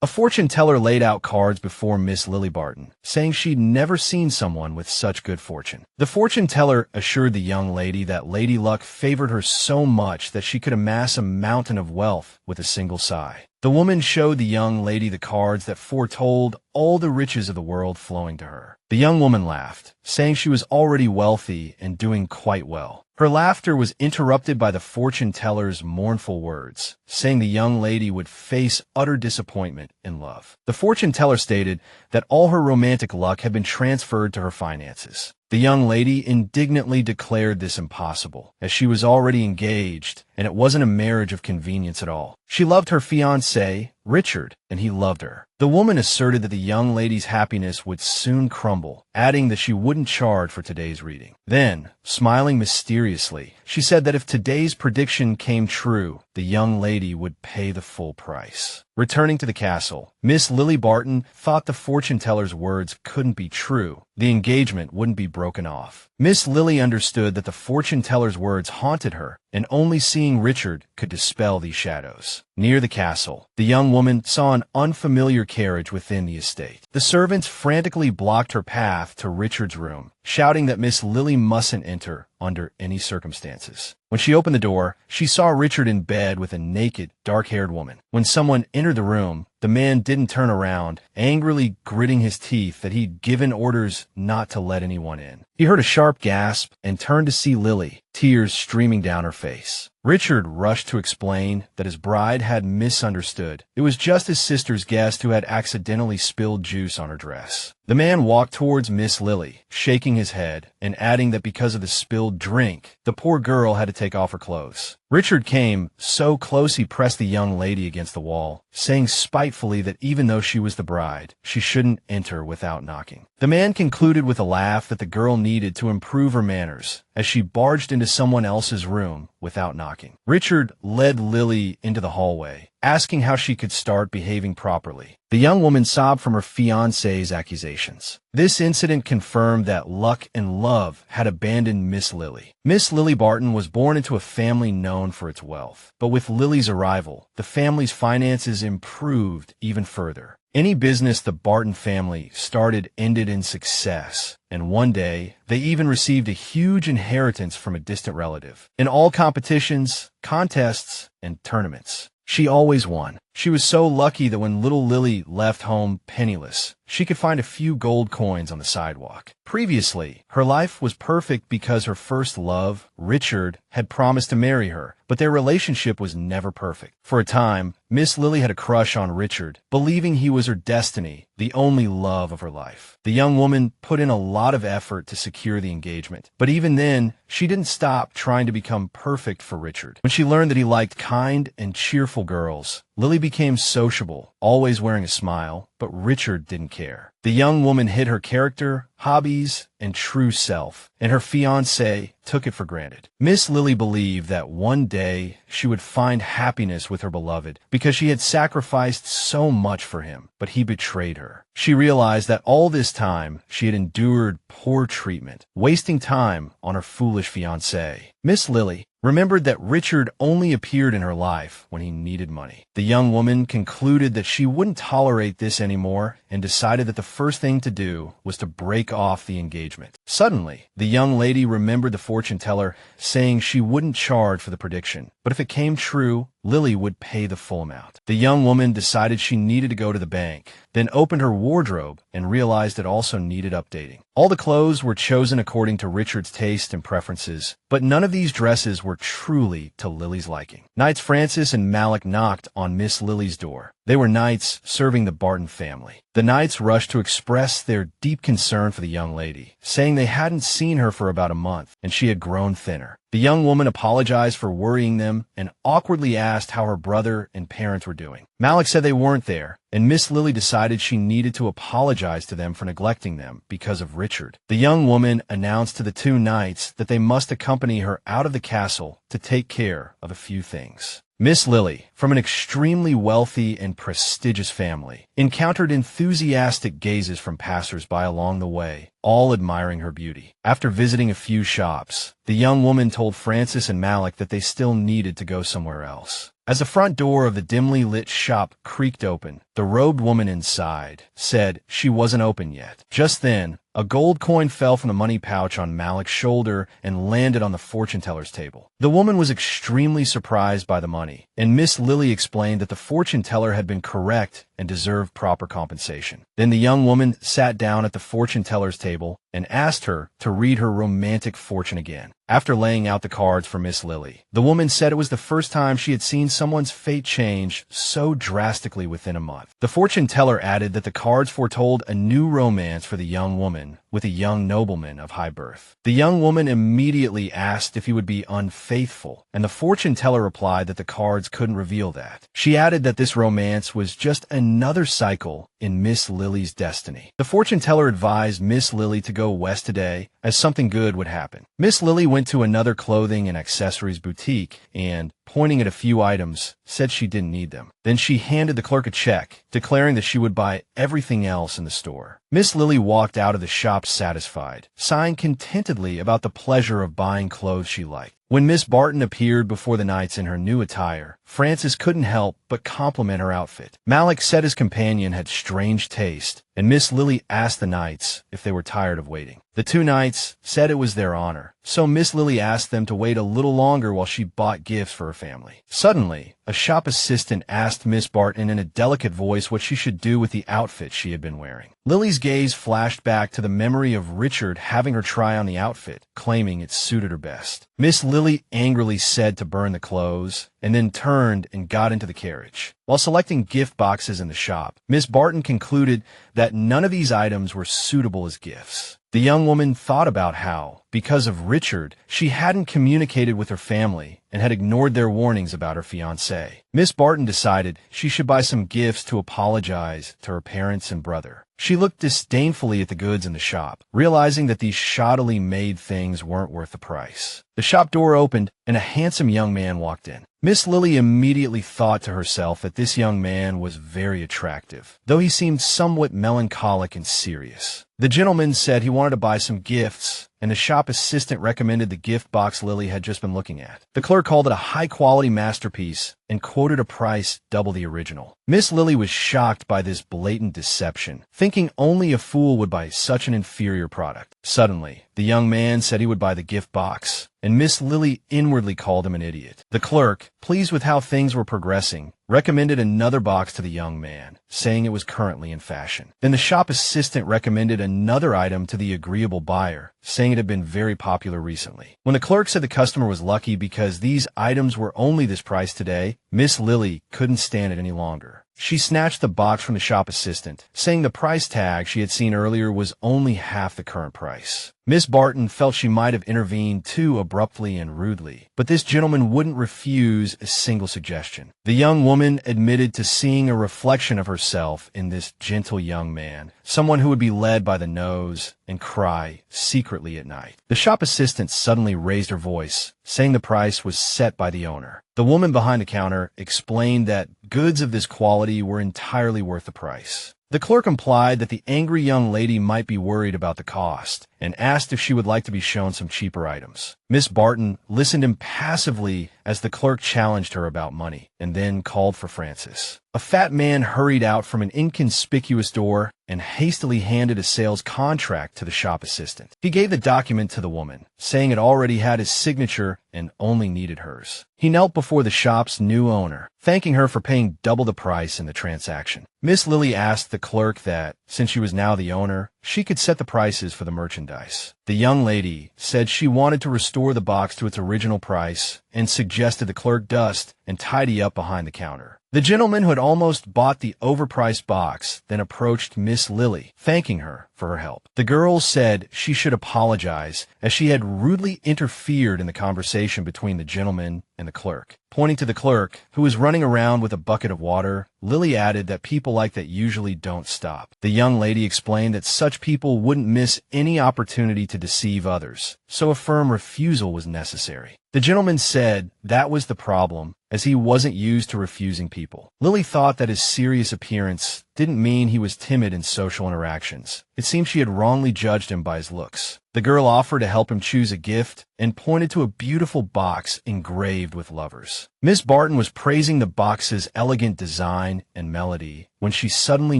A fortune teller laid out cards before Miss Lily Barton, saying she'd never seen someone with such good fortune. The fortune teller assured the young lady that Lady Luck favored her so much that she could amass a mountain of wealth with a single sigh. The woman showed the young lady the cards that foretold all the riches of the world flowing to her. The young woman laughed, saying she was already wealthy and doing quite well. Her laughter was interrupted by the fortune teller's mournful words, saying the young lady would face utter disappointment in love. The fortune teller stated that all her romantic luck had been transferred to her finances. The young lady indignantly declared this impossible, as she was already engaged, and it wasn't a marriage of convenience at all. She loved her fiancé, Richard, and he loved her. The woman asserted that the young lady's happiness would soon crumble, adding that she wouldn't charge for today's reading. Then, smiling mysteriously, she said that if today's prediction came true, the young lady would pay the full price. Returning to the castle, Miss Lily Barton thought the fortune teller's words couldn't be true. The engagement wouldn't be broken off. Miss Lily understood that the fortune teller's words haunted her, and only seeing Richard could dispel these shadows. Near the castle, the young woman saw an unfamiliar carriage within the estate. The servants frantically blocked her path to Richard's room, shouting that Miss Lily mustn't enter under any circumstances. When she opened the door, she saw Richard in bed with a naked, dark-haired woman. When someone entered the room, the man didn't turn around, angrily gritting his teeth that he'd given orders not to let anyone in. He heard a sharp gasp and turned to see Lily, tears streaming down her face. Richard rushed to explain that his bride had misunderstood. It was just his sister's guest who had accidentally spilled juice on her dress. The man walked towards Miss Lily, shaking his head, and adding that because of the spilled drink, the poor girl had to take off her clothes. Richard came so close he pressed the young lady against the wall, saying spitefully that even though she was the bride, she shouldn't enter without knocking. The man concluded with a laugh that the girl needed to improve her manners, as she barged into someone else's room without knocking. Richard led Lily into the hallway, asking how she could start behaving properly. The young woman sobbed from her fiancé's accusations. This incident confirmed that luck and love had abandoned Miss Lily. Miss Lily Barton was born into a family known for its wealth, but with Lily's arrival, the family's finances improved even further. Any business the Barton family started ended in success, and one day, they even received a huge inheritance from a distant relative. In all competitions, contests, and tournaments, she always won. She was so lucky that when little Lily left home penniless, she could find a few gold coins on the sidewalk. Previously, her life was perfect because her first love, Richard, had promised to marry her, but their relationship was never perfect. For a time, Miss Lily had a crush on Richard, believing he was her destiny, the only love of her life. The young woman put in a lot of effort to secure the engagement, but even then, she didn't stop trying to become perfect for Richard. When she learned that he liked kind and cheerful girls, Lily became sociable, always wearing a smile, but Richard didn't care. The young woman hid her character, hobbies, and true self, and her fiancé took it for granted. Miss Lily believed that one day she would find happiness with her beloved because she had sacrificed so much for him, but he betrayed her. She realized that all this time she had endured poor treatment, wasting time on her foolish fiancé. Miss Lily remembered that Richard only appeared in her life when he needed money. The young woman concluded that she wouldn't tolerate this anymore and decided that the first thing to do was to break off the engagement. Suddenly, the young lady remembered the fortune teller saying she wouldn't charge for the prediction, but if it came true, Lily would pay the full amount. The young woman decided she needed to go to the bank, then opened her wardrobe and realized it also needed updating. All the clothes were chosen according to Richard's taste and preferences, but none of these dresses were truly to Lily's liking. Knights Francis and Malik knocked on Miss Lily's door. They were knights serving the Barton family. The knights rushed to express their deep concern for the young lady, saying they hadn't seen her for about a month, and she had grown thinner. The young woman apologized for worrying them and awkwardly asked how her brother and parents were doing. Malik said they weren't there, and Miss Lily decided she needed to apologize to them for neglecting them because of Richard. The young woman announced to the two knights that they must accompany her out of the castle to take care of a few things. Miss Lily, from an extremely wealthy and prestigious family, encountered enthusiastic gazes from passers-by along the way, all admiring her beauty. After visiting a few shops, the young woman told Francis and Malik that they still needed to go somewhere else. As the front door of the dimly lit shop creaked open, the robed woman inside said she wasn't open yet. Just then, a gold coin fell from the money pouch on Malik's shoulder and landed on the fortune teller's table. The woman was extremely surprised by the money, and Miss Lily explained that the fortune teller had been correct and deserved proper compensation. Then the young woman sat down at the fortune teller's table and asked her to read her romantic fortune again. After laying out the cards for Miss Lily, the woman said it was the first time she had seen someone's fate change so drastically within a month. The fortune teller added that the cards foretold a new romance for the young woman with a young nobleman of high birth. The young woman immediately asked if he would be unfaithful, and the fortune teller replied that the cards couldn't reveal that. She added that this romance was just another cycle in Miss Lily's destiny. The fortune teller advised Miss Lily to go west today, as something good would happen. Miss Lily went to another clothing and accessories boutique and, pointing at a few items, said she didn't need them. Then she handed the clerk a check, declaring that she would buy everything else in the store. Miss Lily walked out of the shop satisfied, sighing contentedly about the pleasure of buying clothes she liked. When Miss Barton appeared before the knights in her new attire, Frances couldn't help but compliment her outfit. Malik said his companion had strange taste, and Miss Lily asked the knights if they were tired of waiting. The two knights said it was their honor, so Miss Lily asked them to wait a little longer while she bought gifts for her family. Suddenly, a shop assistant asked Miss Barton in a delicate voice what she should do with the outfit she had been wearing. Lily's gaze flashed back to the memory of Richard having her try on the outfit, claiming it suited her best. Miss Lily angrily said to burn the clothes, and then turned and got into the carriage. While selecting gift boxes in the shop, Miss Barton concluded that none of these items were suitable as gifts. The young woman thought about how, because of Richard, she hadn't communicated with her family and had ignored their warnings about her fiancé. Miss Barton decided she should buy some gifts to apologize to her parents and brother. She looked disdainfully at the goods in the shop, realizing that these shoddily made things weren't worth the price. The shop door opened, and a handsome young man walked in. Miss Lily immediately thought to herself that this young man was very attractive, though he seemed somewhat melancholic and serious. The gentleman said he wanted to buy some gifts, and the shop assistant recommended the gift box Lily had just been looking at. The clerk called it a high-quality masterpiece and quoted a price double the original. Miss Lily was shocked by this blatant deception, thinking only a fool would buy such an inferior product. Suddenly, the young man said he would buy the gift box, and Miss Lily inwardly called him an idiot. The clerk, pleased with how things were progressing, recommended another box to the young man, saying it was currently in fashion. Then the shop assistant recommended another item to the agreeable buyer, saying it had been very popular recently. When the clerk said the customer was lucky because these items were only this price today, Miss Lily couldn't stand it any longer. She snatched the box from the shop assistant, saying the price tag she had seen earlier was only half the current price. Miss Barton felt she might have intervened too abruptly and rudely, but this gentleman wouldn't refuse a single suggestion. The young woman admitted to seeing a reflection of herself in this gentle young man, someone who would be led by the nose and cry secretly at night. The shop assistant suddenly raised her voice, saying the price was set by the owner. The woman behind the counter explained that goods of this quality were entirely worth the price. The clerk implied that the angry young lady might be worried about the cost, and asked if she would like to be shown some cheaper items. Miss Barton listened impassively as the clerk challenged her about money, and then called for Frances. A fat man hurried out from an inconspicuous door and hastily handed a sales contract to the shop assistant. He gave the document to the woman, saying it already had his signature and only needed hers. He knelt before the shop's new owner, thanking her for paying double the price in the transaction. Miss Lily asked the clerk that, since she was now the owner, she could set the prices for the merchandise. The young lady said she wanted to restore the box to its original price and suggested the clerk dust and tidy up behind the counter. The gentleman who had almost bought the overpriced box then approached Miss Lily, thanking her for her help. The girl said she should apologize as she had rudely interfered in the conversation between the gentleman and the clerk. Pointing to the clerk, who was running around with a bucket of water, Lily added that people like that usually don't stop. The young lady explained that such people wouldn't miss any opportunity to deceive others, so a firm refusal was necessary. The gentleman said that was the problem, as he wasn't used to refusing people. Lily thought that his serious appearance didn't mean he was timid in social interactions. It seemed she had wrongly judged him by his looks. The girl offered to help him choose a gift and pointed to a beautiful box engraved with lovers. Miss Barton was praising the box's elegant design and melody when she suddenly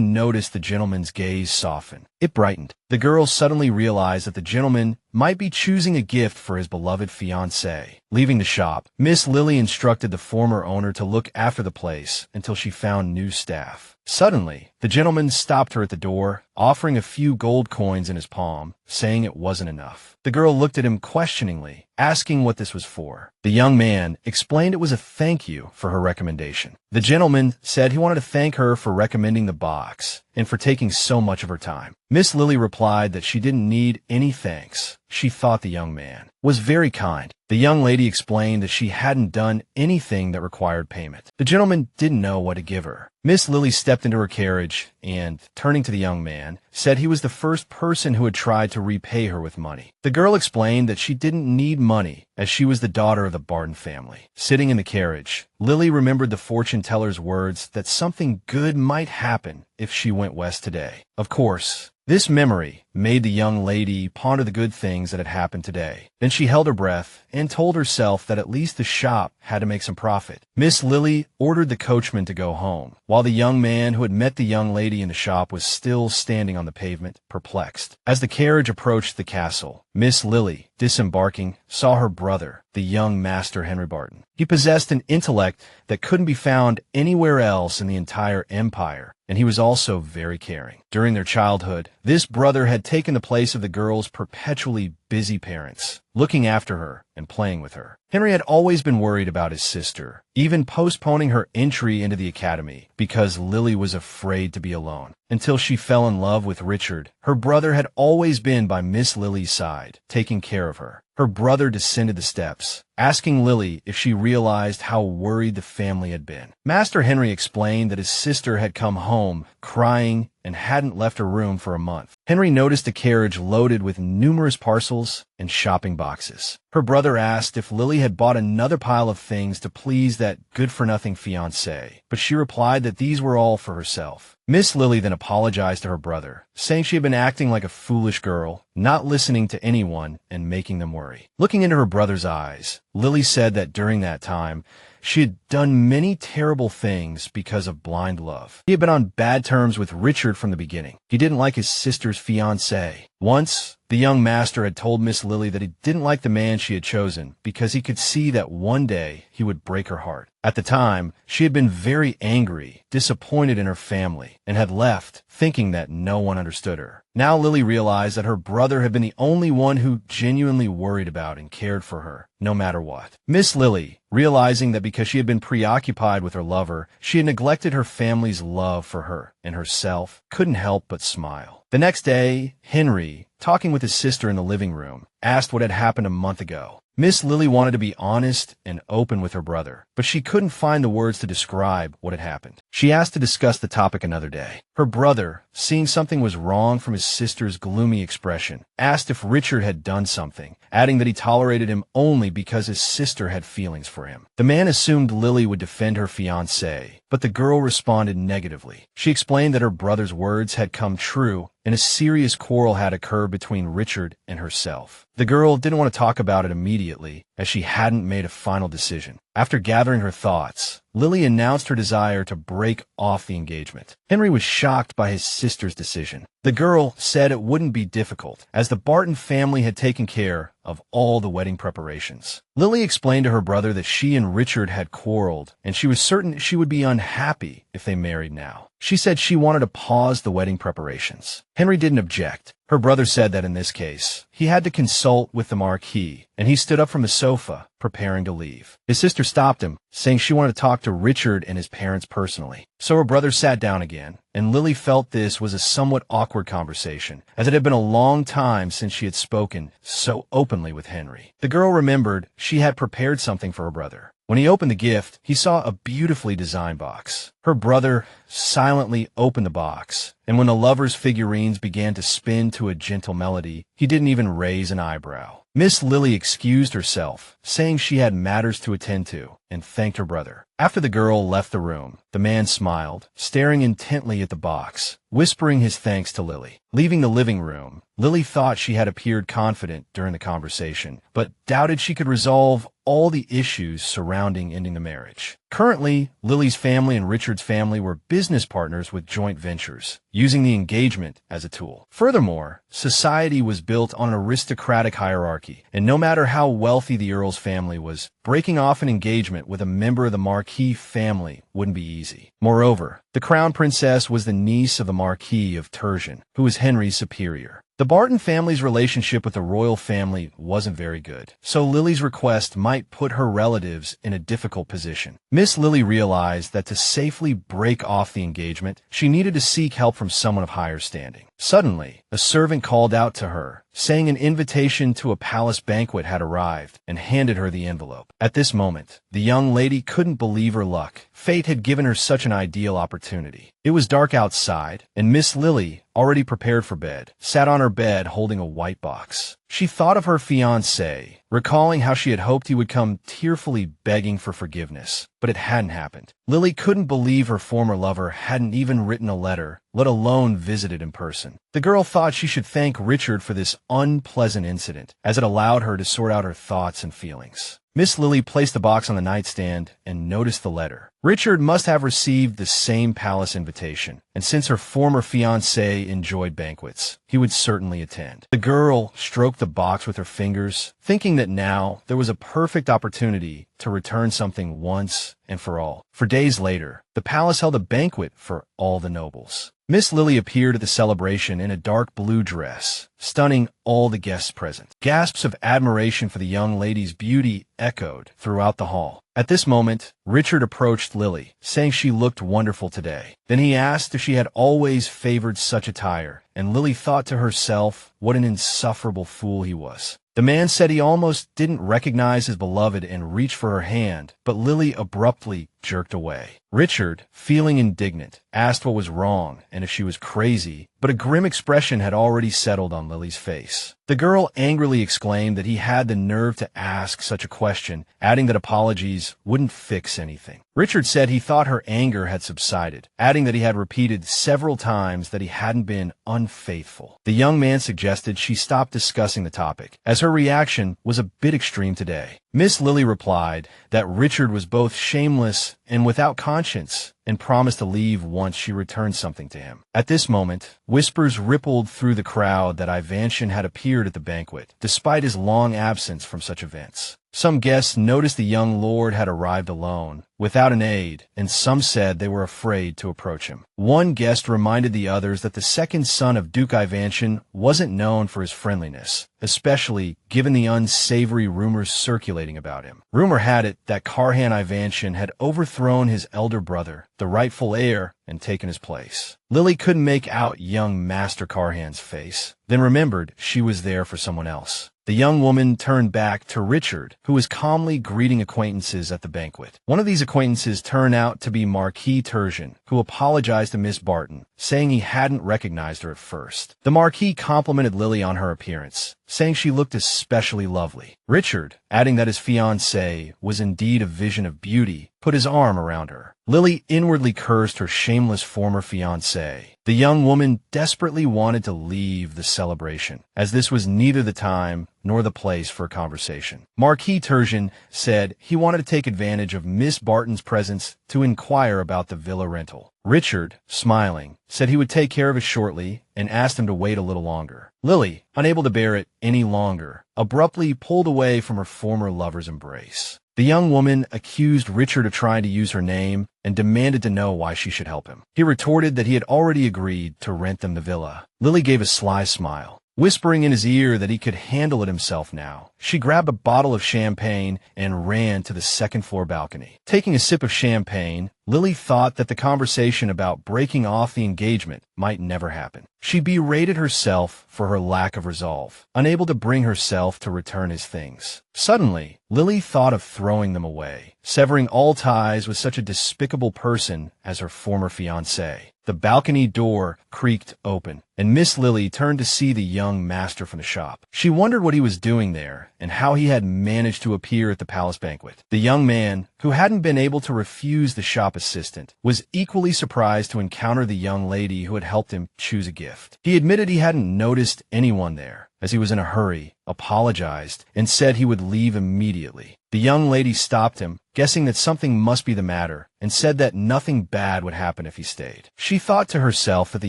noticed the gentleman's gaze soften. It brightened. The girl suddenly realized that the gentleman might be choosing a gift for his beloved fiancé. Leaving the shop, Miss Lily instructed the former owner to look after the place until she found new staff. Suddenly, the gentleman stopped her at the door, offering a few gold coins in his palm, saying it wasn't enough. The girl looked at him questioningly, asking what this was for. The young man explained it was a thank you for her recommendation. The gentleman said he wanted to thank her for recommending the box and for taking so much of her time. Miss Lily replied that she didn't need any thanks. She thought the young man was very kind. The young lady explained that she hadn't done anything that required payment. The gentleman didn't know what to give her. Miss Lily stepped into her carriage and, turning to the young man, said he was the first person who had tried to repay her with money. The girl explained that she didn't need money, as she was the daughter of the Barton family. Sitting in the carriage, Lily remembered the fortune teller's words that something good might happen if she went west today. Of course, this memory made the young lady ponder the good things that had happened today. Then she held her breath and told herself that at least the shop had to make some profit. Miss Lily ordered the coachman to go home, while the young man who had met the young lady in the shop was still standing on the pavement, perplexed. As the carriage approached the castle, Miss Lily, disembarking, saw her brother, the young Master Henry Barton. He possessed an intellect that couldn't be found anywhere else in the entire empire, and he was also very caring. During their childhood, this brother had taken the place of the girl's perpetually busy parents, looking after her and playing with her. Henry had always been worried about his sister, even postponing her entry into the academy because Lily was afraid to be alone. Until she fell in love with Richard, her brother had always been by Miss Lily's side, taking care of her. Her brother descended the steps, asking Lily if she realized how worried the family had been. Master Henry explained that his sister had come home crying and hadn't left her room for a month. Henry noticed a carriage loaded with numerous parcels and shopping boxes. Her brother asked if Lily had bought another pile of things to please that good-for-nothing fiancé, but she replied that these were all for herself. Miss Lily then apologized to her brother, saying she had been acting like a foolish girl, not listening to anyone and making them worry. Looking into her brother's eyes, Lily said that during that time, she had done many terrible things because of blind love. He had been on bad terms with Richard from the beginning. He didn't like his sister's fiancé. Once, the young master had told Miss Lily that he didn't like the man she had chosen because he could see that one day he would break her heart. At the time, she had been very angry, disappointed in her family, and had left, thinking that no one understood her. Now Lily realized that her brother had been the only one who genuinely worried about and cared for her, no matter what. Miss Lily, realizing that because she had been preoccupied with her lover, she had neglected her family's love for her and herself, couldn't help but smile. The next day, Henry, talking with his sister in the living room, asked what had happened a month ago. Miss Lily wanted to be honest and open with her brother, but she couldn't find the words to describe what had happened. She asked to discuss the topic another day. Her brother, seeing something was wrong from his sister's gloomy expression, asked if Richard had done something, adding that he tolerated him only because his sister had feelings for him. The man assumed Lily would defend her fiancé, but the girl responded negatively. She explained that her brother's words had come true and a serious quarrel had occurred between Richard and herself. The girl didn't want to talk about it immediately, as she hadn't made a final decision. After gathering her thoughts, Lily announced her desire to break off the engagement. Henry was shocked by his sister's decision. The girl said it wouldn't be difficult, as the Barton family had taken care of all the wedding preparations. Lily explained to her brother that she and Richard had quarreled, and she was certain she would be unhappy if they married now. She said she wanted to pause the wedding preparations. Henry didn't object. Her brother said that in this case, he had to consult with the Marquis, and he stood up from the sofa, preparing to leave. His sister stopped him, saying she wanted to talk to Richard and his parents personally. So her brother sat down again, and Lily felt this was a somewhat awkward conversation, as it had been a long time since she had spoken so openly with Henry. The girl remembered she had prepared something for her brother. When he opened the gift, he saw a beautifully designed box. Her brother silently opened the box, and when the lovers' figurines began to spin to a gentle melody, he didn't even raise an eyebrow. Miss Lily excused herself, saying she had matters to attend to, and thanked her brother. After the girl left the room, the man smiled, staring intently at the box, whispering his thanks to Lily. Leaving the living room, Lily thought she had appeared confident during the conversation, but doubted she could resolve all the issues surrounding ending the marriage. Currently, Lily's family and Richard's family were business partners with joint ventures, using the engagement as a tool. Furthermore, society was built on an aristocratic hierarchy, and no matter how wealthy the Earl's family was, breaking off an engagement with a member of the Marquis family wouldn't be easy. Moreover, the Crown Princess was the niece of the Marquis of Tertian, who was Henry's superior. The Barton family's relationship with the royal family wasn't very good, so Lily's request might put her relatives in a difficult position. Miss Lily realized that to safely break off the engagement, she needed to seek help from someone of higher standing. Suddenly, a servant called out to her, saying an invitation to a palace banquet had arrived, and handed her the envelope. At this moment, the young lady couldn't believe her luck. Fate had given her such an ideal opportunity. It was dark outside, and Miss Lily, already prepared for bed, sat on her bed holding a white box. She thought of her fiancé, recalling how she had hoped he would come tearfully begging for forgiveness, but it hadn't happened. Lily couldn't believe her former lover hadn't even written a letter, let alone visited in person. The girl thought she should thank Richard for this unpleasant incident, as it allowed her to sort out her thoughts and feelings. Miss Lily placed the box on the nightstand and noticed the letter. Richard must have received the same palace invitation, and since her former fiancé enjoyed banquets, he would certainly attend. The girl stroked the box with her fingers, thinking that now there was a perfect opportunity to return something once and for all. For days later, the palace held a banquet for all the nobles. Miss Lily appeared at the celebration in a dark blue dress, stunning all the guests present. Gasps of admiration for the young lady's beauty echoed throughout the hall. At this moment, Richard approached Lily, saying she looked wonderful today. Then he asked if she had always favored such attire, and Lily thought to herself what an insufferable fool he was. The man said he almost didn't recognize his beloved and reached for her hand, but Lily abruptly jerked away. Richard, feeling indignant, asked what was wrong and if she was crazy, but a grim expression had already settled on Lily's face. The girl angrily exclaimed that he had the nerve to ask such a question, adding that apologies wouldn't fix anything. Richard said he thought her anger had subsided, adding that he had repeated several times that he hadn't been unfaithful. The young man suggested she stop discussing the topic, as her reaction was a bit extreme today. Miss Lily replied that Richard was both shameless and without conscience, and promised to leave once she returned something to him. At this moment, whispers rippled through the crowd that Ivanshin had appeared at the banquet, despite his long absence from such events. Some guests noticed the young lord had arrived alone, without an aide, and some said they were afraid to approach him. One guest reminded the others that the second son of Duke Ivanshin wasn't known for his friendliness, especially given the unsavory rumors circulating about him. Rumor had it that Karhan Ivanshin had overthrown his elder brother, the rightful heir, and taken his place. Lily couldn't make out young Master Karhan's face, then remembered she was there for someone else. The young woman turned back to Richard, who was calmly greeting acquaintances at the banquet. One of these acquaintances turned out to be Marquis Tertian, who apologized to Miss Barton, saying he hadn't recognized her at first. The Marquis complimented Lily on her appearance, saying she looked especially lovely. Richard, adding that his fiancée was indeed a vision of beauty, put his arm around her. Lily inwardly cursed her shameless former fiancé. The young woman desperately wanted to leave the celebration, as this was neither the time nor the place for a conversation. Marquis Tertian said he wanted to take advantage of Miss Barton's presence to inquire about the villa rental. Richard, smiling, said he would take care of it shortly and asked him to wait a little longer. Lily, unable to bear it any longer, abruptly pulled away from her former lover's embrace. The young woman accused Richard of trying to use her name and demanded to know why she should help him. He retorted that he had already agreed to rent them the villa. Lily gave a sly smile, whispering in his ear that he could handle it himself now. She grabbed a bottle of champagne and ran to the second-floor balcony. Taking a sip of champagne, Lily thought that the conversation about breaking off the engagement might never happen. She berated herself for her lack of resolve, unable to bring herself to return his things. Suddenly, Lily thought of throwing them away, severing all ties with such a despicable person as her former fiancé. The balcony door creaked open, and Miss Lily turned to see the young master from the shop. She wondered what he was doing there and how he had managed to appear at the palace banquet. The young man, who hadn't been able to refuse the shop assistant, was equally surprised to encounter the young lady who had helped him choose a gift. He admitted he hadn't noticed anyone there, as he was in a hurry, apologized, and said he would leave immediately. The young lady stopped him, guessing that something must be the matter, and said that nothing bad would happen if he stayed. She thought to herself that the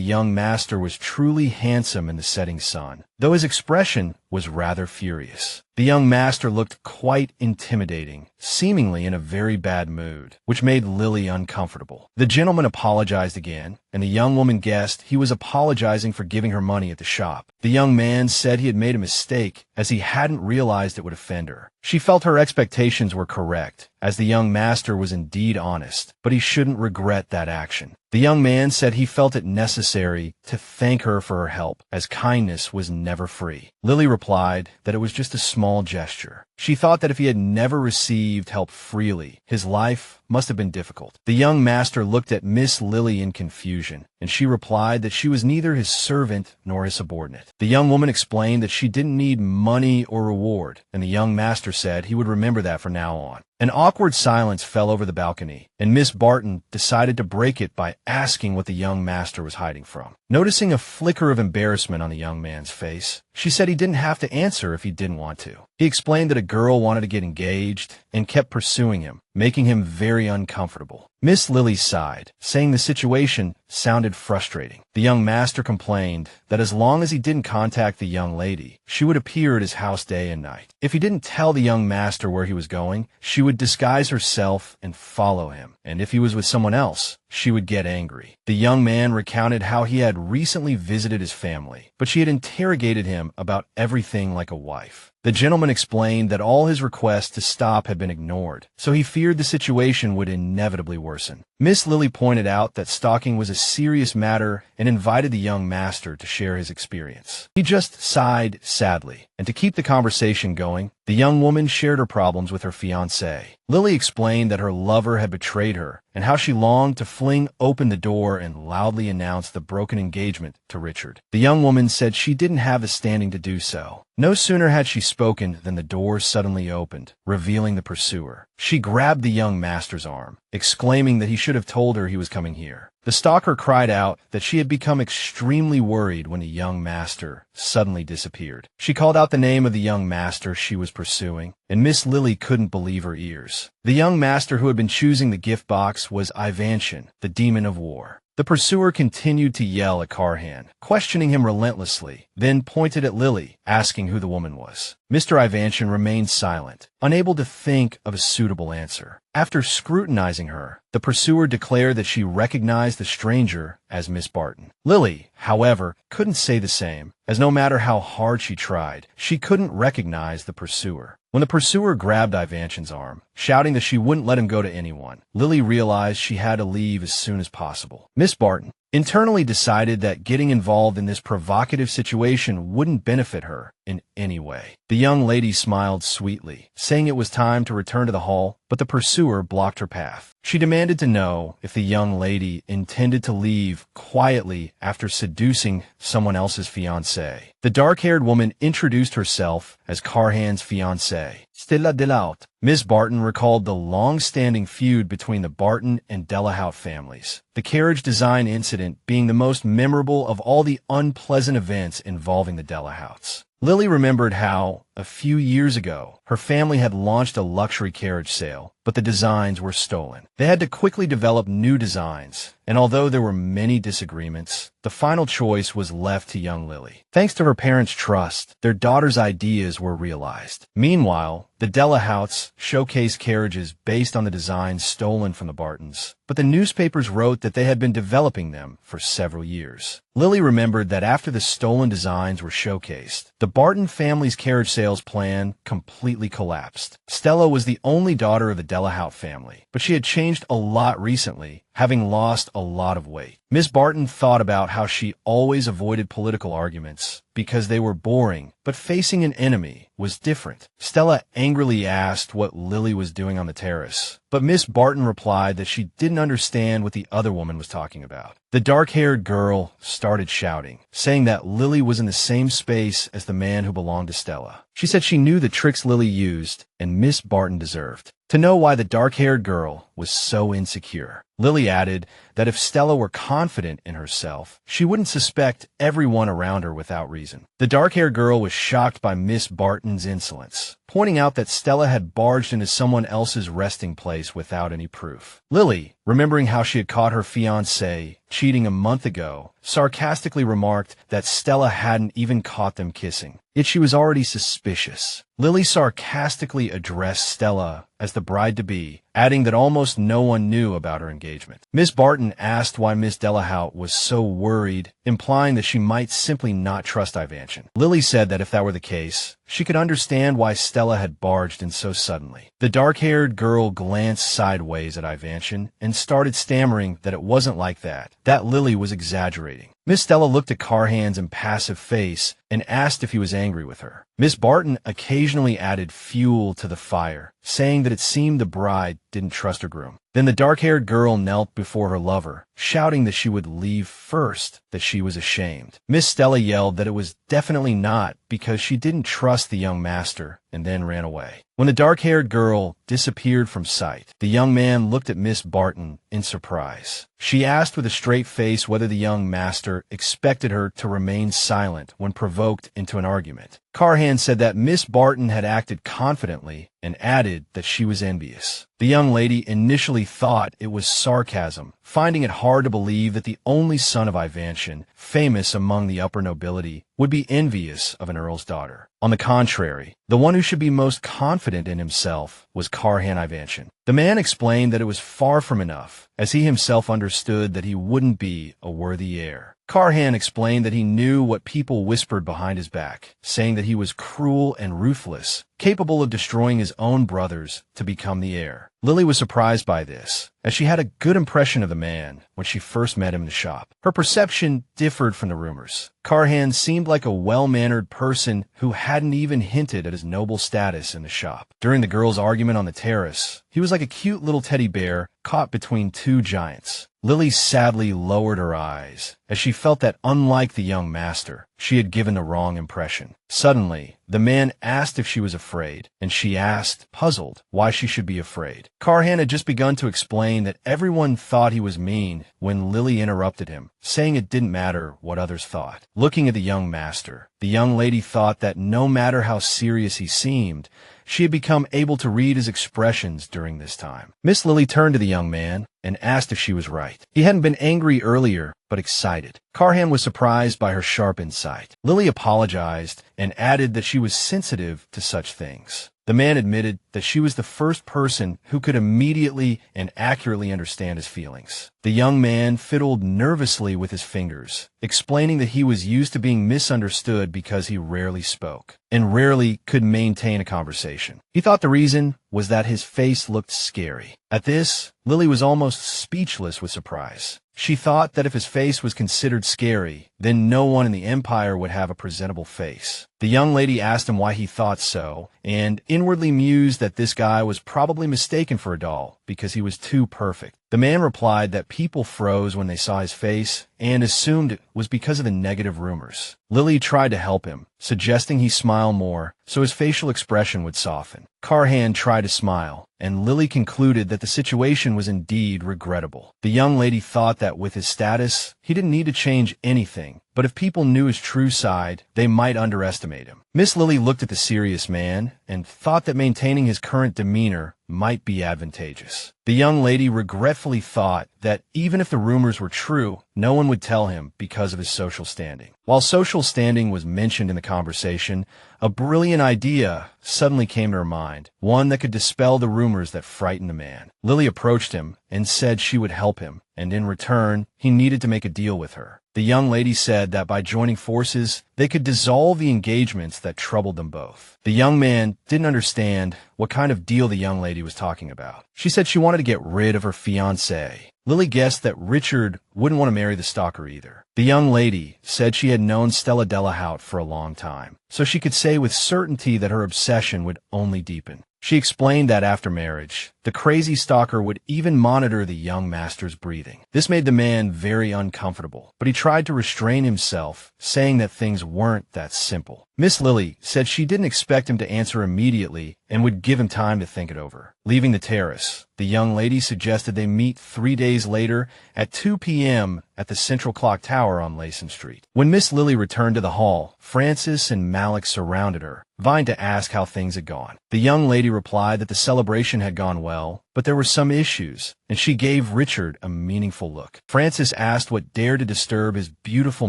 young master was truly handsome in the setting sun, though his expression was rather furious. The young master looked quite intimidating, seemingly in a very bad mood, which made Lily uncomfortable. The gentleman apologized again, and the young woman guessed he was apologizing for giving her money at the shop. The young man said he had made a mistake, as he hadn't realized it would offend her. She felt her expectations were correct, as the young master was indeed honest, but he shouldn't regret that action. The young man said he felt it necessary to thank her for her help, as kindness was never free. Lily replied that it was just a small gesture. She thought that if he had never received help freely, his life must have been difficult. The young master looked at Miss Lily in confusion, and she replied that she was neither his servant nor his subordinate. The young woman explained that she didn't need money or reward, and the young master said he would remember that from now on. An awkward silence fell over the balcony, and Miss Barton decided to break it by asking what the young master was hiding from. Noticing a flicker of embarrassment on the young man's face, she said he didn't have to answer if he didn't want to. He explained that a girl wanted to get engaged and kept pursuing him, making him very uncomfortable. Miss Lily sighed, saying the situation sounded frustrating. The young master complained that as long as he didn't contact the young lady, she would appear at his house day and night. If he didn't tell the young master where he was going, she would disguise herself and follow him, and if he was with someone else, she would get angry. The young man recounted how he had recently visited his family, but she had interrogated him about everything like a wife. The gentleman explained that all his requests to stop had been ignored, so he feared the situation would inevitably worsen. Miss Lily pointed out that stalking was a serious matter and invited the young master to share his experience. He just sighed sadly, and to keep the conversation going, the young woman shared her problems with her fiancé. Lily explained that her lover had betrayed her and how she longed to fling open the door and loudly announce the broken engagement to Richard. The young woman said she didn't have the standing to do so. No sooner had she spoken than the door suddenly opened, revealing the pursuer. She grabbed the young master's arm, exclaiming that he should have told her he was coming here. The stalker cried out that she had become extremely worried when the young master suddenly disappeared. She called out the name of the young master she was pursuing, and Miss Lily couldn't believe her ears. The young master who had been choosing the gift box was Ivanshin, the demon of war. The pursuer continued to yell at Karhan, questioning him relentlessly, then pointed at Lily, asking who the woman was. Mr. Ivanshin remained silent, unable to think of a suitable answer. After scrutinizing her, the pursuer declared that she recognized the stranger as Miss Barton. Lily, however, couldn't say the same, as no matter how hard she tried, she couldn't recognize the pursuer. When the pursuer grabbed Ivanshin's arm, shouting that she wouldn't let him go to anyone, Lily realized she had to leave as soon as possible. Miss Barton internally decided that getting involved in this provocative situation wouldn't benefit her in any way. The young lady smiled sweetly, saying it was time to return to the hall, but the pursuer blocked her path. She demanded to know if the young lady intended to leave quietly after seducing someone else's fiancé. The dark-haired woman introduced herself as Karhan's fiancé, Stella Delahaut. Miss Barton recalled the long-standing feud between the Barton and Delahaut families, the carriage design incident being the most memorable of all the unpleasant events involving the Delahouts. Lily remembered how, a few years ago, her family had launched a luxury carriage sale, but the designs were stolen. They had to quickly develop new designs, and although there were many disagreements, the final choice was left to young Lily. Thanks to her parents' trust, their daughter's ideas were realized. Meanwhile, the Delahouts showcased carriages based on the designs stolen from the Bartons, but the newspapers wrote that they had been developing them for several years. Lily remembered that after the stolen designs were showcased, the Barton family's carriage sales plan completely collapsed. Stella was the only daughter of the Delahout family, but she had changed a lot recently, having lost a lot of weight. Miss Barton thought about how she always avoided political arguments because they were boring, but facing an enemy was different. Stella angrily asked what Lily was doing on the terrace, but Miss Barton replied that she didn't understand what the other woman was talking about. The dark-haired girl started shouting, saying that Lily was in the same space as the man who belonged to Stella. She said she knew the tricks Lily used, and Miss Barton deserved to know why the dark-haired girl was so insecure. Lily added that if Stella were confident in herself, she wouldn't suspect everyone around her without reason. The dark-haired girl was shocked by Miss Barton's insolence, pointing out that Stella had barged into someone else's resting place without any proof. Lily, remembering how she had caught her fiancé cheating a month ago, sarcastically remarked that Stella hadn't even caught them kissing. Yet she was already suspicious. Lily sarcastically addressed Stella as the bride-to-be, adding that almost no one knew about her engagement. Miss Barton asked why Miss Delahout was so worried, implying that she might simply not trust Ivantian. Lily said that if that were the case, she could understand why Stella had barged in so suddenly. The dark-haired girl glanced sideways at Ivantian and started stammering that it wasn't like that Lily was exaggerating. Miss Stella looked at Carhan's impassive face and asked if he was angry with her. Miss Barton occasionally added fuel to the fire, saying that it seemed the bride didn't trust her groom. Then the dark-haired girl knelt before her lover, shouting that she would leave first, that she was ashamed. Miss Stella yelled that it was definitely not because she didn't trust the young master, and then ran away. When the dark-haired girl disappeared from sight, the young man looked at Miss Barton in surprise. She asked with a straight face whether the young master expected her to remain silent when provoked into an argument. Carhan said that Miss Barton had acted confidently and added that she was envious. The young lady initially thought it was sarcasm, finding it hard to believe that the only son of Ivantian, famous among the upper nobility, would be envious of an earl's daughter. On the contrary, the one who should be most confident in himself was Carhan Ivantian. The man explained that it was far from enough, as he himself understood that he wouldn't be a worthy heir. Carhan explained that he knew what people whispered behind his back, saying that he was cruel and ruthless, capable of destroying his own brothers to become the heir. Lily was surprised by this, as she had a good impression of the man when she first met him in the shop. Her perception differed from the rumors. Carhan seemed like a well-mannered person who hadn't even hinted at his noble status in the shop. During the girls' argument on the terrace, he was like a cute little teddy bear caught between two giants. Lily sadly lowered her eyes, as she felt that unlike the young master, she had given the wrong impression. Suddenly, the man asked if she was afraid, and she asked, puzzled, why she should be afraid. Carhan had just begun to explain that everyone thought he was mean when Lily interrupted him, saying it didn't matter what others thought. Looking at the young master, the young lady thought that no matter how serious he seemed, she had become able to read his expressions during this time. Miss Lily turned to the young man and asked if she was right. He hadn't been angry earlier, but excited. Carhan was surprised by her sharp insight. Lily apologized and added that she was sensitive to such things. The man admitted that she was the first person who could immediately and accurately understand his feelings. The young man fiddled nervously with his fingers, explaining that he was used to being misunderstood because he rarely spoke and rarely could maintain a conversation. He thought the reason was that his face looked scary. At this, Lily was almost speechless with surprise. She thought that if his face was considered scary, then no one in the Empire would have a presentable face. The young lady asked him why he thought so, and inwardly mused that this guy was probably mistaken for a doll because he was too perfect. The man replied that people froze when they saw his face and assumed it was because of the negative rumors. Lily tried to help him, suggesting he smile more so his facial expression would soften. Carhan tried to smile, and Lily concluded that the situation was indeed regrettable. The young lady thought that with his status, he didn't need to change anything, but if people knew his true side, they might underestimate him. Miss Lily looked at the serious man and thought that maintaining his current demeanor might be advantageous. The young lady regretfully thought that even if the rumors were true, no one would tell him because of his social standing. While social standing was mentioned in the conversation, a brilliant idea suddenly came to her mind, one that could dispel the rumors that frightened the man. Lily approached him and said she would help him, and in return, he needed to make a deal with her. The young lady said that by joining forces, they could dissolve the engagements that troubled them both. The young man didn't understand what kind of deal the young lady was talking about. She said she wanted to get rid of her fiancé. Lily guessed that Richard wouldn't want to marry the stalker either. The young lady said she had known Stella Delahout for a long time, so she could say with certainty that her obsession would only deepen. She explained that after marriage, the crazy stalker would even monitor the young master's breathing. This made the man very uncomfortable, but he tried to restrain himself, saying that things weren't that simple. Miss Lily said she didn't expect him to answer immediately and would give him time to think it over. Leaving the terrace, the young lady suggested they meet 3 days later at 2 p.m. at the Central Clock Tower on Layson Street. When Miss Lily returned to the hall, Francis and Malik surrounded her, vying to ask how things had gone. The young lady replied that the celebration had gone well, but there were some issues, and she gave Richard a meaningful look. Francis asked what dared to disturb his beautiful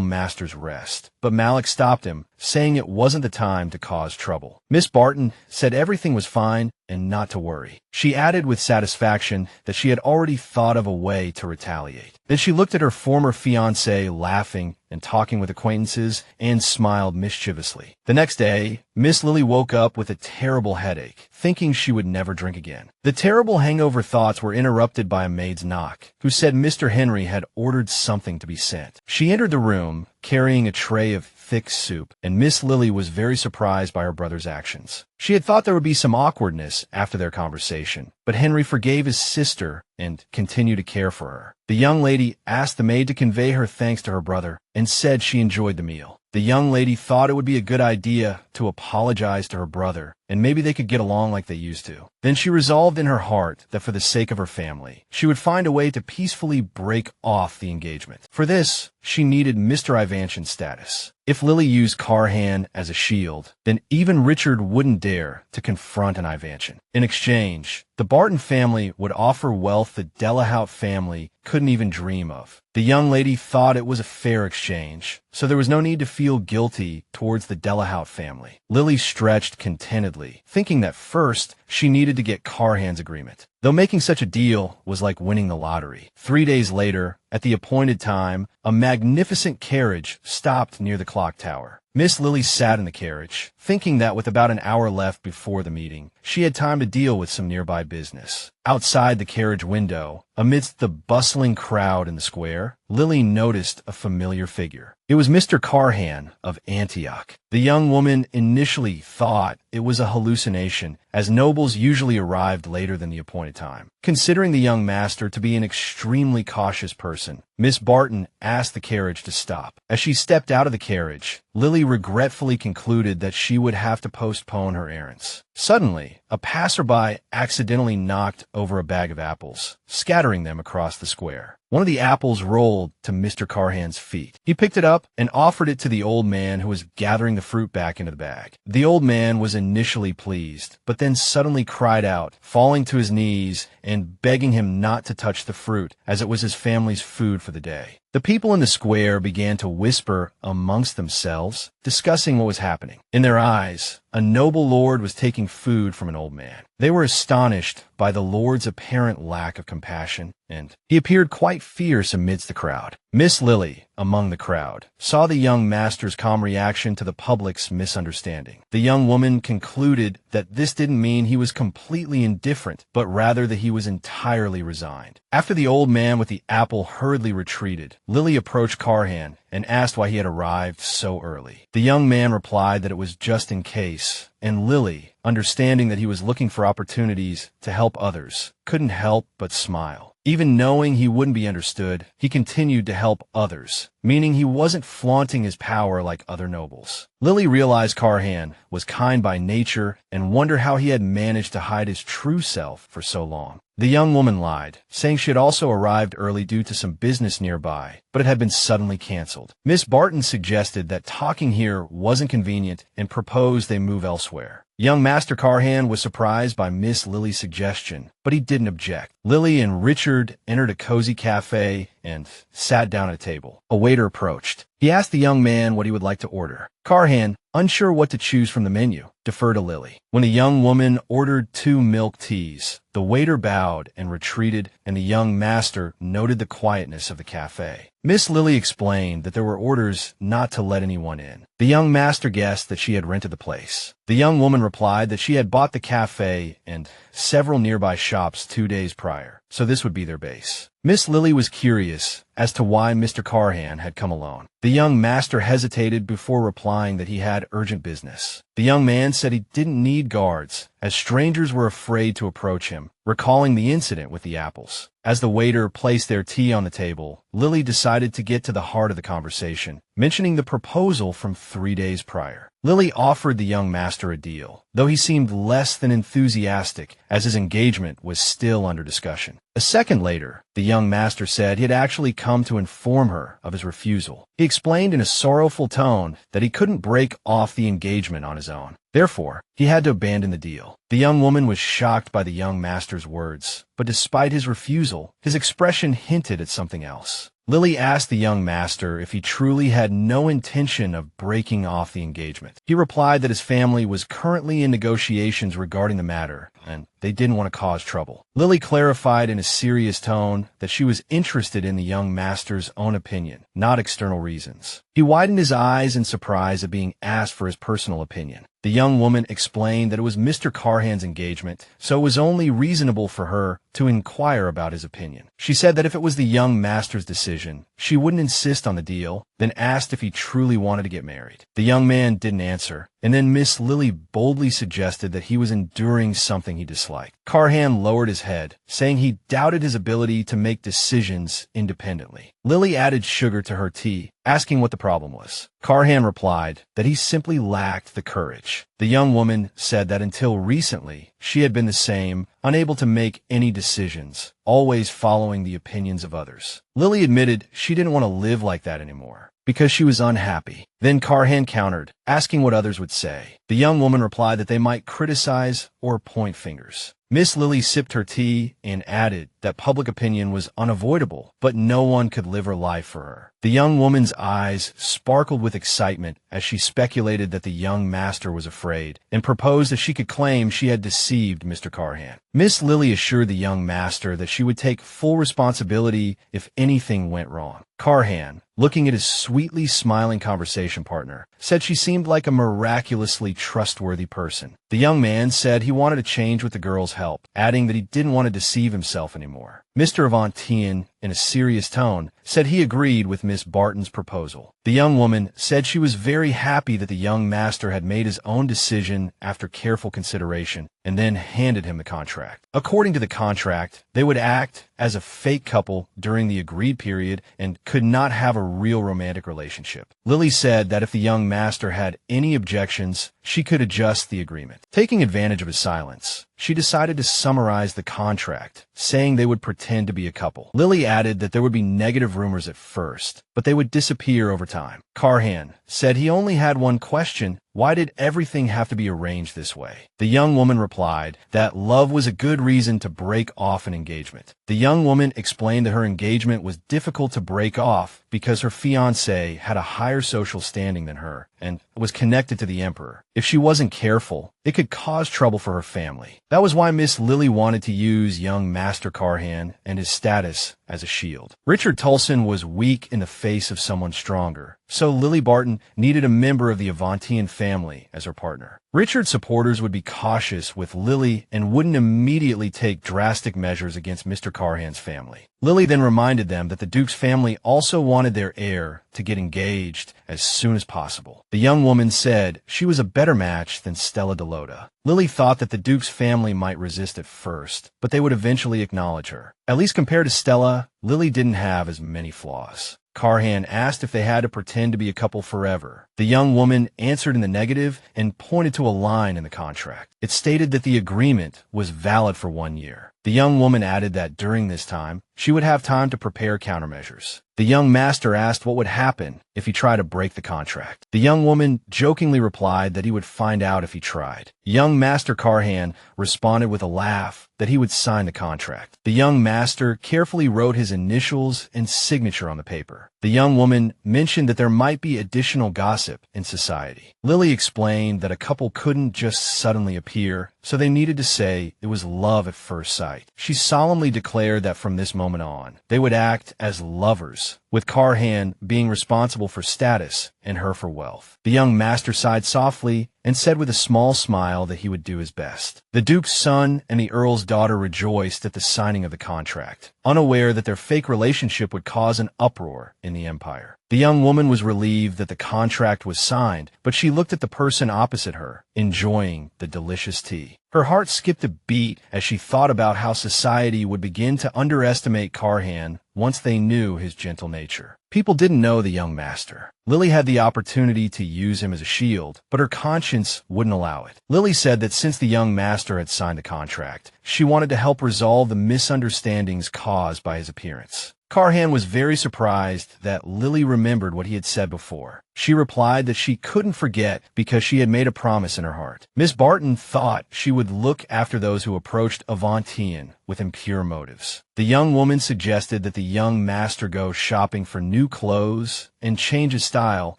master's rest, but Malik stopped him, saying it wasn't the time to cause trouble. Miss Barton said everything was fine and not to worry. She added with satisfaction that she had already thought of a way to retaliate. Then she looked at her former fiancé laughing and talking with acquaintances and smiled mischievously. The next day, Miss Lily woke up with a terrible headache, thinking she would never drink again. The terrible hangover thoughts were interrupted by a maid's knock, who said Mr. Henry had ordered something to be sent. She entered the room, carrying a tray of thick soup, and Miss Lily was very surprised by her brother's actions. She had thought there would be some awkwardness after their conversation, but Henry forgave his sister and continued to care for her. The young lady asked the maid to convey her thanks to her brother and said she enjoyed the meal. The young lady thought it would be a good idea to apologize to her brother, and maybe they could get along like they used to. Then she resolved in her heart that for the sake of her family, she would find a way to peacefully break off the engagement. For this, she needed Mr. Ivanshan's status. If Lily used Carhan as a shield, then even Richard wouldn't dare to confront an Ivanshan. In exchange, the Barton family would offer wealth the Delahout family couldn't even dream of. The young lady thought it was a fair exchange, so there was no need to feel guilty towards the Delahout family. Lily stretched contentedly, thinking that first she needed to get Carhan's agreement. Though making such a deal was like winning the lottery. 3 days later, at the appointed time, a magnificent carriage stopped near the clock tower. Miss Lily sat in the carriage, thinking that with about an hour left before the meeting, she had time to deal with some nearby business. Outside the carriage window, amidst the bustling crowd in the square, Lily noticed a familiar figure. It was Mr. Carhan of Antioch. The young woman initially thought it was a hallucination, as nobles usually arrived later than the appointed time. Considering the young master to be an extremely cautious person, Miss Barton asked the carriage to stop. As she stepped out of the carriage, Lily regretfully concluded that she would have to postpone her errands. Suddenly, a passerby accidentally knocked over a bag of apples, scattering them across the square. One of the apples rolled to Mr. Carhan's feet. He picked it up and offered it to the old man who was gathering the fruit back into the bag. The old man was initially pleased, but then suddenly cried out, falling to his knees and begging him not to touch the fruit, as it was his family's food for the day. The people in the square began to whisper amongst themselves, discussing what was happening. In their eyes, a noble lord was taking food from an old man. They were astonished by the lord's apparent lack of compassion, and he appeared quite fierce amidst the crowd. Miss Lily, among the crowd, saw the young master's calm reaction to the public's misunderstanding. The young woman concluded that this didn't mean he was completely indifferent, but rather that he was entirely resigned. After the old man with the apple hurriedly retreated, Lily approached Carhan and asked why he had arrived so early. The young man replied that it was just in case, and Lily, understanding that he was looking for opportunities to help others, couldn't help but smile. Even knowing he wouldn't be understood, he continued to help others, meaning he wasn't flaunting his power like other nobles. Lily realized Carhan was kind by nature and wondered how he had managed to hide his true self for so long. The young woman lied, saying she had also arrived early due to some business nearby, but it had been suddenly canceled. Miss Barton suggested that talking here wasn't convenient and proposed they move elsewhere. Young Master Carhan was surprised by Miss Lily's suggestion, but he didn't object. Lily and Richard entered a cozy cafe and sat down at a table. A waiter approached. He asked the young man what he would like to order. Carhan, unsure what to choose from the menu, deferred to Lily. When the young woman ordered 2 milk teas, the waiter bowed and retreated, and the young master noted the quietness of the cafe. Miss Lily explained that there were orders not to let anyone in. The young master guessed that she had rented the place. The young woman replied that she had bought the cafe and several nearby shops 2 days prior, so this would be their base. Miss Lily was curious as to why Mr. Carhan had come alone. The young master hesitated before replying that he had urgent business. The young man said he didn't need guards, as strangers were afraid to approach him, recalling the incident with the apples. As the waiter placed their tea on the table, Lily decided to get to the heart of the conversation, mentioning the proposal from 3 days prior. Lily offered the young master a deal, though he seemed less than enthusiastic as his engagement was still under discussion. A second later, the young master said he had actually come to inform her of his refusal. He explained in a sorrowful tone that he couldn't break off the engagement on his own. Therefore, he had to abandon the deal. The young woman was shocked by the young master's words, but despite his refusal, his expression hinted at something else. Lily asked the young master if he truly had no intention of breaking off the engagement. He replied that his family was currently in negotiations regarding the matter, and they didn't want to cause trouble. Lily clarified in a serious tone that she was interested in the young master's own opinion, not external reasons. He widened his eyes in surprise at being asked for his personal opinion. The young woman explained that it was Mr. Carhan's engagement, so it was only reasonable for her to inquire about his opinion. She said that if it was the young master's decision, she wouldn't insist on the deal, then asked if he truly wanted to get married. The young man didn't answer, and then Miss Lily boldly suggested that he was enduring something he disliked. Carhan lowered his head, saying he doubted his ability to make decisions independently. Lily added sugar to her tea, asking what the problem was. Carhan replied that he simply lacked the courage. The young woman said that until recently, she had been the same, unable to make any decisions, always following the opinions of others. Lily admitted she didn't want to live like that anymore, because she was unhappy. Then Carhan countered, asking what others would say. The young woman replied that they might criticize or point fingers. Miss Lily sipped her tea and added that public opinion was unavoidable, but no one could live her life for her. The young woman's eyes sparkled with excitement as she speculated that the young master was afraid, and proposed that she could claim she had deceived Mr. Carhan. Miss Lily assured the young master that she would take full responsibility if anything went wrong. Carhan, looking at his sweetly smiling conversation partner, said she seemed like a miraculously trustworthy person. The young man said he wanted to change with the girl's help, adding that he didn't want to deceive himself anymore. Mr. Avantian, in a serious tone, said he agreed with Miss Barton's proposal. The young woman said she was very happy that the young master had made his own decision after careful consideration, and then handed him the contract. According to the contract, they would act as a fake couple during the agreed period and could not have a real romantic relationship. Lily said that if the young master had any objections, she could adjust the agreement. Taking advantage of his silence, she decided to summarize the contract, saying they would pretend to be a couple. Lily added that there would be negative rumors at first, but they would disappear over time. Carhan said he only had one question: why did everything have to be arranged this way? The young woman replied that love was a good reason to break off an engagement. The young woman explained that her engagement was difficult to break off because her fiancé had a higher social standing than her and was connected to the emperor. If she wasn't careful, it could cause trouble for her family. That was why Miss Lily wanted to use young Master Carhan and his status as a shield. Richard Tulson was weak in the face of someone stronger, so Lily Barton needed a member of the Avantian family as her partner. Richard's supporters would be cautious with Lily and wouldn't immediately take drastic measures against Mr. Carhan's family. Lily then reminded them that the Duke's family also wanted their heir to get engaged as soon as possible. The young woman said she was a better match than Stella Delota. Lily thought that the Duke's family might resist at first, but they would eventually acknowledge her. At least compared to Stella, Lily didn't have as many flaws. Carhan asked if they had to pretend to be a couple forever. The young woman answered in the negative and pointed to a line in the contract. It stated that the agreement was valid for 1 year. The young woman added that during this time, she would have time to prepare countermeasures. The young master asked what would happen if he tried to break the contract. The young woman jokingly replied that he would find out if he tried. Young Master Karhan responded with a laugh that he would sign the contract. The young master carefully wrote his initials and signature on the paper. The young woman mentioned that there might be additional gossip in society. Lily explained that a couple couldn't just suddenly appear, so they needed to say it was love at first sight. She solemnly declared that from this moment on, they would act as lovers, with Karhan being responsible for status and her for wealth. The young master sighed softly and said with a small smile that he would do his best. The Duke's son and the Earl's daughter rejoiced at the signing of the contract, unaware that their fake relationship would cause an uproar in the Empire. The young woman was relieved that the contract was signed, but she looked at the person opposite her, enjoying the delicious tea. Her heart skipped a beat as she thought about how society would begin to underestimate Karhan once they knew his gentle nature. People didn't know the young master. Lily had the opportunity to use him as a shield, but her conscience wouldn't allow it. Lily said that since the young master had signed the contract, she wanted to help resolve the misunderstandings caused by his appearance. Karhan was very surprised that Lily remembered what he had said before. She replied that she couldn't forget because she had made a promise in her heart. Miss Barton thought she would look after those who approached Avantian with impure motives. The young woman suggested that the young master go shopping for new clothes and change his style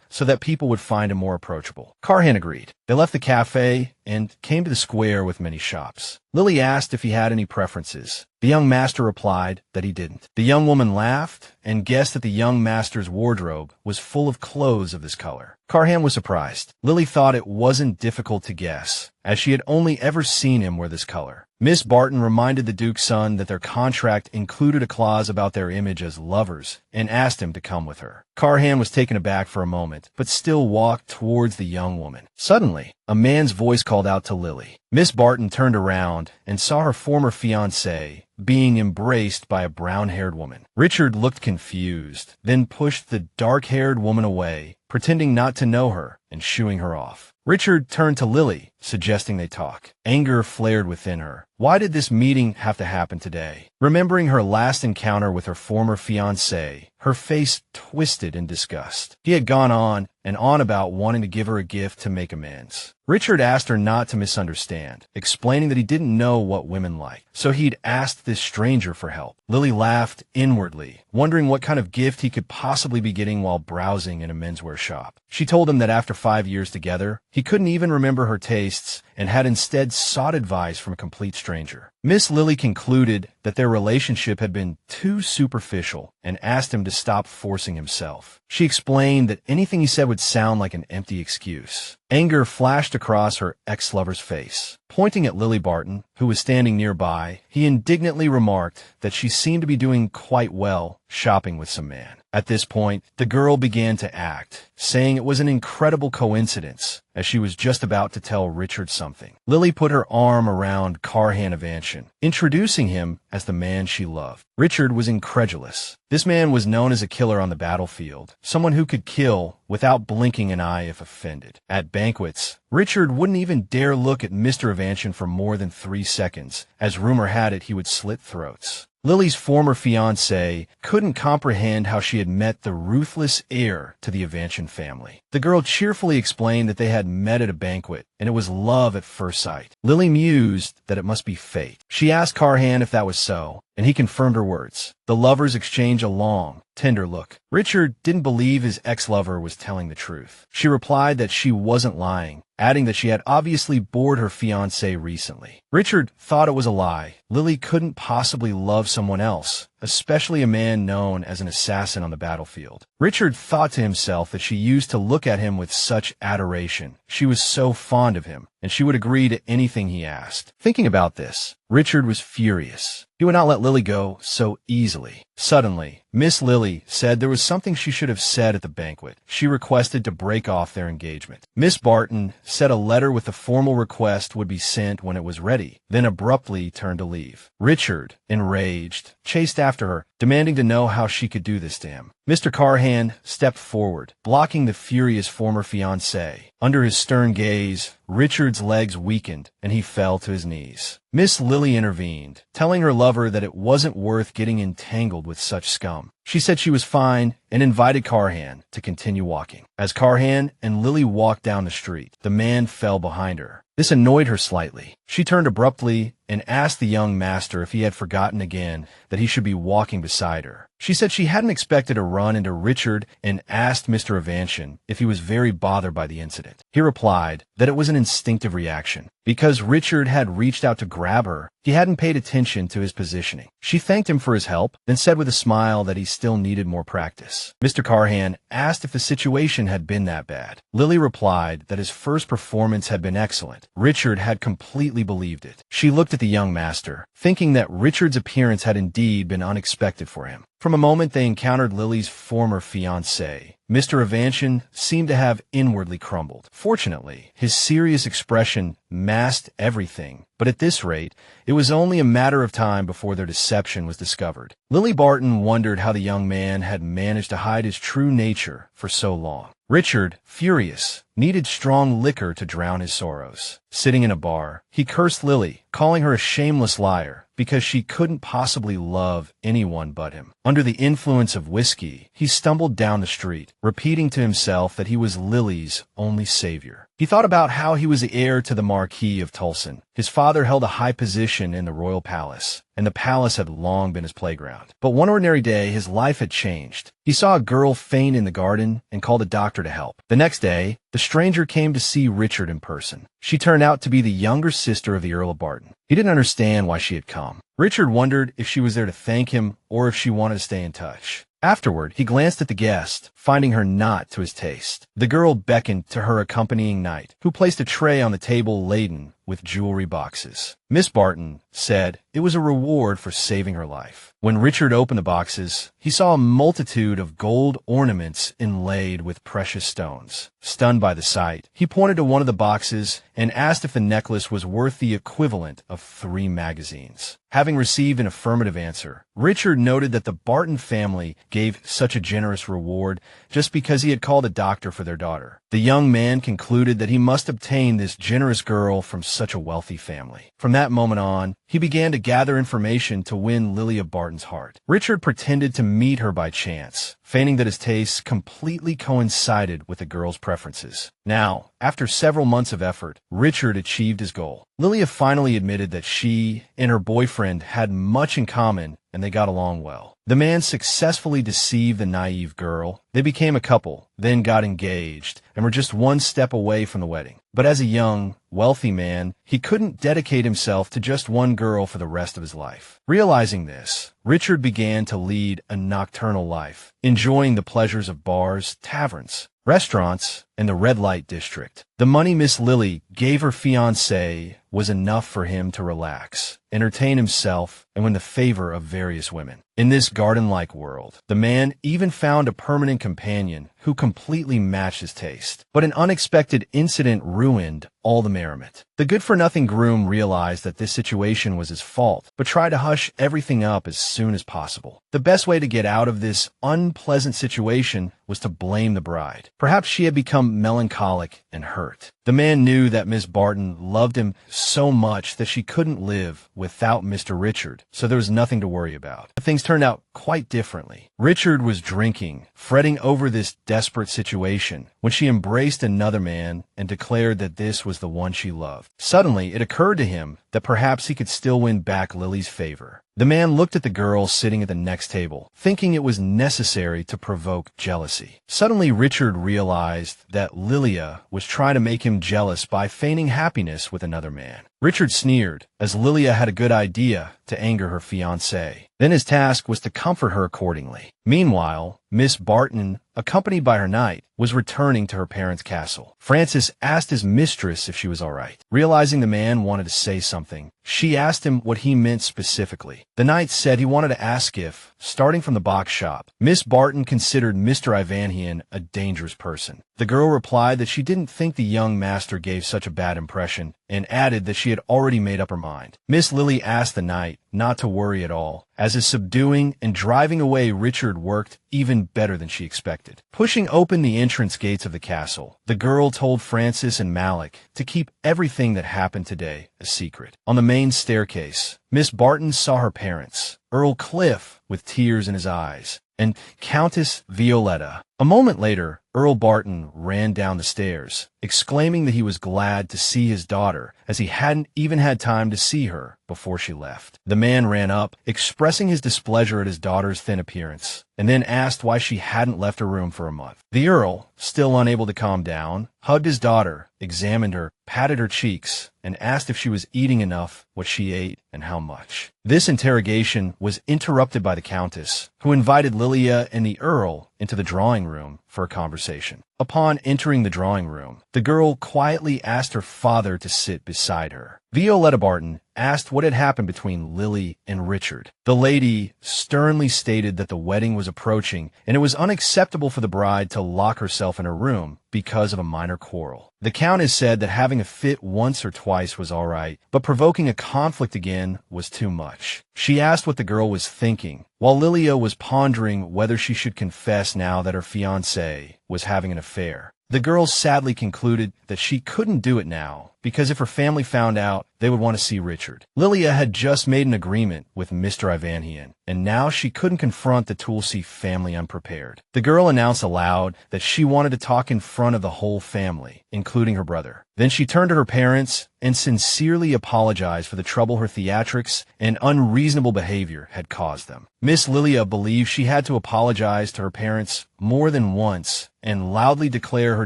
so that people would find him more approachable. Karhan agreed. They left the cafe and came to the square with many shops. Lily asked if he had any preferences. The young master replied that he didn't. The young woman laughed and guessed that the young master's wardrobe was full of clothes of this color. Karhan was surprised. Lily thought it wasn't difficult to guess, as she had only ever seen him wear this color. Miss Barton reminded the Duke's son that their contract included a clause about their image as lovers and asked him to come with her. Karhan was taken aback for a moment, but still walked towards the young woman. Suddenly, a man's voice called out to Lily. Miss Barton turned around and saw her former fiancé being embraced by a brown-haired woman. Richard looked confused, then pushed the dark-haired woman away, pretending not to know her and shooing her off. Richard turned to Lily, suggesting they talk. Anger flared within her. Why did this meeting have to happen today? Remembering her last encounter with her former fiancé, her face twisted in disgust. He had gone on and on about wanting to give her a gift to make amends. Richard asked her not to misunderstand, explaining that he didn't know what women like, so he'd asked this stranger for help. Lily laughed inwardly, wondering what kind of gift he could possibly be getting while browsing in a menswear shop. She told him that after 5 years together, he couldn't even remember her tastes and had instead sought advice from a complete stranger. Miss Lily concluded that their relationship had been too superficial and asked him to stop forcing himself. She explained that anything he said would sound like an empty excuse. Anger flashed across her ex-lover's face. Pointing at Lily Barton, who was standing nearby, he indignantly remarked that she seemed to be doing quite well shopping with some man. At this point, the girl began to act, saying it was an incredible coincidence, as she was just about to tell Richard something. Lily put her arm around Karhan Avanshan, introducing him as the man she loved. Richard was incredulous. This man was known as a killer on the battlefield, someone who could kill without blinking an eye if offended. At banquets, Richard wouldn't even dare look at Mr. Avanshan for more than 3 seconds, as rumor had it he would slit throats. Lily's former fiancé couldn't comprehend how she had met the ruthless heir to the Avanshan family. The girl cheerfully explained that they had met at a banquet, and it was love at first sight. Lily mused that it must be fate. She asked Karhan if that was so, and he confirmed her words. The lovers exchanged a long, tender look. Richard didn't believe his ex-lover was telling the truth. She replied that she wasn't lying, adding that she had obviously bored her fiancé recently. Richard thought it was a lie. Lily couldn't possibly love someone else, especially a man known as an assassin on the battlefield. Richard thought to himself that she used to look at him with such adoration. She was so fond of him, and she would agree to anything he asked. Thinking about this, Richard was furious. He would not let Lily go so easily. Suddenly, Miss Lily said there was something she should have said at the banquet. She requested to break off their engagement. Miss Barton said a letter with a formal request would be sent when it was ready, then abruptly turned to leave. Richard, enraged, chased after her, demanding to know how she could do this to him. Mr. Carhan stepped forward, blocking the furious former fiancé. Under his stern gaze, Richard's legs weakened, and he fell to his knees. Miss Lily intervened, telling her lover that it wasn't worth getting entangled with such scum. She said she was fine and invited Carhan to continue walking. As Carhan and Lily walked down the street, the man fell behind her. This annoyed her slightly. She turned abruptly and asked the young master if he had forgotten again that he should be walking beside her. She said she hadn't expected to run into Richard and asked Mr. Avanshan if he was very bothered by the incident. He replied that it was an instinctive reaction. Because Richard had reached out to grab her, he hadn't paid attention to his positioning. She thanked him for his help, then said with a smile that he still needed more practice. Mr. Carhan asked if the situation had been that bad. Lily replied that his first performance had been excellent. Richard had completely believed it. She looked at the young master, thinking that Richard's appearance had indeed been unexpected for him. From a moment they encountered Lily's former fiancé, Mr. Avanshan seemed to have inwardly crumbled. Fortunately, his serious expression masked everything, but at this rate, it was only a matter of time before their deception was discovered. Lily Barton wondered how the young man had managed to hide his true nature for so long. Richard, furious, needed strong liquor to drown his sorrows. Sitting in a bar, he cursed Lily, calling her a shameless liar because she couldn't possibly love anyone but him. Under the influence of whiskey, he stumbled down the street, repeating to himself that he was Lily's only savior. He thought about how he was the heir to the Marquis of Tulsen. His father held a high position in the royal palace, and the palace had long been his playground. But one ordinary day, his life had changed. He saw a girl faint in the garden and called a doctor to help. The next day, the stranger came to see Richard in person. She turned out to be the younger sister of the Earl of Barton. He didn't understand why she had come. Richard wondered if she was there to thank him or if she wanted to stay in touch. Afterward, he glanced at the guest, finding her not to his taste. The girl beckoned to her accompanying knight, who placed a tray on the table laden with jewelry boxes. Miss Barton said it was a reward for saving her life. When Richard opened the boxes, he saw a multitude of gold ornaments inlaid with precious stones. Stunned by the sight, he pointed to one of the boxes and asked if the necklace was worth the equivalent of 3 magazines. Having received an affirmative answer, Richard noted that the Barton family gave such a generous reward just because he had called a doctor for their daughter. The young man concluded that he must obtain this generous girl from such a wealthy family. From that moment on, he began to gather information to win Lily of Barton's heart. Richard pretended to meet her by chance, feigning that his tastes completely coincided with the girl's preferences. Now, after several months of effort, Richard achieved his goal. Lilia finally admitted that she and her boyfriend had much in common and they got along well. The man successfully deceived the naive girl. They became a couple, then got engaged, and were just one step away from the wedding. But as a young, wealthy man, he couldn't dedicate himself to just one girl for the rest of his life. Realizing this, Richard began to lead a nocturnal life, enjoying the pleasures of bars, taverns, restaurants, and the red light district. The money Miss Lily gave her fiancé was enough for him to relax, entertain himself, and win the favor of various women. In this garden-like world, the man even found a permanent companion who completely matched his taste. But an unexpected incident ruined all the merriment. The good-for-nothing groom realized that this situation was his fault, but tried to hush everything up as soon as possible. The best way to get out of this unpleasant situation was to blame the bride. Perhaps she had become melancholic and hurt. The man knew that Miss Barton loved him so much that she couldn't live without Mr. Richard, so there was nothing to worry about. But things turned out quite differently. Richard was drinking, fretting over this desperate situation, when she embraced another man and declared that this was the one she loved. Suddenly, it occurred to him that perhaps he could still win back Lily's favor. The man looked at the girl sitting at the next table, thinking it was necessary to provoke jealousy. Suddenly, Richard realized that Lilia was trying to make him jealous by feigning happiness with another man. Richard sneered, as Lilia had a good idea to anger her fiancé. Then his task was to comfort her accordingly. Meanwhile, Miss Barton, accompanied by her knight, was returning to her parents' castle. Francis asked his mistress if she was all right. Realizing the man wanted to say something, She asked him what he meant specifically. The knight said he wanted to ask if, starting from the box shop, Miss Barton considered Mr. Ivanhian a dangerous person. The girl replied that she didn't think the young master gave such a bad impression, and added that she had already made up her mind. Miss Lily asked the knight not to worry at all, as his subduing and driving away Richard worked even better than she expected. Pushing open the entrance gates of the castle, the girl told Francis and Malik to keep everything that happened today a secret. On the main staircase, Miss Barton saw her parents, Earl Cliff with tears in his eyes, and Countess Violetta. A moment later, Earl Barton ran down the stairs, exclaiming that he was glad to see his daughter, as he hadn't even had time to see her before she left. The man ran up, expressing his displeasure at his daughter's thin appearance, and then asked why she hadn't left her room for a month. The Earl, still unable to calm down, hugged his daughter, examined her, patted her cheeks, and asked if she was eating enough, what she ate, and how much. This interrogation was interrupted by the Countess, who invited Lilia and the Earl into the drawing room for a conversation. Upon entering the drawing room, the girl quietly asked her father to sit beside her. Violetta Barton asked what had happened between Lily and Richard. The lady sternly stated that the wedding was approaching, and it was unacceptable for the bride to lock herself in her room because of a minor quarrel. The Countess said that having a fit once or twice was all right, but provoking a conflict again was too much. She asked what the girl was thinking, while Lilia was pondering whether she should confess now that her fiancé was having an affair. The girl sadly concluded that she couldn't do it now, because if her family found out, they would want to see Richard. Lilia had just made an agreement with Mr. Ivanhian, and now she couldn't confront the Tulsi family unprepared. The girl announced aloud that she wanted to talk in front of the whole family, including her brother. Then she turned to her parents and sincerely apologized for the trouble her theatrics and unreasonable behavior had caused them. Miss Lilia believed she had to apologize to her parents more than once and loudly declare her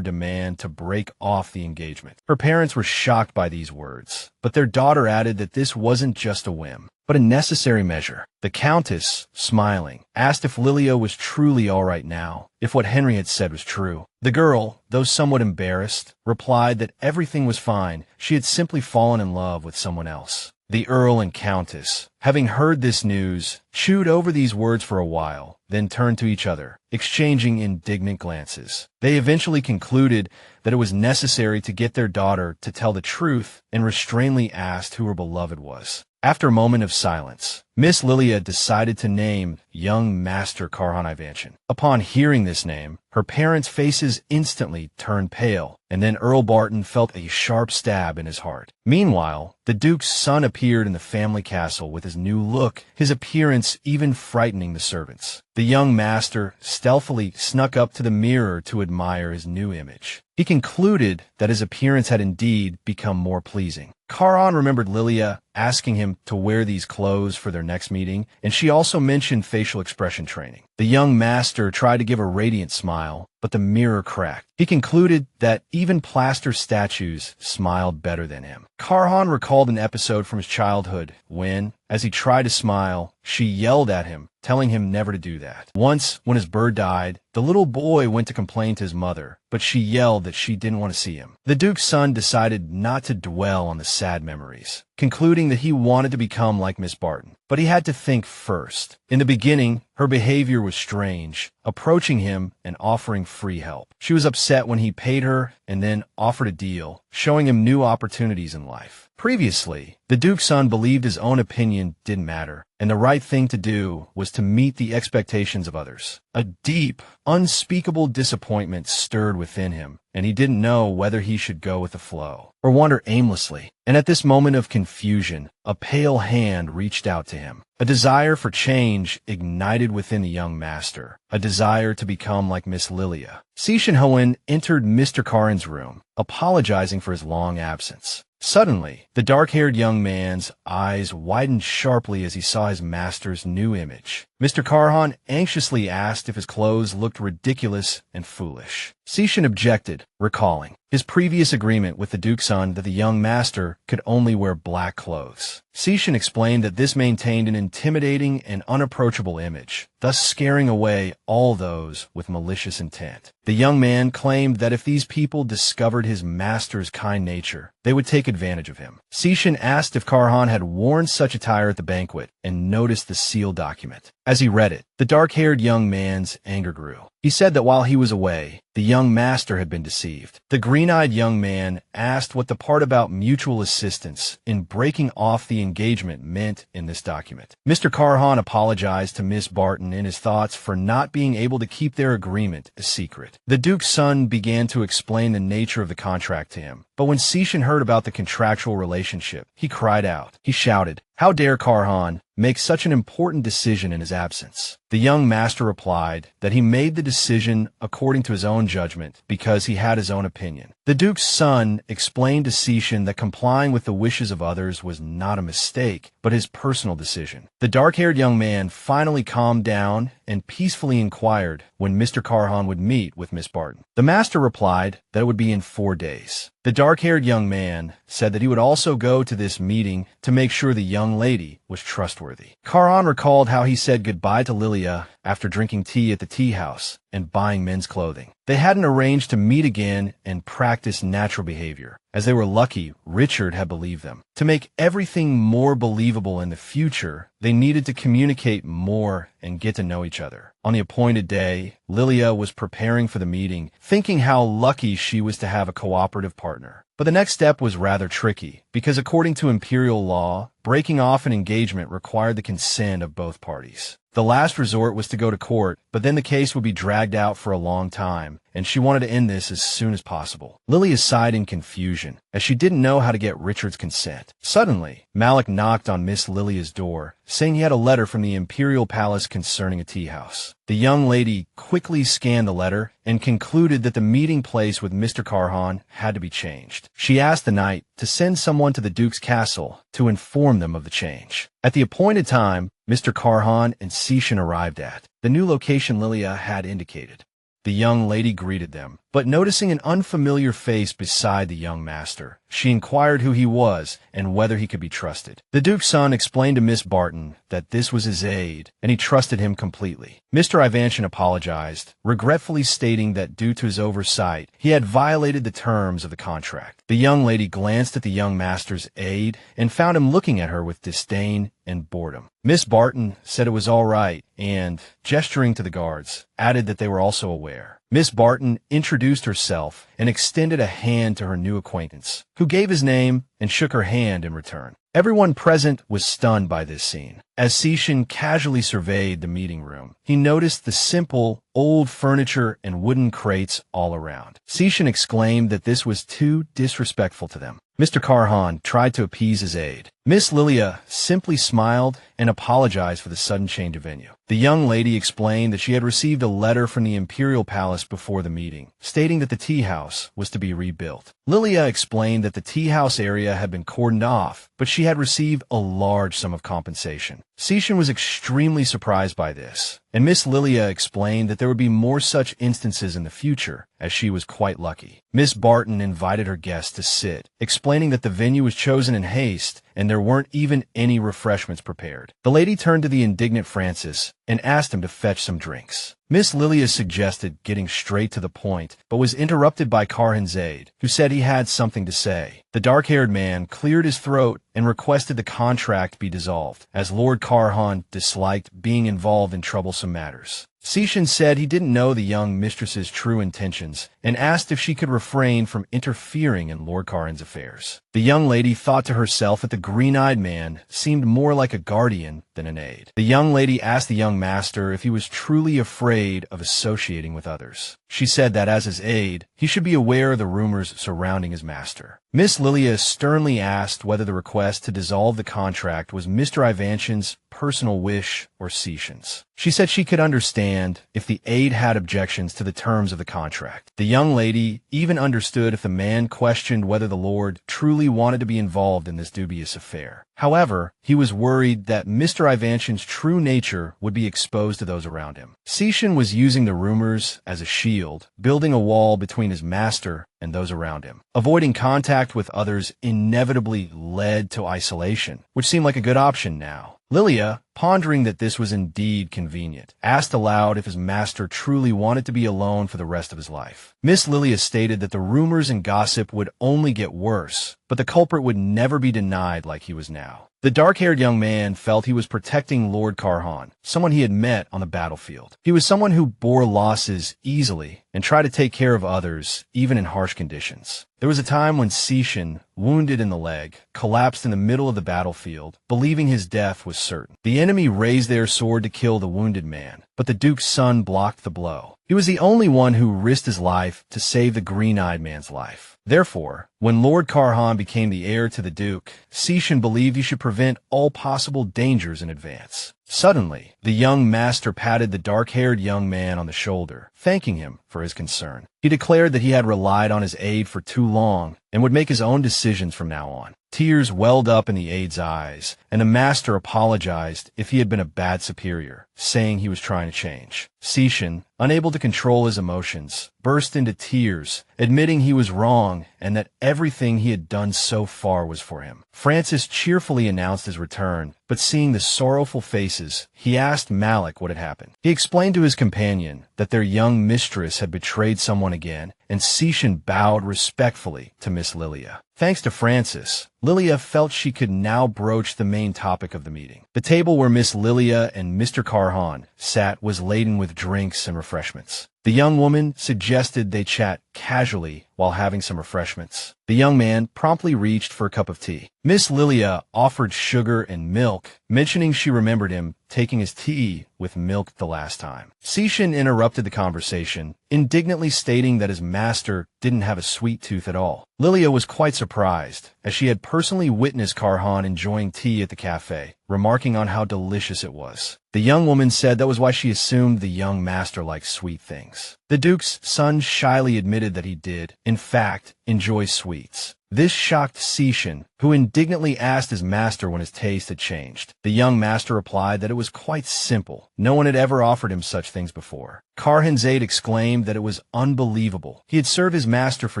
demand to break off the engagement. Her parents were shocked by these words, but their daughter added that this wasn't just a whim, but a necessary measure. The Countess, smiling, asked if Lilia was truly all right now, if what Henry had said was true. The girl, though somewhat embarrassed, replied that everything was fine. She had simply fallen in love with someone else. The Earl and Countess, having heard this news, chewed over these words for a while, then turned to each other, exchanging indignant glances. They eventually concluded that it was necessary to get their daughter to tell the truth and restrainedly asked who her beloved was. After a moment of silence, Miss Lilia decided to name young Master Karhan Ivanchin. Upon hearing this name, her parents' faces instantly turned pale, and then Earl Barton felt a sharp stab in his heart. Meanwhile, the Duke's son appeared in the family castle with his new look, his appearance even frightening the servants. The young master stealthily snuck up to the mirror to admire his new image. He concluded that his appearance had indeed become more pleasing. Karhan remembered Lilia asking him to wear these clothes for their next meeting, and she also mentioned facial expression training. The young master tried to give a radiant smile, but the mirror cracked. He concluded that even plaster statues smiled better than him. Karhan recalled an episode from his childhood when, as he tried to smile, she yelled at him, telling him never to do that. Once, when his bird died, the little boy went to complain to his mother, but she yelled that she didn't want to see him. The Duke's son decided not to dwell on the sad memories, concluding that he wanted to become like Miss Barton. But he had to think first. In the beginning, her behavior was strange, approaching him and offering free help. She was upset when he paid her and then offered a deal, showing him new opportunities in life. Previously, the Duke's son believed his own opinion didn't matter, and the right thing to do was to meet the expectations of others. A deep, unspeakable disappointment stirred within him, and he didn't know whether he should go with the flow or wander aimlessly. And at this moment of confusion, a pale hand reached out to him. A desire for change ignited within the young master, a desire to become like Miss Lilia. Sishin entered Mr. Karhan's room, apologizing for his long absence. Suddenly, the dark-haired young man's eyes widened sharply as he saw his master's new image. Mr. Karhan anxiously asked if his clothes looked ridiculous and foolish. Sishin objected, recalling his previous agreement with the Duke's son that the young master could only wear black clothes. Sishin explained that this maintained an intimidating and unapproachable image, thus scaring away all those with malicious intent. The young man claimed that if these people discovered his master's kind nature, they would take advantage of him. Sishin asked if Karhan had worn such attire at the banquet and noticed the sealed document. As he read it, the dark-haired young man's anger grew. He said that while he was away, the young master had been deceived. The green-eyed young man asked what the part about mutual assistance in breaking off the engagement meant in this document. Mr. Karhan apologized to Miss Barton in his thoughts for not being able to keep their agreement a secret. The Duke's son began to explain the nature of the contract to him, but when Sishin heard about the contractual relationship, he cried out. He shouted, "How dare Karhan make such an important decision in his absence?" The young master replied that he made the decision according to his own judgment because he had his own opinion. The Duke's son explained to Sishin that complying with the wishes of others was not a mistake, but his personal decision. The dark-haired young man finally calmed down and peacefully inquired when Mr. Karhan would meet with Miss Barton. The master replied that it would be in 4 days. The dark-haired young man said that he would also go to this meeting to make sure the young lady was trustworthy. Karhan recalled how he said goodbye to Lilia after drinking tea at the tea house and buying men's clothing. They hadn't arranged to meet again and practice natural behavior, as they were lucky Richard had believed them. To make everything more believable in the future, they needed to communicate more and get to know each other. On the appointed day, Lilia was preparing for the meeting, thinking how lucky she was to have a cooperative partner. But the next step was rather tricky, because according to imperial law, breaking off an engagement required the consent of both parties. The last resort was to go to court, but then the case would be dragged out for a long time, and she wanted to end this as soon as possible. Lilia sighed in confusion, as she didn't know how to get Richard's consent. Suddenly, Malik knocked on Miss Lilia's door, saying he had a letter from the Imperial Palace concerning a tea house. The young lady quickly scanned the letter and concluded that the meeting place with Mr. Karhan had to be changed. She asked the knight to send someone to the Duke's castle to inform them of the change. At the appointed time, Mr. Karhan and Sishin arrived at the new location Lilia had indicated. The young lady greeted them, but noticing an unfamiliar face beside the young master, she inquired who he was and whether he could be trusted. The Duke's son explained to Miss Barton that this was his aide, and he trusted him completely. Mr. Ivanchin apologized, regretfully stating that due to his oversight, he had violated the terms of the contract. The young lady glanced at the young master's aide and found him looking at her with disdain and boredom. Miss Barton said it was all right and, gesturing to the guards, added that they were also aware. Miss Barton introduced herself and extended a hand to her new acquaintance, who gave his name and shook her hand in return. Everyone present was stunned by this scene. As Sishin casually surveyed the meeting room, he noticed the simple, old furniture and wooden crates all around. Sishin exclaimed that this was too disrespectful to them. Mr. Karhan tried to appease his aide. Miss Lilia simply smiled and apologized for the sudden change of venue. The young lady explained that she had received a letter from the Imperial Palace before the meeting, stating that the tea house was to be rebuilt. Lilia explained that the tea house area had been cordoned off, but she had received a large sum of compensation. Sishin was extremely surprised by this, and Miss Lilia explained that there would be more such instances in the future, as she was quite lucky. Miss Barton invited her guests to sit, explaining that the venue was chosen in haste and there weren't even any refreshments prepared. The lady turned to the indignant Francis and asked him to fetch some drinks. Miss Lilia suggested getting straight to the point, but was interrupted by Karhan's aide, who said he had something to say. The dark-haired man cleared his throat and requested the contract be dissolved, as Lord Karhan disliked being involved in troublesome matters. Sishin said he didn't know the young mistress's true intentions and asked if she could refrain from interfering in Lord Karhan's affairs. The young lady thought to herself that the green-eyed man seemed more like a guardian than an aide. The young lady asked the young master if he was truly afraid of associating with others. She said that as his aide, he should be aware of the rumors surrounding his master. Miss Lilia sternly asked whether the request to dissolve the contract was Mr. Ivanchin's personal wish or Seishin's. She said she could understand if the aide had objections to the terms of the contract. The young lady even understood if the man questioned whether the Lord truly wanted to be involved in this dubious affair. However, he was worried that Mr. Ivanshin's true nature would be exposed to those around him. Seishin was using the rumors as a shield, building a wall between his master and those around him. Avoiding contact with others inevitably led to isolation, which seemed like a good option now. Lilia, pondering that this was indeed convenient, asked aloud if his master truly wanted to be alone for the rest of his life. Miss Lilia stated that the rumors and gossip would only get worse, but the culprit would never be denied like he was now. The dark-haired young man felt he was protecting Lord Karhan, someone he had met on the battlefield. He was someone who bore losses easily and tried to take care of others, even in harsh conditions. There was a time when Seishin, wounded in the leg, collapsed in the middle of the battlefield, believing his death was certain. The enemy raised their sword to kill the wounded man, but the Duke's son blocked the blow. He was the only one who risked his life to save the green-eyed man's life. Therefore, when Lord Karhan became the heir to the Duke, Seishin believed he should prevent all possible dangers in advance. Suddenly, the young master patted the dark-haired young man on the shoulder, thanking him for his concern. He declared that he had relied on his aide for too long and would make his own decisions from now on. Tears welled up in the aide's eyes, and the master apologized if he had been a bad superior, saying he was trying to change. Seishin, unable to control his emotions, burst into tears, admitting he was wrong and that everything he had done so far was for him. Francis cheerfully announced his return, but seeing the sorrowful faces, he asked Malik what had happened. He explained to his companion that their young mistress had betrayed someone again, and Seishin bowed respectfully to Miss Lilia. Thanks to Francis, Lilia felt she could now broach the main topic of the meeting. The table where Miss Lilia and Mr. Karhan sat was laden with drinks and refreshments. The young woman suggested they chat casually while having some refreshments. The young man promptly reached for a cup of tea. Miss Lilia offered sugar and milk, mentioning she remembered him taking his tea with milk the last time. Seishin interrupted the conversation, indignantly stating that his master didn't have a sweet tooth at all. Lilia was quite surprised, as she had personally witnessed Karhan enjoying tea at the cafe, remarking on how delicious it was. The young woman said that was why she assumed the young master liked sweet things. The Duke's son shyly admitted that he did, in fact, enjoy sweets. This shocked Seishin, who indignantly asked his master when his taste had changed. The young master replied that it was quite simple. No one had ever offered him such things before. Karhan's aide exclaimed that it was unbelievable. He had served his master for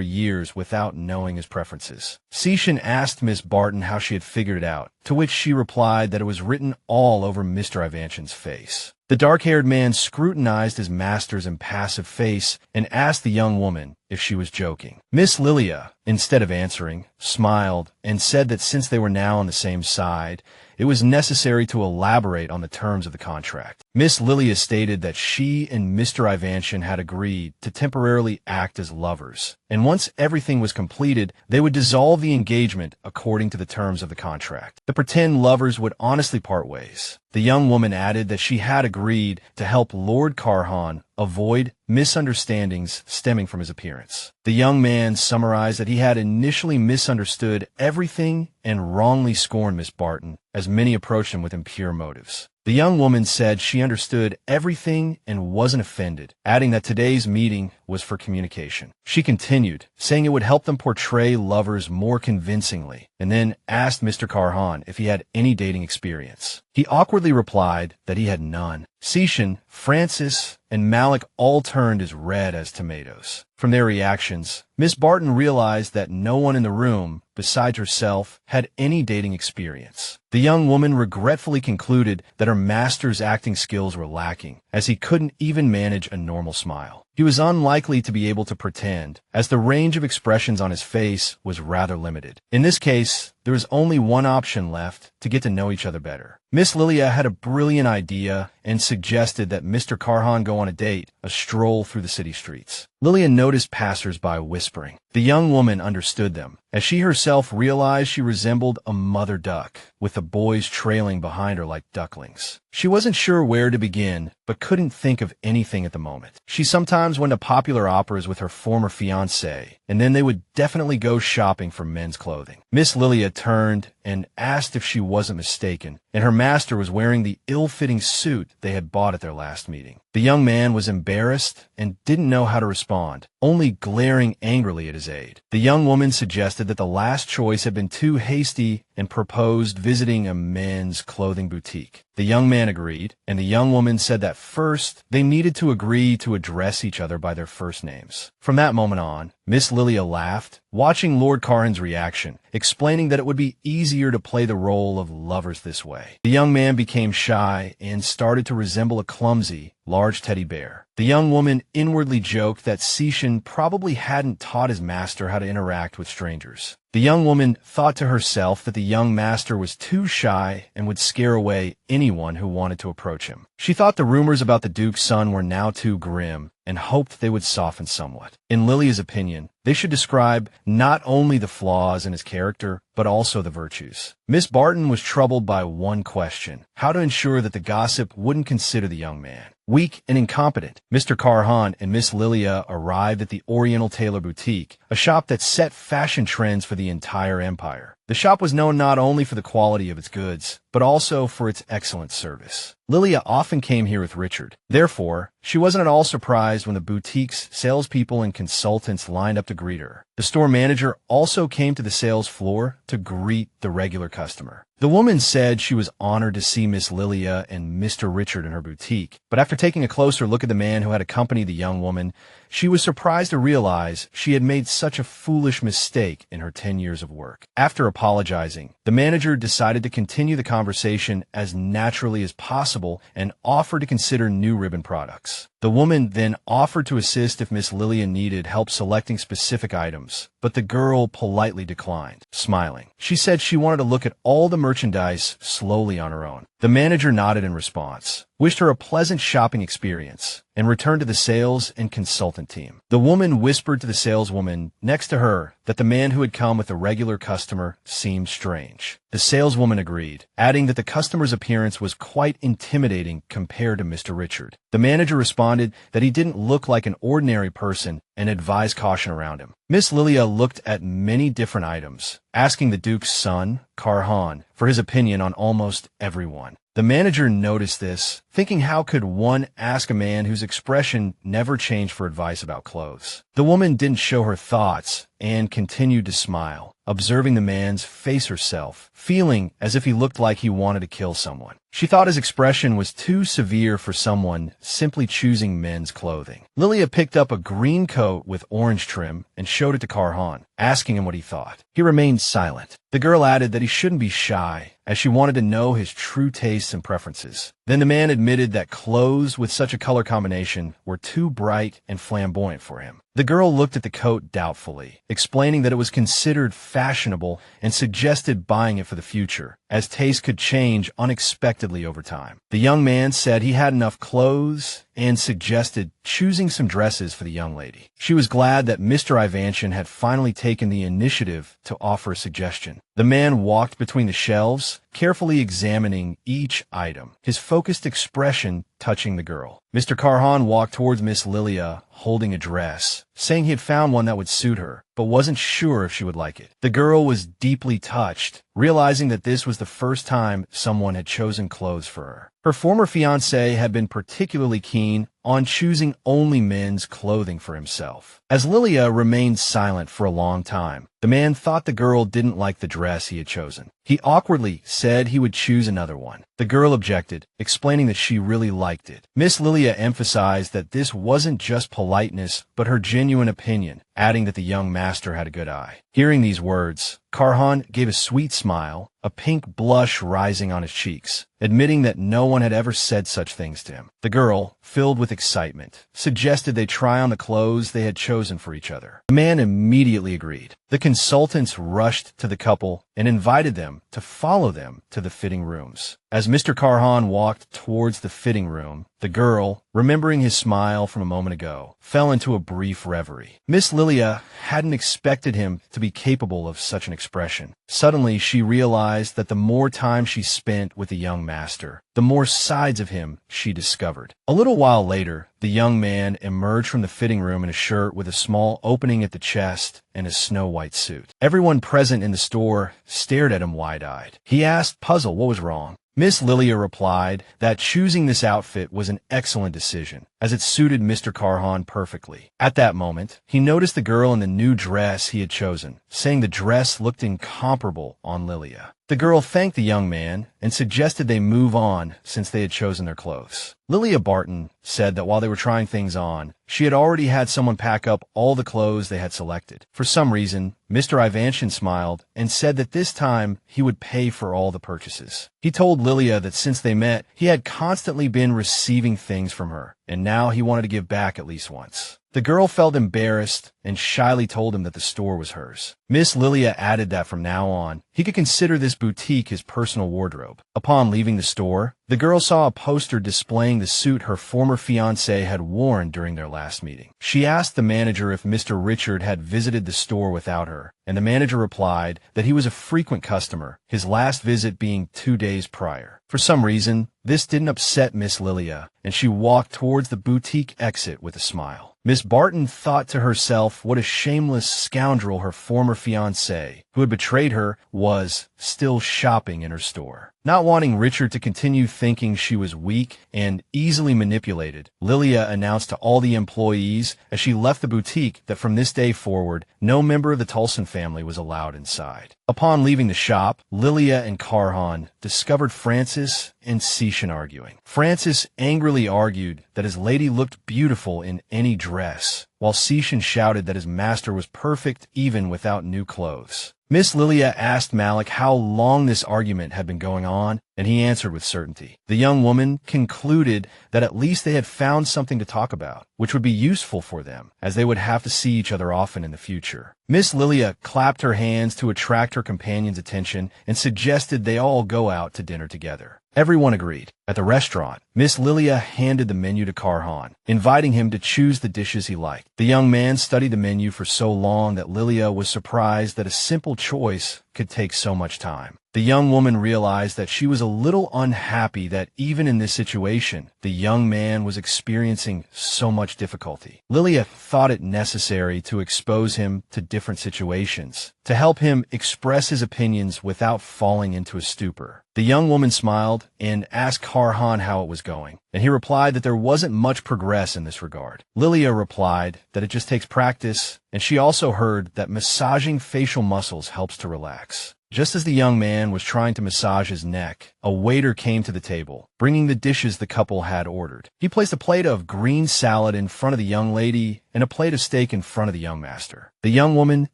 years without knowing his preferences. Seishin asked Miss Barton how she had figured it out, to which she replied that it was written all over Mr. Ivanshin's face. The dark-haired man scrutinized his master's impassive face and asked the young woman if she was joking. Miss Lilia, instead of answering, smiled and said that since they were now on the same side, it was necessary to elaborate on the terms of the contract. Miss Lilia stated that she and Mr. Ivanshin had agreed to temporarily act as lovers, and once everything was completed, they would dissolve the engagement according to the terms of the contract. The pretend lovers would honestly part ways. The young woman added that she had agreed to help Lord Karhan avoid misunderstandings stemming from his appearance. The young man summarized that he had initially misunderstood everything and wrongly scorned Miss Barton, as many approached him with impure motives. The young woman said she understood everything and wasn't offended, adding that today's meeting was for communication. She continued, saying it would help them portray lovers more convincingly, and then asked Mr. Karhan if he had any dating experience. He awkwardly replied that he had none. Seishin, Francis, and Malik all turned as red as tomatoes. From their reactions, Miss Barton realized that no one in the room, besides herself, had any dating experience. The young woman regretfully concluded that her master's acting skills were lacking, as he couldn't even manage a normal smile. He was unlikely to be able to pretend, as the range of expressions on his face was rather limited. In this case, there was only one option left to get to know each other better. Miss Lilia had a brilliant idea and suggested that Mr. Karhan go on a date, a stroll through the city streets. Lilia noticed passers-by whispering. The young woman understood them, as she herself realized she resembled a mother duck, with the boys trailing behind her like ducklings. She wasn't sure where to begin, but couldn't think of anything at the moment. She sometimes went to popular operas with her former fiancé, and then they would definitely go shopping for men's clothing. Miss Lilia Lilia turned and asked if she wasn't mistaken, and her master was wearing the ill-fitting suit they had bought at their last meeting. The young man was embarrassed and didn't know how to respond, only glaring angrily at his aide. The young woman suggested that the last choice had been too hasty and proposed visiting a men's clothing boutique. The young man agreed, and the young woman said that first they needed to agree to address each other by their first names. From that moment on, Miss Lilia laughed, watching Lord Carhan's reaction, explaining that it would be easier to play the role of lovers this way. The young man became shy and started to resemble a clumsy, large teddy bear. The young woman inwardly joked that Sishin probably hadn't taught his master how to interact with strangers. The young woman thought to herself that the young master was too shy and would scare away anyone who wanted to approach him. She thought the rumors about the Duke's son were now too grim and hoped they would soften somewhat. In Lilia's opinion, they should describe not only the flaws in his character, but also the virtues. Miss Barton was troubled by one question: how to ensure that the gossip wouldn't consider the young man weak and incompetent. Mr. Carhan and Miss Lilia arrived at the Oriental Tailor Boutique, a shop that set fashion trends for the entire empire. The shop was known not only for the quality of its goods, but also for its excellent service. Lilia often came here with Richard. Therefore, she wasn't at all surprised when the boutique's salespeople and consultants lined up to greet her. The store manager also came to the sales floor to greet the regular customer. The woman said she was honored to see Miss Lilia and Mr. Richard in her boutique, but after taking a closer look at the man who had accompanied the young woman, she was surprised to realize she had made such a foolish mistake in her 10 years of work. After apologizing, the manager decided to continue the conversation as naturally as possible and offered to consider new ribbon products. The woman then offered to assist if Miss Lilia needed help selecting specific items, but the girl politely declined, smiling. She said she wanted to look at all the merchandise slowly on her own. The manager nodded in response, wished her a pleasant shopping experience, and returned to the sales and consultant team. The woman whispered to the saleswoman next to her that the man who had come with a regular customer seemed strange. The saleswoman agreed, adding that the customer's appearance was quite intimidating compared to Mr. Richard. The manager responded that he didn't look like an ordinary person and advised caution around him. Miss Lilia looked at many different items, asking the Duke's son, Carhan, for his opinion on almost everyone. The manager noticed this, thinking how could one ask a man whose expression never changed for advice about clothes. The woman didn't show her thoughts and continued to smile, observing the man's face herself, feeling as if he looked like he wanted to kill someone. She thought his expression was too severe for someone simply choosing men's clothing. Lilia picked up a green coat with orange trim and showed it to Carhan, asking him what he thought. He remained silent. The girl added that he shouldn't be shy, as she wanted to know his true tastes and preferences. Then the man admitted that clothes with such a color combination were too bright and flamboyant for him. The girl looked at the coat doubtfully, explaining that it was considered fashionable and suggested buying it for the future, as taste could change unexpectedly over time. The young man said he had enough clothes and suggested choosing some dresses for the young lady. She was glad that Mr. Ivanshin had finally taken the initiative to offer a suggestion. The man walked between the shelves, carefully examining each item, his focused expression touching the girl. Mr. Carhan walked towards Miss Lilia, holding a dress, saying he had found one that would suit her, but wasn't sure if she would like it. The girl was deeply touched, realizing that this was the first time someone had chosen clothes for her. Her former fiancé had been particularly keen on choosing only men's clothing for himself. As Lilia remained silent for a long time, the man thought the girl didn't like the dress he had chosen. He awkwardly said he would choose another one. The girl objected, explaining that she really liked it. Miss Lilia emphasized that this wasn't just politeness, but her genuine opinion, adding that the young master had a good eye. Hearing these words, Carhan gave a sweet smile, a pink blush rising on his cheeks, admitting that no one had ever said such things to him. The girl, filled with excitement, suggested they try on the clothes they had chosen for each other. The man immediately agreed. The consultants rushed to the couple and invited them to follow them to the fitting rooms. As Mr. Carhan walked towards the fitting room, the girl, remembering his smile from a moment ago, fell into a brief reverie. Miss Lilia hadn't expected him to be capable of such an expression. Suddenly, she realized that the more time she spent with the young master, the more sides of him she discovered. A little while later, the young man emerged from the fitting room in a shirt with a small opening at the chest and a snow-white suit. Everyone present in the store stared at him wide-eyed. He asked, puzzled, what was wrong. Miss Lilia replied that choosing this outfit was an excellent decision, as it suited Mr. Carhan perfectly. At that moment, he noticed the girl in the new dress he had chosen, saying the dress looked incomparable on Lilia. The girl thanked the young man and suggested they move on since they had chosen their clothes. Lilia Barton said that while they were trying things on, she had already had someone pack up all the clothes they had selected. For some reason, Mr. Ivanshin smiled and said that this time he would pay for all the purchases. He told Lilia that since they met, he had constantly been receiving things from her, and now he wanted to give back at least once. The girl felt embarrassed and shyly told him that the store was hers. Miss Lilia added that from now on, he could consider this boutique his personal wardrobe. Upon leaving the store, the girl saw a poster displaying the suit her former fiancé had worn during their last meeting. She asked the manager if Mr. Richard had visited the store without her, and the manager replied that he was a frequent customer, his last visit being 2 days prior. For some reason, this didn't upset Miss Lilia, and she walked towards the boutique exit with a smile. Miss Barton thought to herself what a shameless scoundrel her former fiancé, who had betrayed her, was still shopping in her store. Not wanting Richard to continue thinking she was weak and easily manipulated, Lilia announced to all the employees as she left the boutique that from this day forward, no member of the Tulson family was allowed inside. Upon leaving the shop, Lilia and Carhan discovered Francis and Sishan arguing. Francis angrily argued that his lady looked beautiful in any dress, while Sishan shouted that his master was perfect even without new clothes. Miss Lilia asked Malik how long this argument had been going on, and he answered with certainty. The young woman concluded that at least they had found something to talk about, which would be useful for them, as they would have to see each other often in the future. Miss Lilia clapped her hands to attract her companion's attention and suggested they all go out to dinner together. Everyone agreed. At the restaurant, Miss Lilia handed the menu to Carhan, inviting him to choose the dishes he liked. The young man studied the menu for so long that Lilia was surprised that a simple choice could take so much time. The young woman realized that she was a little unhappy that even in this situation, the young man was experiencing so much difficulty. Lilia thought it necessary to expose him to different situations, to help him express his opinions without falling into a stupor. The young woman smiled and asked Carhan how it was going, and he replied that there wasn't much progress in this regard. Lilia replied that it just takes practice, and she also heard that massaging facial muscles helps to relax. Just as the young man was trying to massage his neck, a waiter came to the table, bringing the dishes the couple had ordered. He placed a plate of green salad in front of the young lady and a plate of steak in front of the young master. The young woman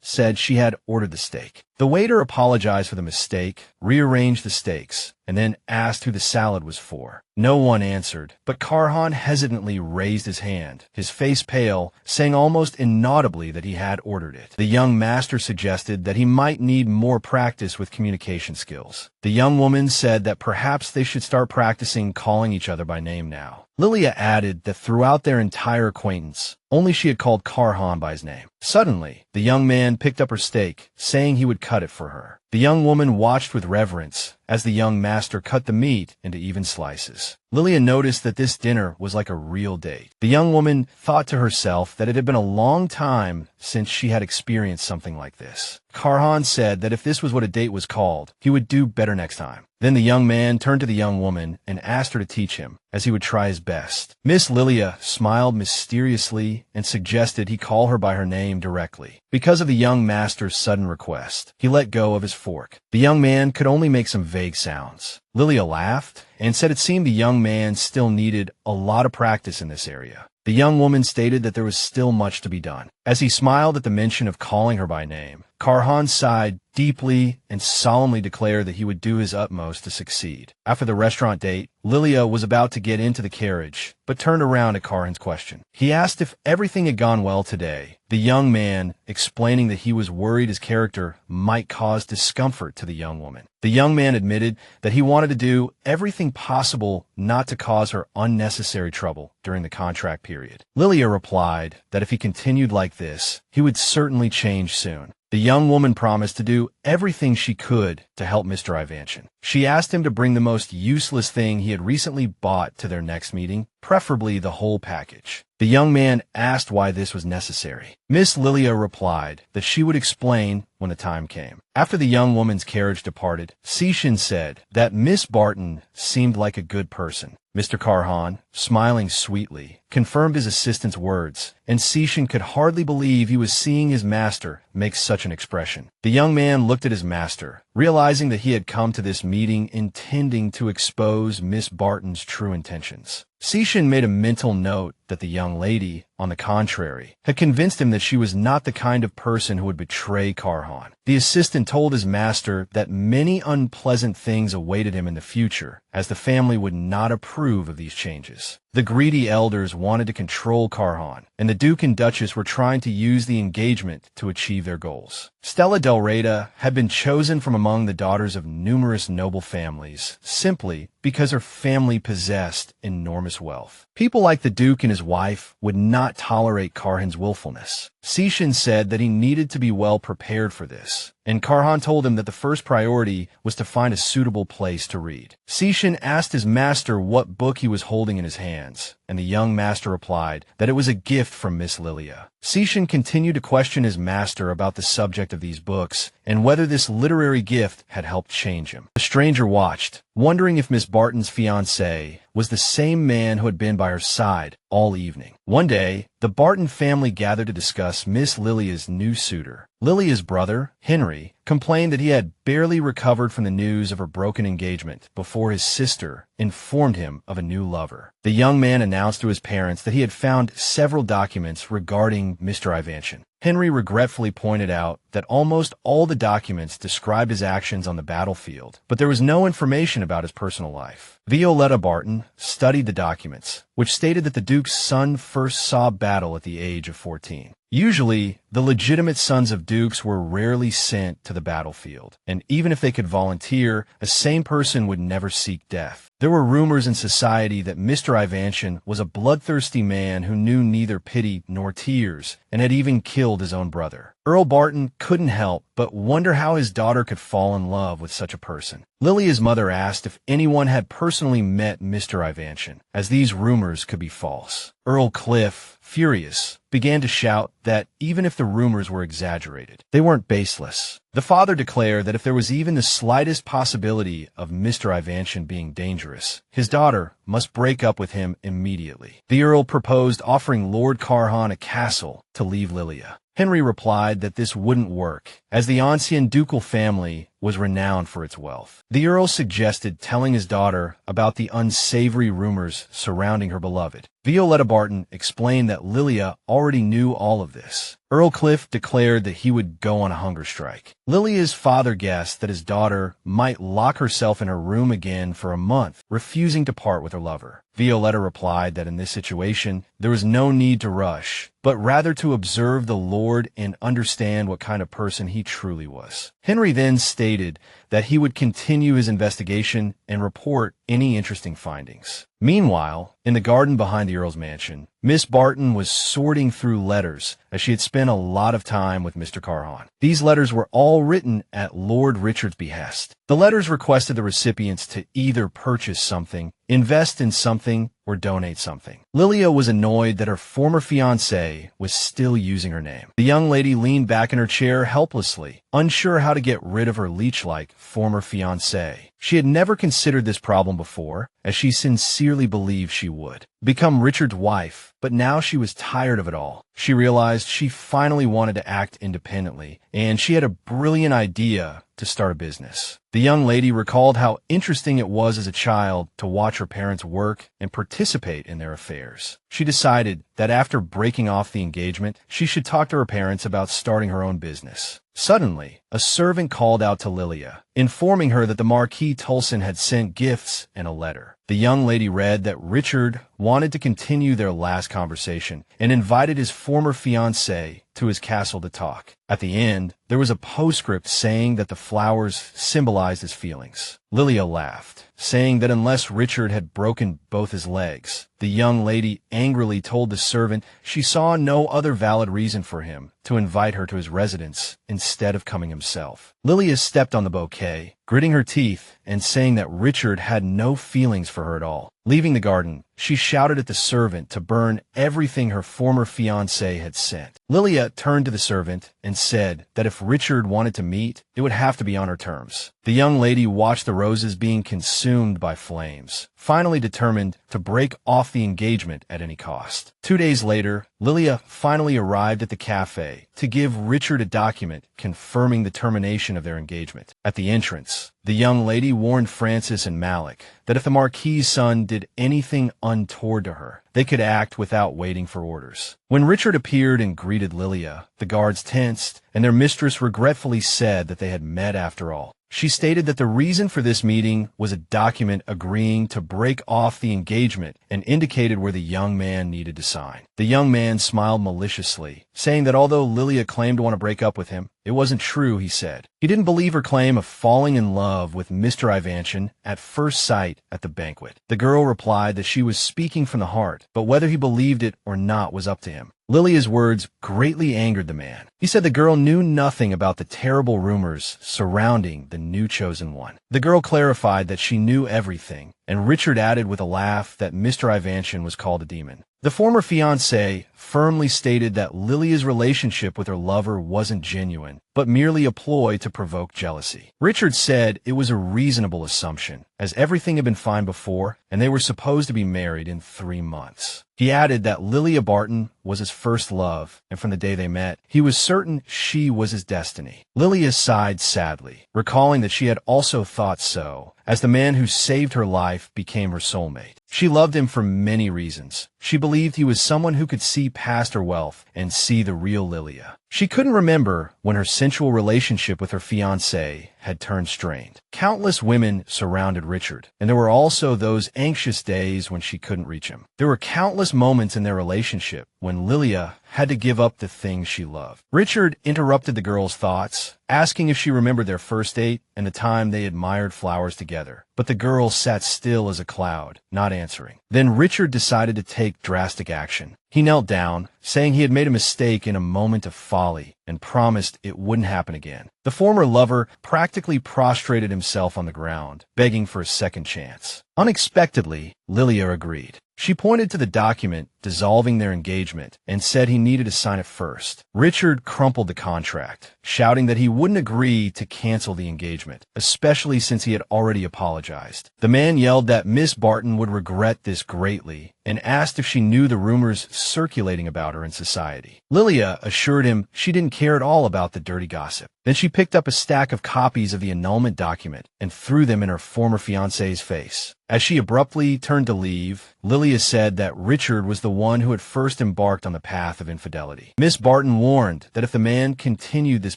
said she had ordered the steak. The waiter apologized for the mistake, rearranged the steaks, and then asked who the salad was for. No one answered, but Carhan hesitantly raised his hand, his face pale, saying almost inaudibly that he had ordered it. The young master suggested that he might need more practice with communication skills. The young woman said that perhaps they should start practicing calling each other by name now. Lilia added that throughout their entire acquaintance, only she had called Carhan by his name. Suddenly, the young man picked up her steak, saying he would cut it for her. The young woman watched with reverence as the young master cut the meat into even slices. Lilia noticed that this dinner was like a real date. The young woman thought to herself that it had been a long time since she had experienced something like this. Carhan said that if this was what a date was called, he would do better next time. Then the young man turned to the young woman and asked her to teach him, as he would try his best. Miss Lilia smiled mysteriously and suggested he call her by her name directly. Because of the young master's sudden request, he let go of his fork. The young man could only make some vague sounds. Lilia laughed and said it seemed the young man still needed a lot of practice in this area. The young woman stated that there was still much to be done. As he smiled at the mention of calling her by name, Karhan sighed deeply and solemnly declared that he would do his utmost to succeed. After the restaurant date, Lilia was about to get into the carriage, but turned around at Karhan's question. He asked if everything had gone well today, the young man explaining that he was worried his character might cause discomfort to the young woman. The young man admitted that he wanted to do everything possible not to cause her unnecessary trouble during the contract period. Lilia replied that if he continued like this, he would certainly change soon. The young woman promised to do everything she could to help Mr. Ivanchin. She asked him to bring the most useless thing he had recently bought to their next meeting, preferably the whole package. The young man asked why this was necessary. Miss Lilia replied that she would explain when the time came. After the young woman's carriage departed, Sishin said that Miss Barton seemed like a good person. Mr. Karhan, smiling sweetly, confirmed his assistant's words, and Sishin could hardly believe he was seeing his master make such an expression. The young man looked at his master, realizing that he had come to this meeting intending to expose Miss Barton's true intentions. Sishin made a mental note that the young lady, on the contrary, had convinced him that she was not the kind of person who would betray Karhan. The assistant told his master that many unpleasant things awaited him in the future, as the family would not approve of these changes. The greedy elders wanted to control Karhan, and the Duke and Duchess were trying to use the engagement to achieve their goals. Stella Del Reyta had been chosen from among the daughters of numerous noble families, simply because her family possessed enormous wealth. People like the Duke and his wife would not tolerate Karhan's willfulness. Sishin said that he needed to be well prepared for this, and Karhan told him that the first priority was to find a suitable place to read. Sishin asked his master what book he was holding in his hands, and the young master replied that it was a gift from Miss Lilia. Sishin continued to question his master about the subject of these books and whether this literary gift had helped change him. The stranger watched, wondering if Miss Barton's fiancé was the same man who had been by her side all evening. One day, the Barton family gathered to discuss Miss Lilia's new suitor. Lilia's brother, Henry, complained that he had barely recovered from the news of her broken engagement before his sister informed him of a new lover. The young man announced to his parents that he had found several documents regarding Mr. Ivanchin. Henry regretfully pointed out that almost all the documents described his actions on the battlefield, but there was no information about his personal life. Violetta Barton studied the documents, which stated that the Duke's son first saw battle at the age of 14. Usually, the legitimate sons of dukes were rarely sent to the battlefield, and even if they could volunteer, a sane person would never seek death. There were rumors in society that Mr. Ivanchin was a bloodthirsty man who knew neither pity nor tears, and had even killed his own brother. Earl Barton couldn't help but wonder how his daughter could fall in love with such a person. Lilia's mother asked if anyone had personally met Mr. Ivanchin, as these rumors could be false. Earl Cliff, furious, began to shout that even if the rumors were exaggerated, they weren't baseless. The father declared that if there was even the slightest possibility of Mr. Ivanchin being dangerous, his daughter must break up with him immediately. The Earl proposed offering Lord Karhan a castle to leave Lilia. Henry replied that this wouldn't work, as the ancien ducal family was renowned for its wealth. The Earl suggested telling his daughter about the unsavory rumors surrounding her beloved. Violetta Barton explained that Lilia already knew all of this. Earl Cliff declared that he would go on a hunger strike. Lilia's father guessed that his daughter might lock herself in her room again for a month, refusing to part with her lover. Violetta replied that in this situation, there was no need to rush, but rather to observe the Lord and understand what kind of person he truly was. Henry then stated that he would continue his investigation and report any interesting findings. Meanwhile, in the garden behind the Earl's mansion, Miss Barton was sorting through letters as she had spent a lot of time with Mr. Karhan. These letters were all written at Lord Richard's behest. The letters requested the recipients to either purchase something, invest in something, or donate something. Lilia was annoyed that her former fiancé was still using her name. The young lady leaned back in her chair helplessly, unsure how to get rid of her leech-like former fiancé. She had never considered this problem before, as she sincerely believed she would become Richard's wife, but now she was tired of it all. She realized she finally wanted to act independently, and she had a brilliant idea to start a business. The young lady recalled how interesting it was as a child to watch her parents work and participate in their affairs. She decided that after breaking off the engagement, she should talk to her parents about starting her own business. Suddenly, a servant called out to Lilia, informing her that the Marquis Tulson had sent gifts and a letter. The young lady read that Richard wanted to continue their last conversation and invited his former fiancé to his castle to talk. At the end, there was a postscript saying that the flowers symbolized his feelings. Lilia laughed, saying that unless Richard had broken both his legs, the young lady angrily told the servant she saw no other valid reason for him to invite her to his residence instead of coming himself. Lilia stepped on the bouquet, gritting her teeth and saying that Richard had no feelings for her at all. Leaving the garden, she shouted at the servant to burn everything her former fiancé had sent. Lilia turned to the servant and said that if Richard wanted to meet, it would have to be on her terms. The young lady watched the roses being consumed by flames, finally determined to break off the engagement at any cost. 2 days later, Lilia finally arrived at the cafe to give Richard a document confirming the termination of their engagement. At the entrance, the young lady warned Francis and Malik that if the Marquis's son did anything untoward to her, they could act without waiting for orders. When Richard appeared and greeted Lilia, the guards tensed, and their mistress regretfully said that they had met after all. She stated that the reason for this meeting was a document agreeing to break off the engagement and indicated where the young man needed to sign. The young man smiled maliciously, saying that although Lilia claimed to want to break up with him, it wasn't true, he said. He didn't believe her claim of falling in love with Mr. Ivanchin at first sight at the banquet. The girl replied that she was speaking from the heart, but whether he believed it or not was up to him. Lilia's words greatly angered the man. He said the girl knew nothing about the terrible rumors surrounding the new chosen one. The girl clarified that she knew everything, and Richard added with a laugh that Mr. Ivanchin was called a demon. The former fiancé firmly stated that Lilia's relationship with her lover wasn't genuine, but merely a ploy to provoke jealousy. Richard said it was a reasonable assumption, as everything had been fine before, and they were supposed to be married in 3 months. He added that Lilia Barton was his first love, and from the day they met, he was certain she was his destiny. Lilia sighed sadly, recalling that she had also thought so, as the man who saved her life became her soulmate. She loved him for many reasons. She believed he was someone who could see past her wealth and see the real Lilia. She couldn't remember when her sensual relationship with her fiancé had turned strained. Countless women surrounded Richard, and there were also those anxious days when she couldn't reach him. There were countless moments in their relationship when Lilia had to give up the things she loved. Richard interrupted the girl's thoughts, asking if she remembered their first date and the time they admired flowers together. But the girl sat still as a cloud, not answering. Then Richard decided to take drastic action. He knelt down, saying he had made a mistake in a moment of folly and promised it wouldn't happen again. The former lover practically prostrated himself on the ground, begging for a second chance. Unexpectedly, Lilia agreed. She pointed to the document dissolving their engagement and said he needed to sign it first. Richard crumpled the contract, shouting that he wouldn't agree to cancel the engagement, especially since he had already apologized. The man yelled that Miss Barton would regret this greatly and asked if she knew the rumors circulating about her in society. Lilia assured him she didn't care at all about the dirty gossip. Then she picked up a stack of copies of the annulment document and threw them in her former fiancé's face. As she abruptly turned to leave, Lilia said that Richard was the one who had first embarked on the path of infidelity. Miss Barton warned that if the man continued this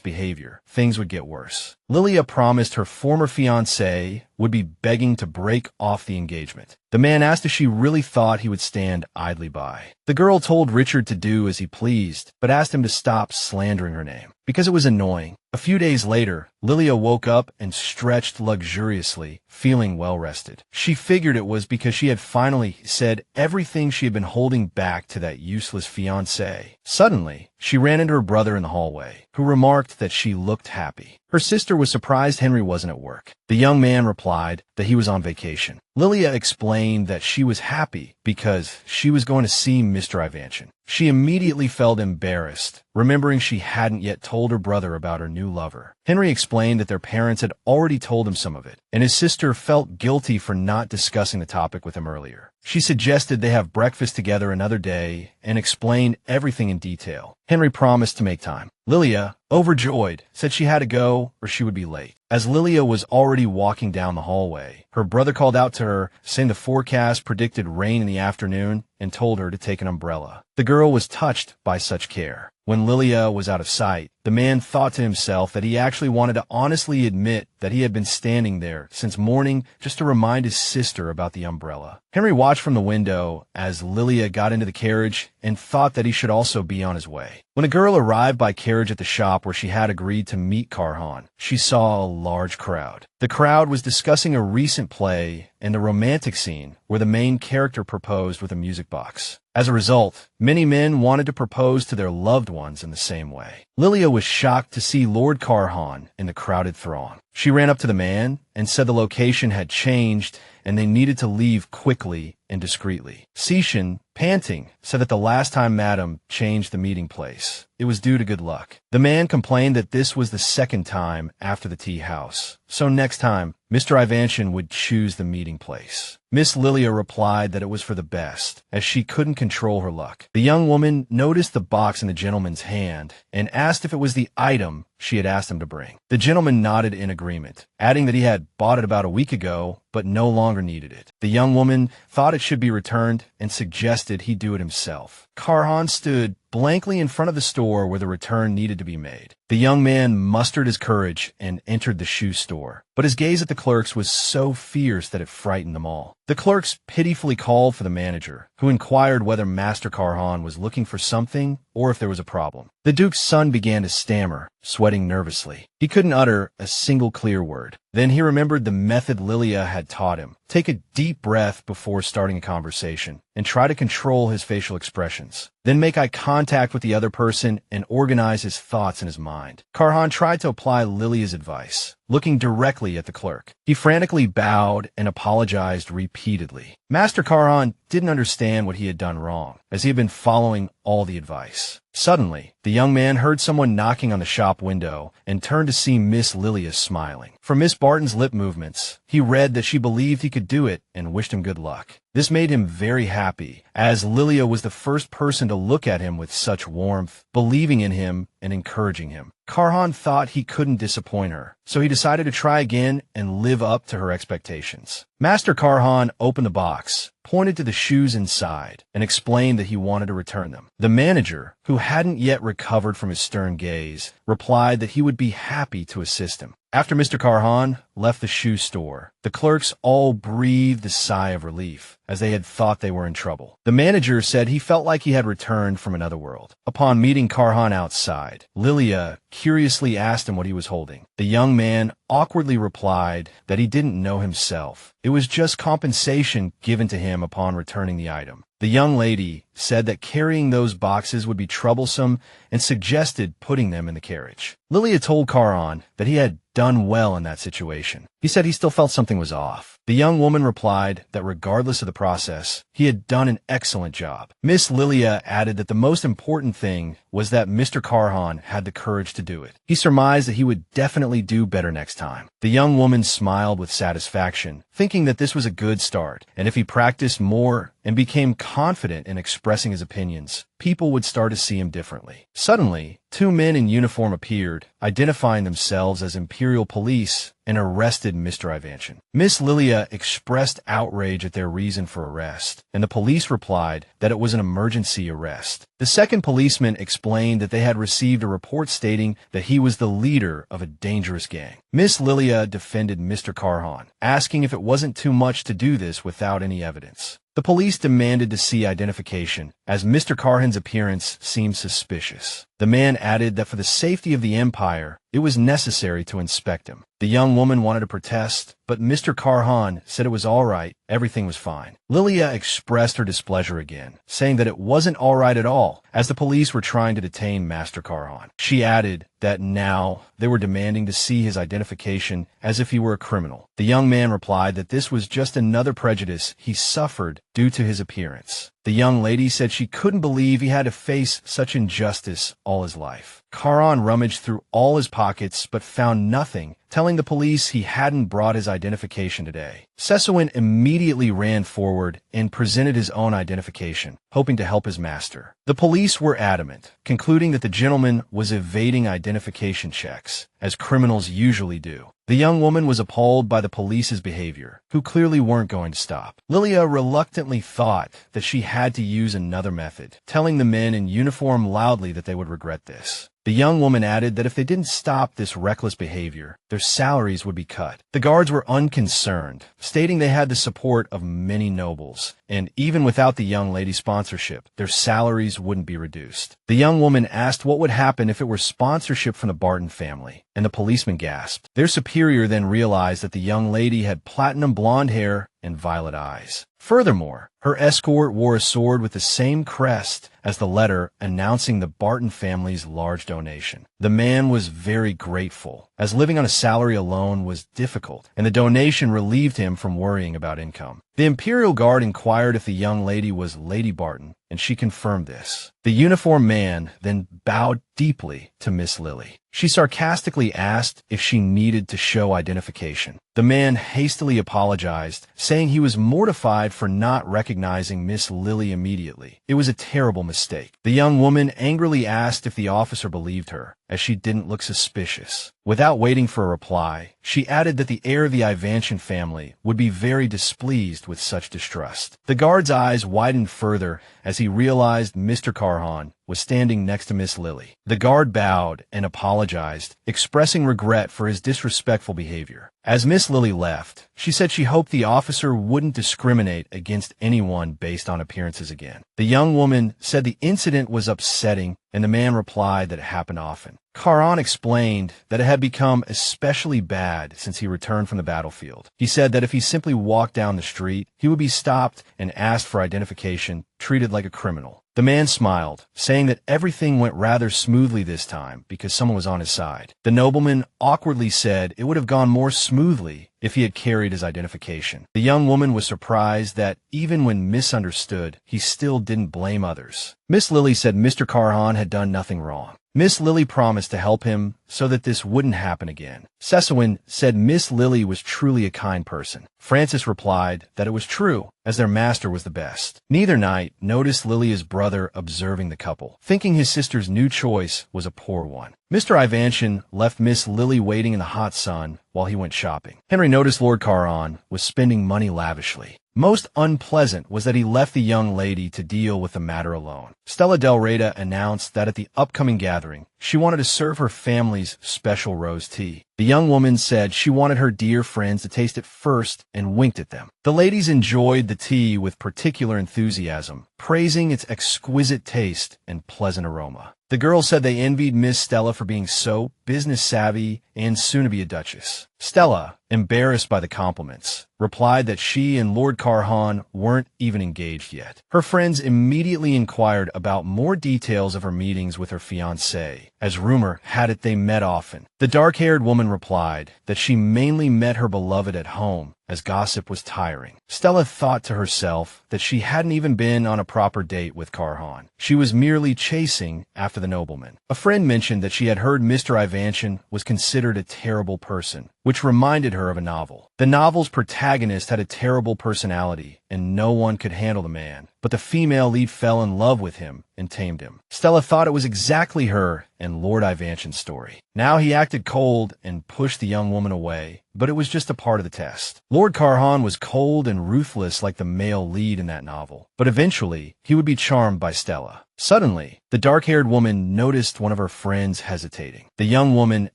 behavior, things would get worse. Lilia promised her former fiancé would be begging to break off the engagement. The man asked if she really thought he would stand idly by. The girl told Richard to do as he pleased, but asked him to stop slandering her name, because it was annoying. A few days later, Lilia woke up and stretched luxuriously, feeling well-rested. She figured it was because she had finally said everything she had been holding back to that useless fiancé. Suddenly, she ran into her brother in the hallway, who remarked that she looked happy. Her sister was surprised Henry wasn't at work. The young man replied that he was on vacation. Lilia explained that she was happy because she was going to see Mr. Ivanchin. She immediately felt embarrassed, remembering she hadn't yet told her brother about her new lover. Henry explained that their parents had already told him some of it, and his sister felt guilty for not discussing the topic with him earlier. She suggested they have breakfast together another day and explain everything in detail. Henry promised to make time. Lilia, overjoyed, said she had to go or she would be late. As Lilia was already walking down the hallway, her brother called out to her, saying the forecast predicted rain in the afternoon and told her to take an umbrella. The girl was touched by such care. When Lilia was out of sight, the man thought to himself that he actually wanted to honestly admit that he had been standing there since morning just to remind his sister about the umbrella. Henry watched from the window as Lilia got into the carriage and thought that he should also be on his way. When a girl arrived by carriage at the shop where she had agreed to meet Karhan, she saw a large crowd. The crowd was discussing a recent play and the romantic scene where the main character proposed with a music box. As a result, many men wanted to propose to their loved ones in the same way. Lilia was shocked to see Lord Karhan in the crowded throng. She ran up to the man and said the location had changed and they needed to leave quickly and discreetly. Sishin, panting, said that the last time Madame changed the meeting place, it was due to good luck. The man complained that this was the second time after the tea house, so next time, Mr. Ivanshin would choose the meeting place. Miss Lilia replied that it was for the best, as she couldn't control her luck. The young woman noticed the box in the gentleman's hand and asked if it was the item she had asked him to bring. The gentleman nodded in agreement, adding that he had bought it about a week ago, but no longer needed it. The young woman thought it should be returned and suggested he do it himself. Karhan stood blankly in front of the store where the return needed to be made. The young man mustered his courage and entered the shoe store, but his gaze at the clerks was so fierce that it frightened them all. The clerks pitifully called for the manager, who inquired whether Master Karhan was looking for something or if there was a problem. The Duke's son began to stammer, sweating nervously. He couldn't utter a single clear word. Then he remembered the method Lilia had taught him. Take a deep breath before starting a conversation and try to control his facial expressions. Then make eye contact with the other person and organize his thoughts in his mind. Karhan tried to apply Lilia's advice, looking directly at the clerk. He frantically bowed and apologized repeatedly. Master Karhan didn't understand what he had done wrong, as he had been following all the advice. Suddenly, the young man heard someone knocking on the shop window and turned to see Miss Lilia smiling. From Miss Barton's lip movements, he read that she believed he could do it and wished him good luck. This made him very happy, as Lilia was the first person to look at him with such warmth, believing in him and encouraging him. Karhan thought he couldn't disappoint her, so he decided to try again and live up to her expectations. Master Karhan opened the box, pointed to the shoes inside, and explained that he wanted to return them. The manager, who hadn't yet recovered from his stern gaze, replied that he would be happy to assist him. After Mr. Karhan left the shoe store, the clerks all breathed a sigh of relief, as they had thought they were in trouble. The manager said he felt like he had returned from another world. Upon meeting Karhan outside, Lilia curiously asked him what he was holding. The young man awkwardly replied that he didn't know himself. It was just compensation given to him upon returning the item. The young lady said that carrying those boxes would be troublesome and suggested putting them in the carriage. Lilia told Karhan that he had done well in that situation. He said he still felt something was off. The young woman replied that regardless of the process, he had done an excellent job. Miss Lilia added that the most important thing was that Mr. Karhan had the courage to do it. He surmised that he would definitely do better next time. The young woman smiled with satisfaction, thinking that this was a good start, and if he practiced more and became confident in expressing his opinions, people would start to see him differently. Suddenly, two men in uniform appeared, identifying themselves as Imperial Police, and arrested Mr. Ivanshin. Miss Lilia expressed outrage at their reason for arrest, and the police replied that it was an emergency arrest. The second policeman explained that they had received a report stating that he was the leader of a dangerous gang. Miss Lilia defended Mr. Karhan, asking if it wasn't too much to do this without any evidence. The police demanded to see identification, as Mr. Karhan's appearance seemed suspicious. The man added that for the safety of the Empire, it was necessary to inspect him. The young woman wanted to protest, but Mr. Karhan said it was all right, everything was fine. Lilia expressed her displeasure again, saying that it wasn't all right at all, as the police were trying to detain Master Karhan. She added that now they were demanding to see his identification as if he were a criminal. The young man replied that this was just another prejudice he suffered due to his appearance. The young lady said she couldn't believe he had to face such injustice all his life. Karhan rummaged through all his pockets but found nothing telling the police he hadn't brought his identification today. Sesawin immediately ran forward and presented his own identification, hoping to help his master. The police were adamant, concluding that the gentleman was evading identification checks, as criminals usually do. The young woman was appalled by the police's behavior, who clearly weren't going to stop. Lilia reluctantly thought that she had to use another method, telling the men in uniform loudly that they would regret this. The young woman added that if they didn't stop this reckless behavior, their salaries would be cut. The guards were unconcerned, stating they had the support of many nobles, and even without the young lady's sponsorship, their salaries wouldn't be reduced. The young woman asked what would happen if it were sponsorship from the Barton family, and the policeman gasped. Their superior then realized that the young lady had platinum blonde hair and violet eyes. Furthermore, her escort wore a sword with the same crest as the letter announcing the Barton family's large donation. The man was very grateful, as living on a salary alone was difficult, and the donation relieved him from worrying about income. The Imperial Guard inquired if the young lady was Lady Barton, and she confirmed this. The uniformed man then bowed deeply to Miss Lily. She sarcastically asked if she needed to show identification. The man hastily apologized, saying he was mortified for not recognizing Miss Lily immediately. It was a terrible mistake. The young woman angrily asked if the officer believed her, as she didn't look suspicious. Without waiting for a reply, she added that the heir of the Ivancian family would be very displeased with such distrust. The guard's eyes widened further as he realized Mr. Carhan was standing next to Miss Lily. The guard bowed and apologized, expressing regret for his disrespectful behavior. As Miss Lily left, she said she hoped the officer wouldn't discriminate against anyone based on appearances again. The young woman said the incident was upsetting, and the man replied that it happened often. Carhan explained that it had become especially bad since he returned from the battlefield. He said that if he simply walked down the street, he would be stopped and asked for identification, treated like a criminal. The man smiled, saying that everything went rather smoothly this time because someone was on his side. The nobleman awkwardly said it would have gone more smoothly if he had carried his identification. The young woman was surprised that, even when misunderstood, he still didn't blame others. Miss Lily said Mr. Carhan had done nothing wrong. Miss Lily promised to help him so that this wouldn't happen again. Sesawin said Miss Lily was truly a kind person. Francis replied that it was true, as their master was the best. Neither knight noticed Lilia's brother observing the couple, thinking his sister's new choice was a poor one. Mr. Ivancian left Miss Lily waiting in the hot sun while he went shopping. Henry noticed Lord Carhan was spending money lavishly. Most unpleasant was that he left the young lady to deal with the matter alone. Stella Del Reyta announced that at the upcoming gathering, she wanted to serve her family's special rose tea. The young woman said she wanted her dear friends to taste it first and winked at them. The ladies enjoyed the tea with particular enthusiasm, praising its exquisite taste and pleasant aroma. The girls said they envied Miss Stella for being so business-savvy and soon to be a duchess. Stella, embarrassed by the compliments, replied that she and Lord Carhan weren't even engaged yet. Her friends immediately inquired about more details of her meetings with her fiancé, as rumor had it they met often. The dark-haired woman replied that she mainly met her beloved at home, as gossip was tiring. Stella thought to herself that she hadn't even been on a proper date with Carhan. She was merely chasing after the nobleman. A friend mentioned that she had heard Mr. Ivancian was considered a terrible person, which reminded her of a novel. The novel's protagonist had a terrible personality, and no one could handle the man, but the female lead fell in love with him and tamed him. Stella thought it was exactly her and Lord Ivancian's story. Now he acted cold and pushed the young woman away, but it was just a part of the test. Lord Carhan was cold and ruthless like the male lead in that novel, but eventually he would be charmed by Stella. Suddenly, the dark-haired woman noticed one of her friends hesitating. The young woman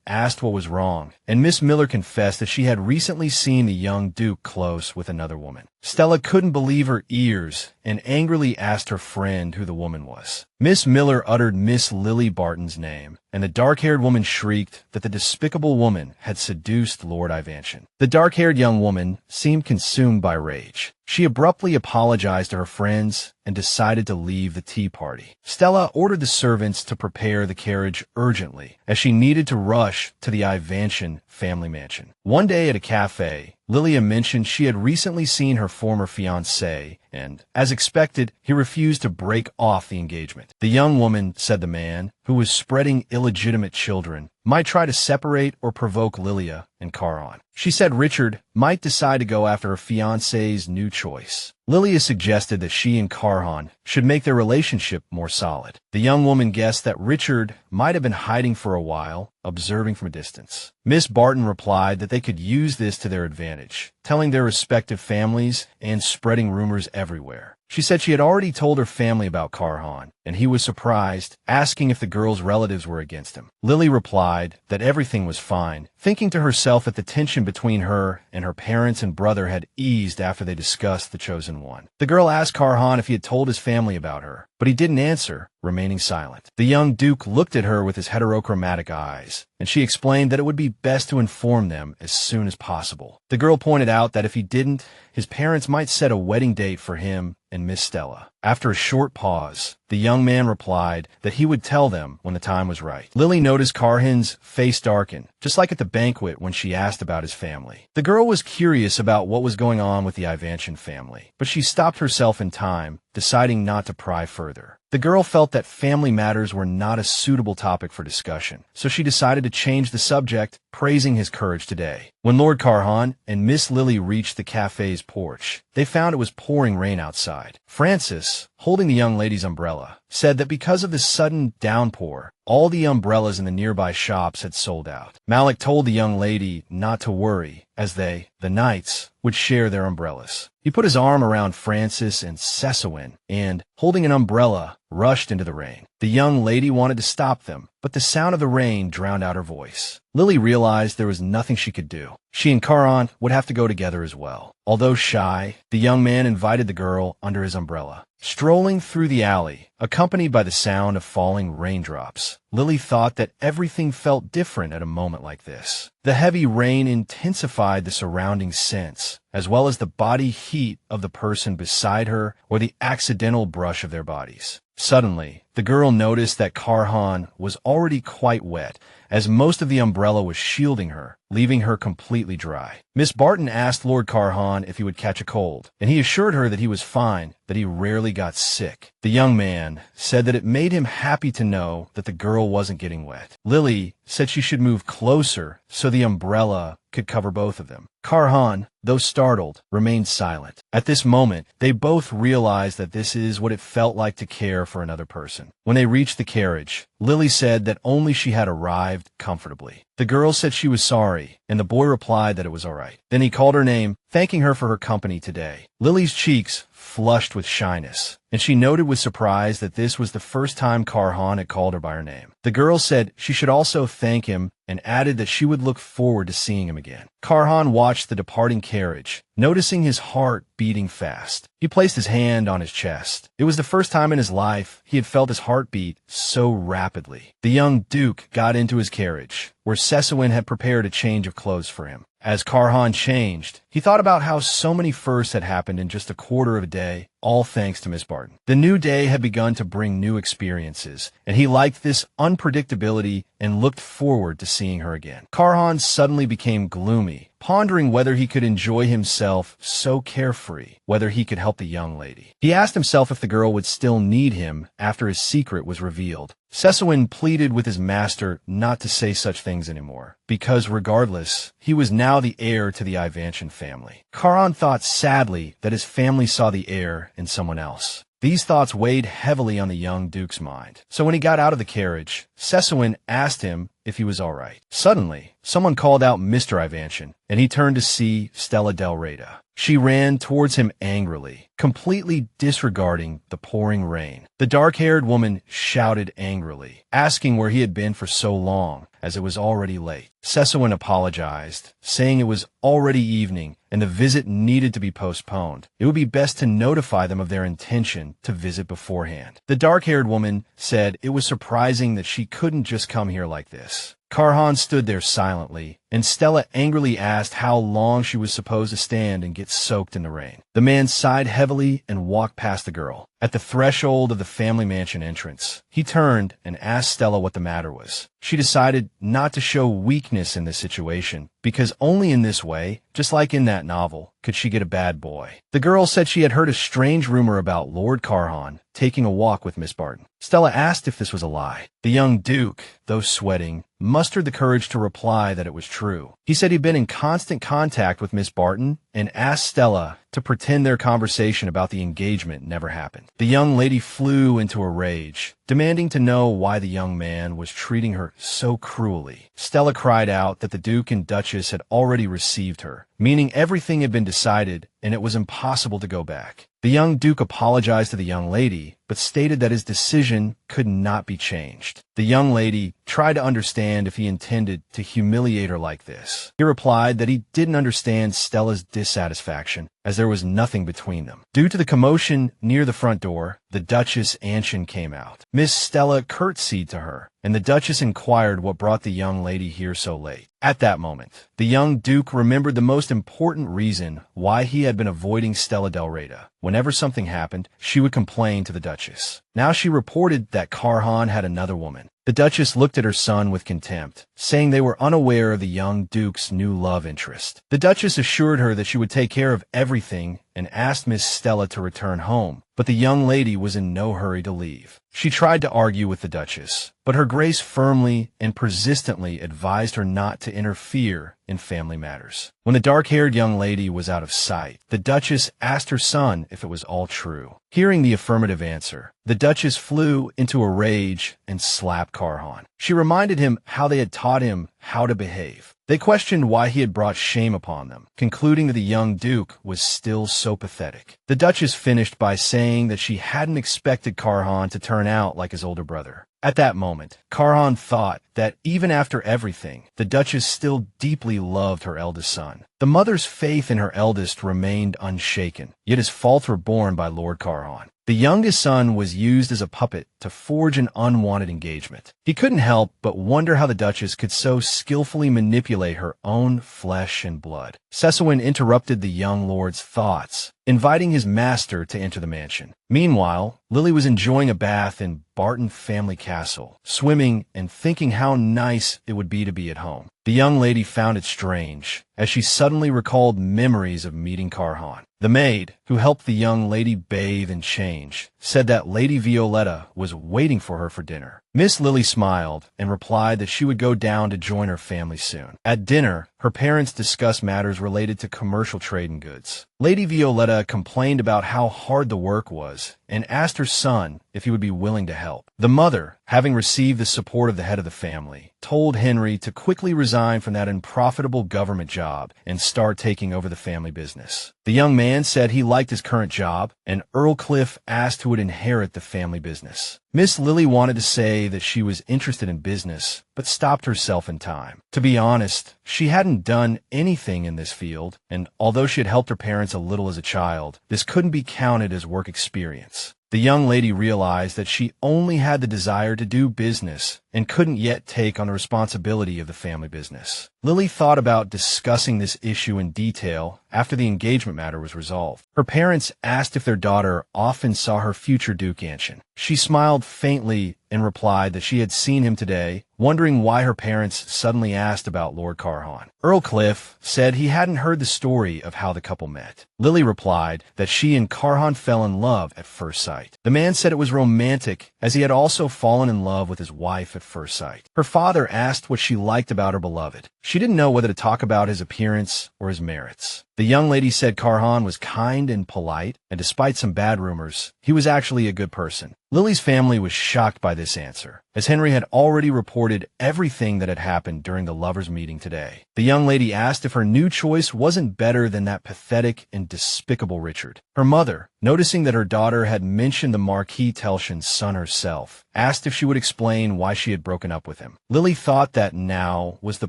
asked what was wrong, and Miss Miller confessed that she had recently seen the young Duke close with another woman. Stella couldn't believe her ears and angrily asked her friend who the woman was. Miss Miller uttered Miss Lily Barton's name, and the dark-haired woman shrieked that the despicable woman had seduced Lord Ivancian. The dark-haired young woman seemed consumed by rage. She abruptly apologized to her friends and decided to leave the tea party. Stella ordered the servants to prepare the carriage urgently, as she needed to rush to the Ivancian family mansion. One day at a cafe, Lilia mentioned she had recently seen her former fiancé, and, as expected, he refused to break off the engagement. The young woman, said the man, who was spreading illegitimate children, might try to separate or provoke Lilia and Karhan. She said Richard might decide to go after her fiancé's new choice. Lilia suggested that she and Karhan should make their relationship more solid. The young woman guessed that Richard might have been hiding for a while, observing from a distance. Miss Barton replied that they could use this to their advantage, telling their respective families and spreading rumors everywhere. She said she had already told her family about Karhan, and he was surprised, asking if the girl's relatives were against him. Lily replied that everything was fine, thinking to herself that the tension between her and her parents and brother had eased after they discussed the chosen one. The girl asked Karhan if he had told his family about her, but he didn't answer, remaining silent. The young duke looked at her with his heterochromatic eyes, and she explained that it would be best to inform them as soon as possible. The girl pointed out that if he didn't, his parents might set a wedding date for him and Miss Stella. After a short pause, the young man replied that he would tell them when the time was right. Lily noticed Karhan's face darken, just like at the banquet when she asked about his family. The girl was curious about what was going on with the Ivanchan family, but she stopped herself in time, deciding not to pry further. The girl felt that family matters were not a suitable topic for discussion, so she decided to change the subject, praising his courage today. When Lord Karhan and Miss Lily reached the cafe's porch, they found it was pouring rain outside. Francis, holding the young lady's umbrella, said that because of the sudden downpour, all the umbrellas in the nearby shops had sold out. Malik told the young lady not to worry, as they, the knights, would share their umbrellas. He put his arm around Francis and Sessawin, and, holding an umbrella, rushed into the rain. The young lady wanted to stop them, but the sound of the rain drowned out her voice. Lily realized there was nothing she could do. She and Karhan would have to go together as well. Although shy, the young man invited the girl under his umbrella. Strolling through the alley, accompanied by the sound of falling raindrops, Lily thought that everything felt different at a moment like this. The heavy rain intensified the surrounding scents, as well as the body heat of the person beside her or the accidental brush of their bodies. Suddenly, the girl noticed that Karhan was already quite wet, as most of the umbrella was shielding her, leaving her completely dry. Miss Barton asked Lord Karhan if he would catch a cold, and he assured her that he was fine, that he rarely got sick. The young man said that it made him happy to know that the girl wasn't getting wet. Lily said she should move closer so the umbrella could cover both of them. Karhan, though startled, remained silent. At this moment, they both realized that this is what it felt like to care for another person. When they reached the carriage, Lily said that only she had arrived comfortably. The girl said she was sorry, and the boy replied that it was all right. Then he called her name, thanking her for her company today. Lily's cheeks flushed with shyness, and she noted with surprise that this was the first time Karhan had called her by her name. The girl said she should also thank him and added that she would look forward to seeing him again. Karhan watched the departing carriage, noticing his heart beating fast. He placed his hand on his chest. It was the first time in his life he had felt his heart beat so rapidly. The young duke got into his carriage, where Sessawin had prepared a change of clothes for him. As Karhan changed, he thought about how so many firsts had happened in just a quarter of a day, all thanks to Miss Barton. The new day had begun to bring new experiences, and he liked this unpredictability and looked forward to seeing her again. Karhan suddenly became gloomy, pondering whether he could enjoy himself so carefree, whether he could help the young lady. He asked himself if the girl would still need him after his secret was revealed. Sessawin pleaded with his master not to say such things anymore, because regardless, he was now the heir to the Ivanchan family. Karhan thought sadly that his family saw the heir in someone else. These thoughts weighed heavily on the young duke's mind. So when he got out of the carriage, Sessawin asked him if he was all right. Suddenly, someone called out Mr. Ivanchan, and he turned to see Stella Del Reyta. She ran towards him angrily, completely disregarding the pouring rain. The dark-haired woman shouted angrily, asking where he had been for so long, as it was already late. Sessawin apologized, saying it was already evening and the visit needed to be postponed. It would be best to notify them of their intention to visit beforehand. The dark-haired woman said it was surprising that she couldn't just come here like this. Karhan stood there silently, and Stella angrily asked how long she was supposed to stand and get soaked in the rain. The man sighed heavily and walked past the girl. At the threshold of the family mansion entrance, he turned and asked Stella what the matter was. She decided not to show weakness in this situation, because only in this way, just like in that novel, could she get a bad boy. The girl said she had heard a strange rumor about Lord Karhan taking a walk with Miss Barton. Stella asked if this was a lie. The young Duke, though sweating, mustered the courage to reply that it was true. He said he'd been in constant contact with Miss Barton and asked Stella to pretend their conversation about the engagement never happened. The young lady flew into a rage, demanding to know why the young man was treating her so cruelly. Stella cried out that the Duke and Duchess had already received her, meaning everything had been decided and it was impossible to go back. The young Duke apologized to the young lady, but stated that his decision could not be changed. The young lady tried to understand if he intended to humiliate her like this. He replied that he didn't understand Stella's dissatisfaction, as there was nothing between them. Due to the commotion near the front door, the Duchess Anshin came out. Miss Stella curtsied to her, and the Duchess inquired what brought the young lady here so late. At that moment, the young Duke remembered the most important reason why he had been avoiding Stella Del Reyta. Whenever something happened, she would complain to the Duchess. Now she reported that Karhan had another woman. The Duchess looked at her son with contempt, saying they were unaware of the young Duke's new love interest. The Duchess assured her that she would take care of everything and asked Miss Stella to return home, but the young lady was in no hurry to leave. She tried to argue with the Duchess, but her Grace firmly and persistently advised her not to interfere in family matters. When the dark-haired young lady was out of sight, the Duchess asked her son if it was all true. Hearing the affirmative answer, the Duchess flew into a rage and slapped Karhan. She reminded him how they had taught him how to behave. They questioned why he had brought shame upon them, concluding that the young Duke was still so pathetic. The Duchess finished by saying that she hadn't expected Karhan to turn out like his older brother. At that moment, Karhan thought that even after everything, the Duchess still deeply loved her eldest son. The mother's faith in her eldest remained unshaken, yet his faults were borne by Lord Karhan. The youngest son was used as a puppet to forge an unwanted engagement. He couldn't help but wonder how the Duchess could so skillfully manipulate her own flesh and blood. Cecilwyn interrupted the young lord's thoughts, inviting his master to enter the mansion. Meanwhile, Lily was enjoying a bath in Barton family castle, swimming and thinking how nice it would be to be at home. The young lady found it strange, as she suddenly recalled memories of meeting Karhan. The maid, who helped the young lady bathe and change, said that Lady Violetta was waiting for her for dinner. Miss Lily smiled and replied that she would go down to join her family soon. At dinner, her parents discussed matters related to commercial trade in goods. Lady Violetta complained about how hard the work was and asked her son if he would be willing to help. The mother, having received the support of the head of the family, told Henry to quickly resign from that unprofitable government job and start taking over the family business. The young man said he liked his current job, and Earl Cliff asked who would inherit the family business. Miss Lily wanted to say that she was interested in business, but stopped herself in time. To be honest, she hadn't done anything in this field, and although she had helped her parents a little as a child, this couldn't be counted as work experience. The young lady realized that she only had the desire to do business and couldn't yet take on the responsibility of the family business. Lily thought about discussing this issue in detail after the engagement matter was resolved. Her parents asked if their daughter often saw her future Duke Anshin. She smiled faintly and replied that she had seen him today, wondering why her parents suddenly asked about Lord Karhan. Earl Cliff said he hadn't heard the story of how the couple met. Lily replied that she and Karhan fell in love at first sight. The man said it was romantic, as he had also fallen in love with his wife at first sight. Her father asked what she liked about her beloved. She didn't know whether to talk about his appearance or his merits. The young lady said Karhan was kind and polite, and despite some bad rumors, he was actually a good person. Lily's family was shocked by this answer, as Henry had already reported everything that had happened during the lovers' meeting today. The young lady asked if her new choice wasn't better than that pathetic and despicable Richard. Her mother, noticing that her daughter had mentioned the Marquis Telshin's son herself, asked if she would explain why she had broken up with him. Lily thought that now was the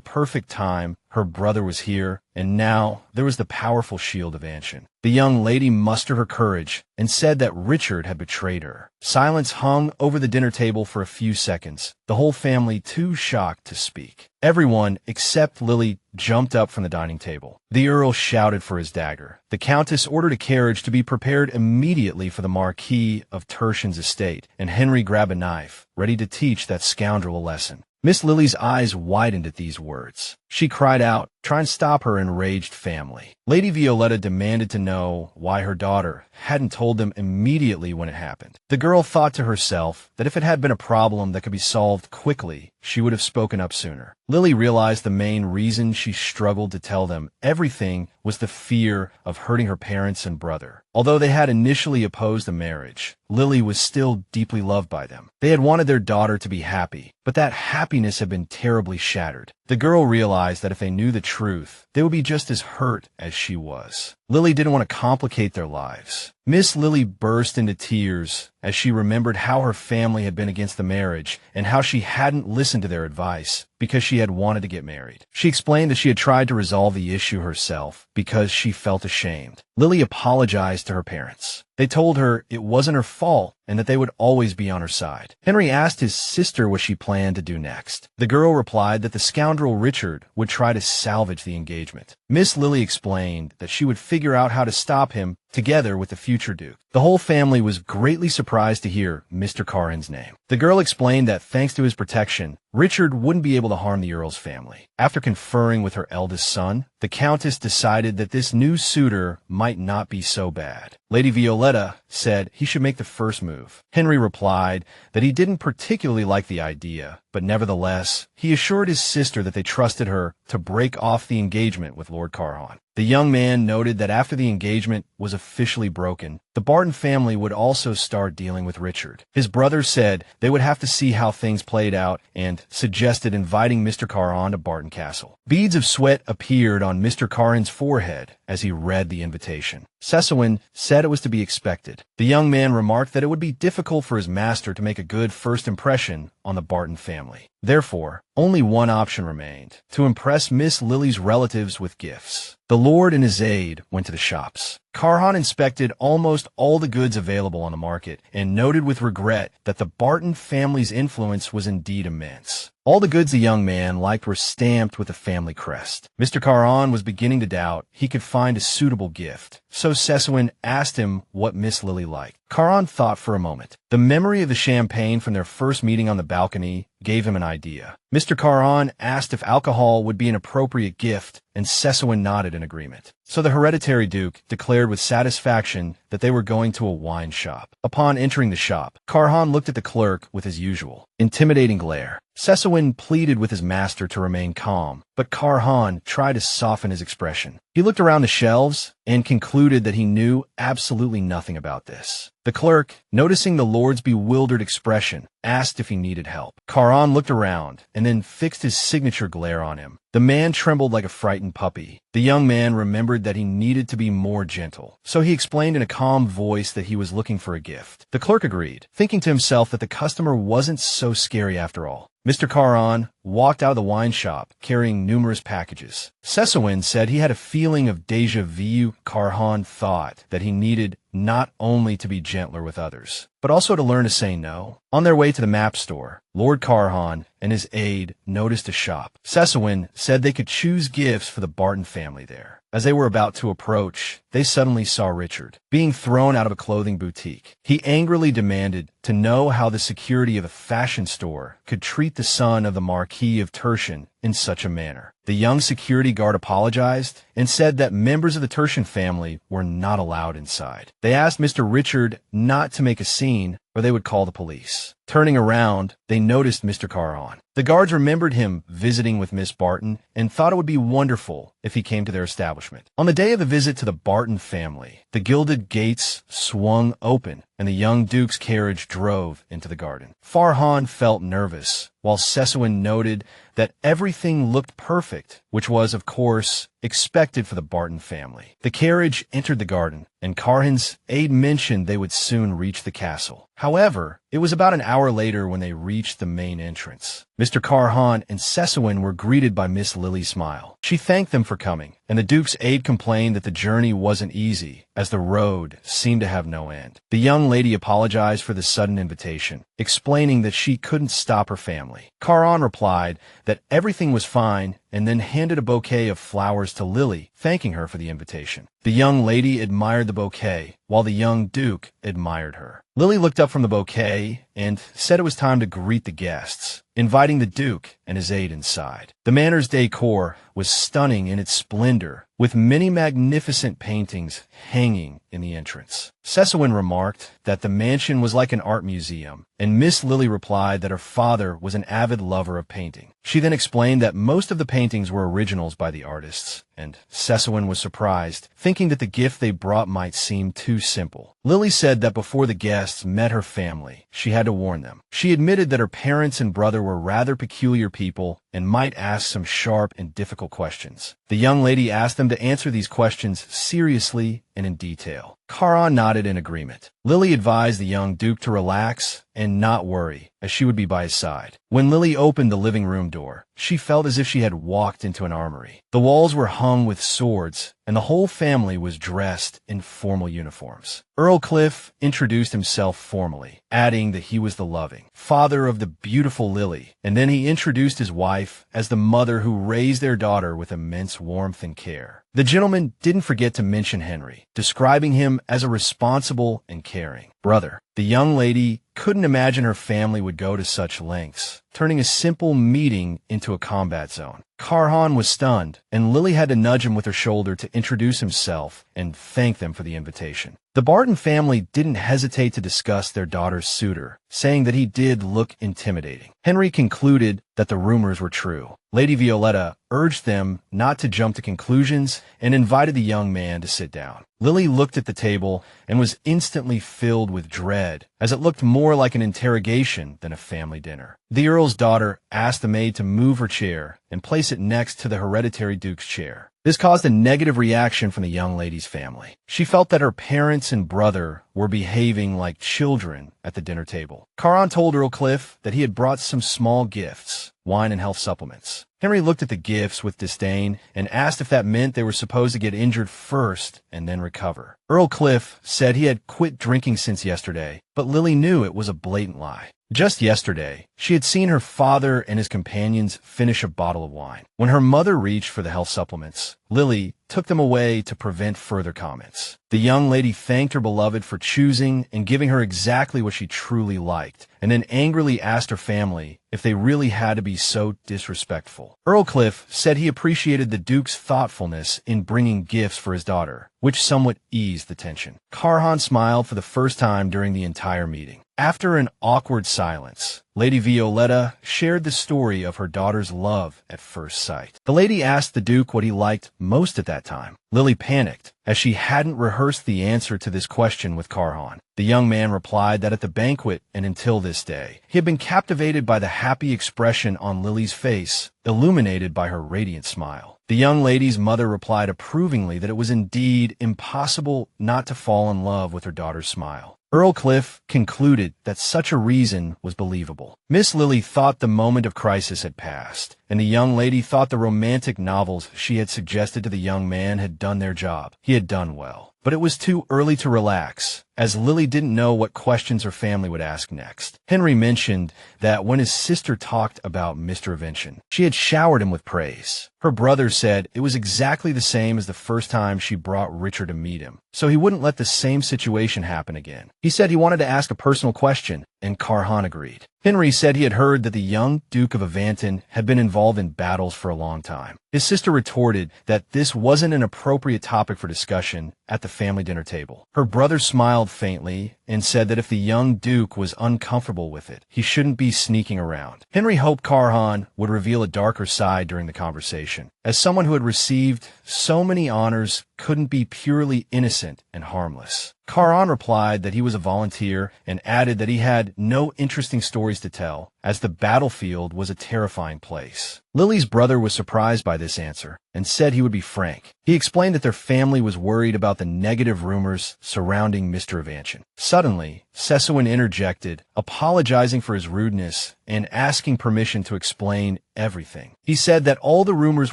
perfect time. Her brother was here, and now there was the powerful shield of Anshin. The young lady mustered her courage and said that Richard had betrayed her. Silence hung over the dinner table for a few seconds, the whole family too shocked to speak. Everyone except Lily jumped up from the dining table. The Earl shouted for his dagger. The Countess ordered a carriage to be prepared immediately for the Marquis of Tershin's estate, and Henry grabbed a knife, ready to teach that scoundrel a lesson. Miss Lily's eyes widened at these words. she cried out, trying to stop her enraged family. Lady Violetta demanded to know why her daughter hadn't told them immediately when it happened. The girl thought to herself that if it had been a problem that could be solved quickly, she would have spoken up sooner. Lily realized the main reason she struggled to tell them everything was the fear of hurting her parents and brother. Although they had initially opposed the marriage, Lily was still deeply loved by them. They had wanted their daughter to be happy, but that happiness had been terribly shattered. The girl realized that if they knew the truth, they would be just as hurt as she was. Lily didn't want to complicate their lives. Miss Lily burst into tears as she remembered how her family had been against the marriage and how she hadn't listened to their advice because she had wanted to get married. She explained that she had tried to resolve the issue herself because she felt ashamed. Lily apologized to her parents. They told her it wasn't her fault and that they would always be on her side. Henry asked his sister what she planned to do next. The girl replied that the scoundrel Richard would try to salvage the engagement. Miss Lily explained that she would figure out how to stop him together with the future Duke. The whole family was greatly surprised to hear Mr. Carhan's name. The girl explained that thanks to his protection, Richard wouldn't be able to harm the Earl's family. After conferring with her eldest son, the Countess decided that this new suitor might not be so bad. Lady Violetta said he should make the first move. Henry replied that he didn't particularly like the idea, but nevertheless, he assured his sister that they trusted her to break off the engagement with Lord Carhan. The young man noted that after the engagement was officially broken, the Barton family would also start dealing with Richard. His brothers said they would have to see how things played out and suggested inviting Mr. Carhan to Barton Castle. Beads of sweat appeared on Mr. Carhan's forehead as he read the invitation. Sessowin said it was to be expected. The young man remarked that it would be difficult for his master to make a good first impression on the Barton family. Therefore, only one option remained: to impress Miss Lily's relatives with gifts. The Lord and his aide went to the shops. Carhan inspected almost all the goods available on the market and noted with regret that the Barton family's influence was indeed immense. All the goods the young man liked were stamped with the family crest. Mr. Carhan was beginning to doubt he could find a suitable gift, so Sessowin asked him what Miss Lily liked. Carhan thought for a moment. The memory of the champagne from their first meeting on the balcony gave him an idea. Mr. Carhan asked if alcohol would be an appropriate gift, and Sessowin nodded in agreement. So the hereditary duke declared with satisfaction that they were going to a wine shop. Upon entering the shop, Carhan looked at the clerk with his usual intimidating glare. Sessowin pleaded with his master to remain calm, but Carhan tried to soften his expression. He looked around the shelves and concluded that he knew absolutely nothing about this. The clerk, noticing the lord's bewildered expression, asked if he needed help. Carhan looked around and then fixed his signature glare on him. The man trembled like a frightened puppy. The young man remembered that he needed to be more gentle, so he explained in a calm voice that he was looking for a gift. The clerk agreed, thinking to himself that the customer wasn't so scary after all. Mr. Carhan walked out of the wine shop, carrying numerous packages. Sessowin said he had a feeling of déjà vu. Carhan thought that he needed not only to be gentler with others, but also to learn to say no. On their way to the map store, Lord Carhan and his aide noticed a shop. Sessowin said they could choose gifts for the Barton family there. As they were about to approach, they suddenly saw Richard being thrown out of a clothing boutique. He angrily demanded to know how the security of a fashion store could treat the son of the Marquis of Tertian in such a manner. The young security guard apologized and said that members of the Tertian family were not allowed inside. They asked Mr. Richard not to make a scene or they would call the police. Turning around, they noticed Mr. Carhan. The guards remembered him visiting with Miss Barton and thought it would be wonderful if he came to their establishment. On the day of the visit to the Barton family, the gilded gates swung open and the young duke's carriage drove into the garden. Carhan felt nervous, while Sessowin noted that everything looked perfect, which was, of course, expected for the Barton family. The carriage entered the garden, and Carhan's aide mentioned they would soon reach the castle. However, it was about an hour later when they reached the main entrance. Mr. Carhan and Sessowin were greeted by Miss Lily's smile. She thanked them for coming, and the Duke's aide complained that the journey wasn't easy, as the road seemed to have no end. The young lady apologized for the sudden invitation, explaining that she couldn't stop her family. Carhan replied that everything was fine and then handed a bouquet of flowers to Lily, thanking her for the invitation. The young lady admired the bouquet, while the young Duke admired her. Lily looked up from the bouquet and said it was time to greet the guests, inviting the Duke and his aide inside. The manor's decor was stunning in its splendor, with many magnificent paintings hanging in the entrance. Cesawin remarked that the mansion was like an art museum, and Miss Lily replied that her father was an avid lover of painting. She then explained that most of the paintings were originals by the artists, and Cesawin was surprised, thinking that the gift they brought might seem too simple. Lily said that before the guests met her family, she had to warn them. She admitted that her parents and brother were rather peculiar people and might ask some sharp and difficult questions. The young lady asked them to answer these questions seriously and in detail. Caron nodded in agreement. Lily advised the young Duke to relax and not worry, as she would be by his side. When Lily opened the living room door, she felt as if she had walked into an armory. The walls were hung with swords, and the whole family was dressed in formal uniforms. Earl Cliff introduced himself formally, adding that he was the loving father of the beautiful Lily, and then he introduced his wife as the mother who raised their daughter with immense warmth and care. The gentleman didn't forget to mention Henry, describing him as a responsible and caring brother. The young lady couldn't imagine her family would go to such lengths, turning a simple meeting into a combat zone. Carhan was stunned, and Lily had to nudge him with her shoulder to introduce himself and thank them for the invitation. The Barton family didn't hesitate to discuss their daughter's suitor, saying that he did look intimidating. Henry concluded that the rumors were true. Lady Violetta urged them not to jump to conclusions and invited the young man to sit down. Lily looked at the table and was instantly filled with dread, as it looked more like an interrogation than a family dinner. The Earl's daughter asked the maid to move her chair and place it next to the hereditary Duke's chair. This caused a negative reaction from the young lady's family. She felt that her parents and brother were behaving like children at the dinner table. Caron told Earl Cliff that he had brought some small gifts, wine and health supplements. Henry looked at the gifts with disdain and asked if that meant they were supposed to get injured first and then recover. Earl Cliff said he had quit drinking since yesterday, but Lily knew it was a blatant lie. Just yesterday, she had seen her father and his companions finish a bottle of wine. When her mother reached for the health supplements, Lily took them away to prevent further comments. The young lady thanked her beloved for choosing and giving her exactly what she truly liked, and then angrily asked her family if they really had to be so disrespectful. Earl Cliff said he appreciated the Duke's thoughtfulness in bringing gifts for his daughter, which somewhat eased the tension. Carhan smiled for the first time during the entire meeting. After an awkward silence, Lady Violetta shared the story of her daughter's love at first sight. The lady asked the Duke what he liked most at that time. Lily panicked, as she hadn't rehearsed the answer to this question with Carhan. The young man replied that at the banquet and until this day, he had been captivated by the happy expression on Lily's face, illuminated by her radiant smile. The young lady's mother replied approvingly that it was indeed impossible not to fall in love with her daughter's smile. Earl Cliff concluded that such a reason was believable. Miss Lily thought the moment of crisis had passed, and the young lady thought the romantic novels she had suggested to the young man had done their job. He had done well. But it was too early to relax, as Lily didn't know what questions her family would ask next. Henry mentioned that when his sister talked about Mr. Evention, she had showered him with praise. Her brother said it was exactly the same as the first time she brought Richard to meet him, so he wouldn't let the same situation happen again. He said he wanted to ask a personal question, and Carhan agreed. Henry said he had heard that the young Duke of Avanton had been involved in battles for a long time. His sister retorted that this wasn't an appropriate topic for discussion at the family dinner table. Her brother smiled faintly and said that if the young Duke was uncomfortable with it, he shouldn't be sneaking around. Henry hoped Carhan would reveal a darker side during the conversation, as someone who had received so many honors couldn't be purely innocent and harmless. Carhan replied that he was a volunteer and added that he had no interesting stories to tell, as the battlefield was a terrifying place. Lily's brother was surprised by this answer and said he would be frank. He explained that their family was worried about the negative rumors surrounding Mr. Evantion. Suddenly, Cesawin interjected, apologizing for his rudeness and asking permission to explain everything. He said that all the rumors